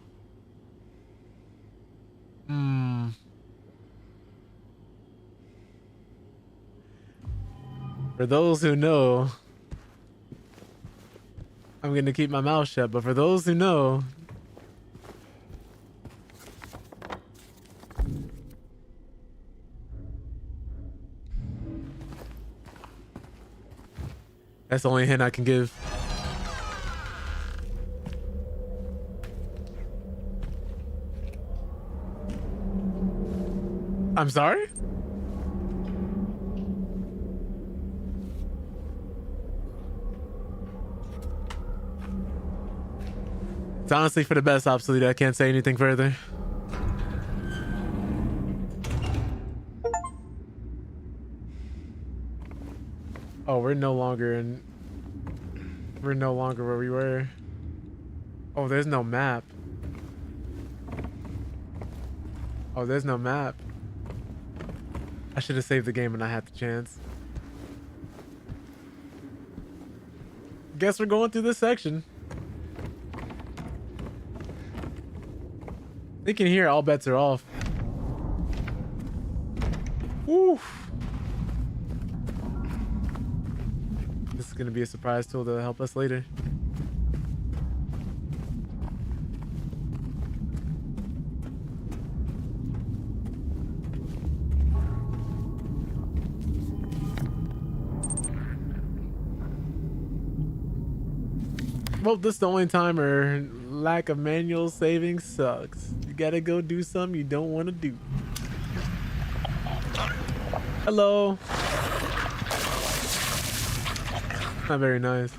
For those who know, I'm gonna keep my mouth shut, but for those who know, that's the only hint I can give. I'm sorry? It's honestly for the best, obsolete. I can't say anything further. Oh, we're no longer where we were. Oh, there's no map. Oh, there's no map. I should have saved the game when I had the chance. Guess we're going through this section. Thinking here all bets are off. Oof. This is gonna be a surprise tool to help us later. Well, this is the only time where lack of manual saving sucks. You gotta go do something you don't want to do. Hello. Not very nice.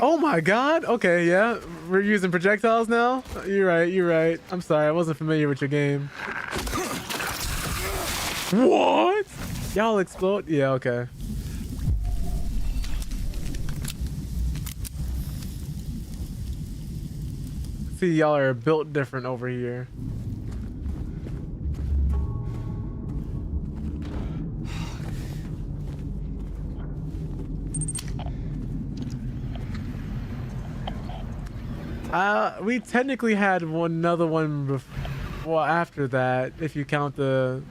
Oh my god. Okay, yeah. We're using projectiles now? You're right, you're right. I'm sorry, I wasn't familiar with your game. What? Y'all explode? Yeah, okay. See, y'all are built different over here. We technically had another one well, after that, if you count the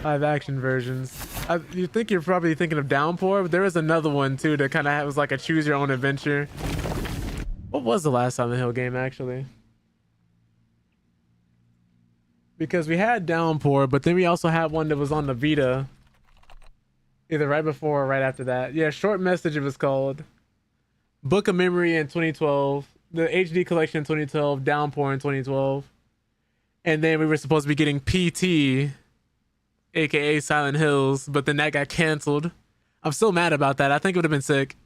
live action versions. You think you're probably thinking of Downpour, but there was another one too that kind of was like a choose your own adventure. What was the last Silent Hill game actually? Because we had Downpour, but then we also had one that was on the Vita. Either right before or right after that. Yeah, Short Message it was called. Book of Memory in 2012. The HD collection in 2012. Downpour in 2012. And then we were supposed to be getting PT, aka Silent Hills, but then that got canceled. I'm still mad about that. I think it would have been sick.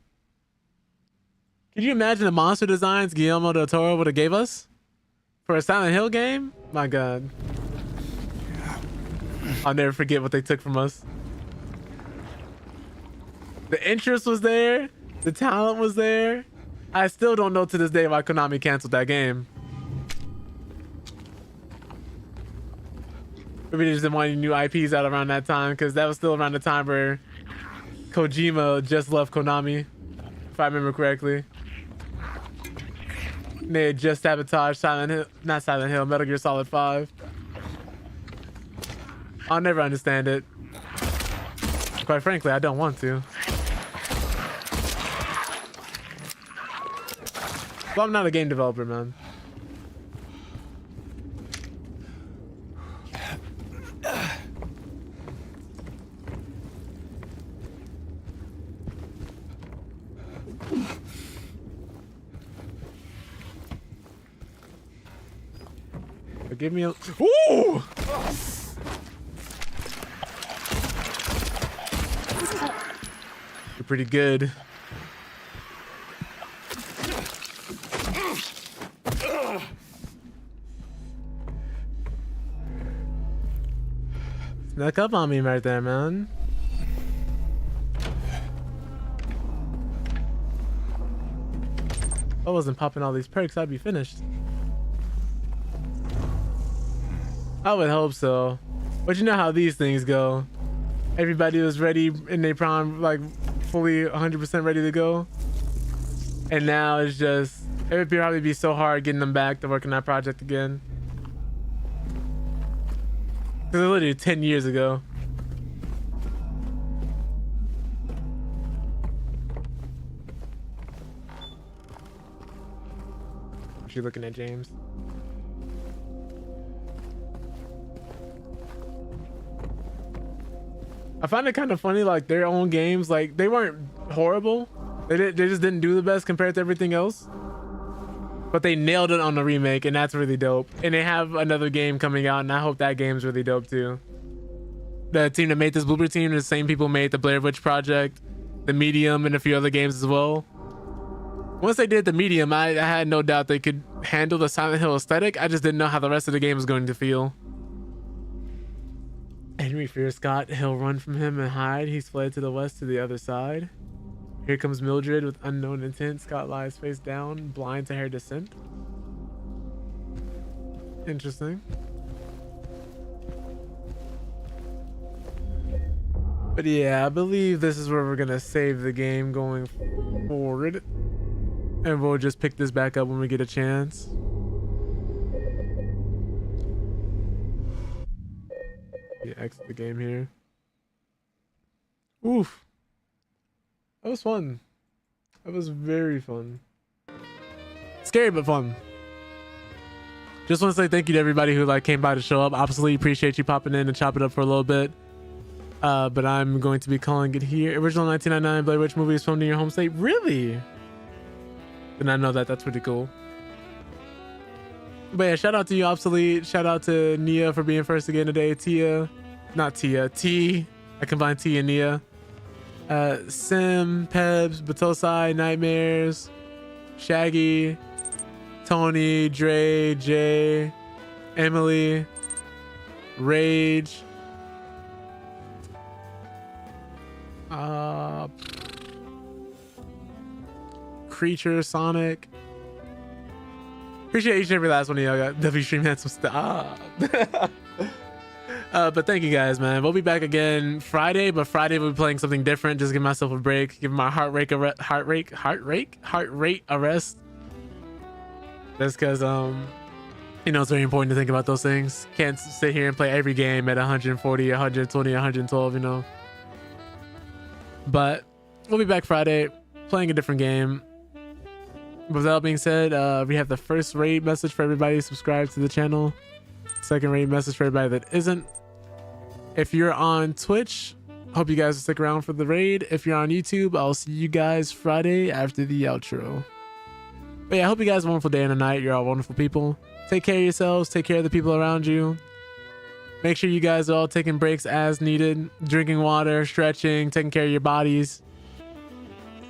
Could you imagine the monster designs Guillermo del Toro would have gave us for a Silent Hill game? My god. I'll never forget what they took from us. The interest was there. The talent was there. I still don't know to this day why Konami canceled that game. Maybe they just didn't want any new IPs out around that time, because that was still around the time where Kojima just left Konami, if I remember correctly. They had just sabotaged Metal Gear Solid 5. I'll never understand it. Quite frankly, I don't want to. Well, I'm not a game developer, man. Give me a... Ooh! You're pretty good. Snuck up on me right there, man. If I wasn't popping all these perks, I'd be finished. I would hope so. But you know how these things go. Everybody was ready in their prime, like fully 100% ready to go. And now it's just, it would probably be so hard getting them back to work on that project again. Because it was literally 10 years ago. Is she looking at James? I find it kind of funny, like their own games, like they weren't horrible. They just didn't do the best compared to everything else. But they nailed it on the remake, and that's really dope. And they have another game coming out, and I hope that game's really dope too. The team that made this Bloober Team, the same people made the Blair Witch Project, The Medium, and a few other games as well. Once they did The Medium, I had no doubt they could handle the Silent Hill aesthetic. I just didn't know how the rest of the game was going to feel. Henry fears Scott. He'll run from him and hide. He's fled to the west to the other side. Here comes Mildred with unknown intent. Scott lies face down, blind to her descent. Interesting. But yeah, I believe this is where we're gonna save the game going forward. And we'll just pick this back up when we get a chance. Yeah, exit the game here. Oof. That was fun. That was very fun. Scary, but fun. Just want to say thank you to everybody who like came by to show up. Absolutely appreciate you popping in and chop it up for a little bit. But I'm going to be calling it here. Original 1999 Blair Witch movie is filmed in your home state. Really? Did not know that. That's pretty cool. But yeah, shout out to you, Obsolete. Shout out to Nia for being first again today. Tia. Not Tia. T. I combined T and Nia. Sim, Pebs, Batosai, Nightmares, Shaggy, Tony, Dre, Jay, Emily, Rage, Creature, Sonic. Appreciate each and every last one of y'all. Got W Stream had some stuff. But thank you guys, man. We'll be back again Friday, but Friday we'll be playing something different. Just give myself a break, give my heart rate arrest. That's because you know, it's very important to think about those things. Can't sit here and play every game at 140, 120, 112, you know. But we'll be back Friday playing a different game. With that being said, we have the first raid message for everybody subscribed to the channel. Second raid message for everybody that isn't. If you're on Twitch, hope you guys will stick around for the raid. If you're on YouTube, I'll see you guys Friday after the outro. But yeah, I hope you guys have a wonderful day and a night. You're all wonderful people. Take care of yourselves. Take care of the people around you. Make sure you guys are all taking breaks as needed. Drinking water, stretching, taking care of your bodies.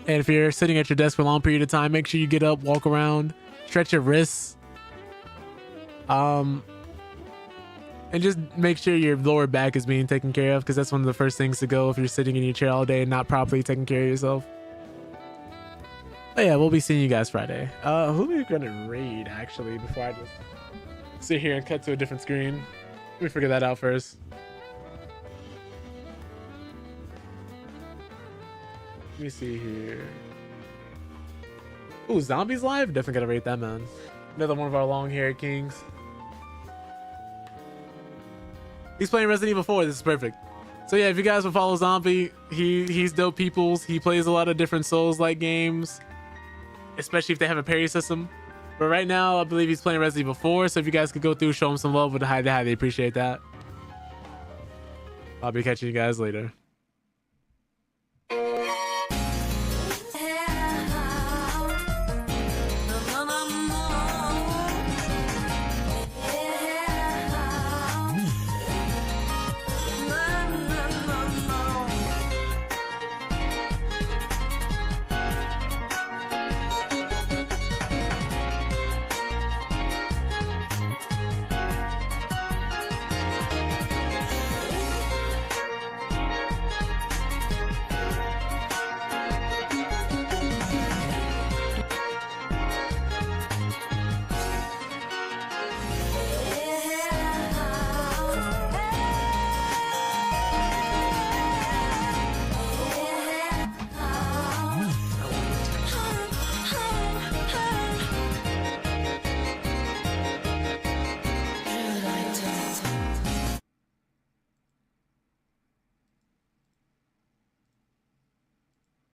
And if you're sitting at your desk for a long period of time, make sure you get up, walk around, stretch your wrists. And just make sure your lower back is being taken care of, because that's one of the first things to go if you're sitting in your chair all day and not properly taking care of yourself. But yeah, we'll be seeing you guys Friday. Who are we gonna raid actually before I just sit here and cut to a different screen? Let me figure that out first. Let me see here. Ooh, Zombies Live? Definitely gotta rate that, man. Another one of our long-haired kings. He's playing Resident Evil 4. This is perfect. So yeah, if you guys will follow Zombie, he's dope peoples. He plays a lot of different Souls-like games, especially if they have a parry system. But right now, I believe he's playing Resident Evil 4. So if you guys could go through, show him some love, would highly appreciate that. I'll be catching you guys later.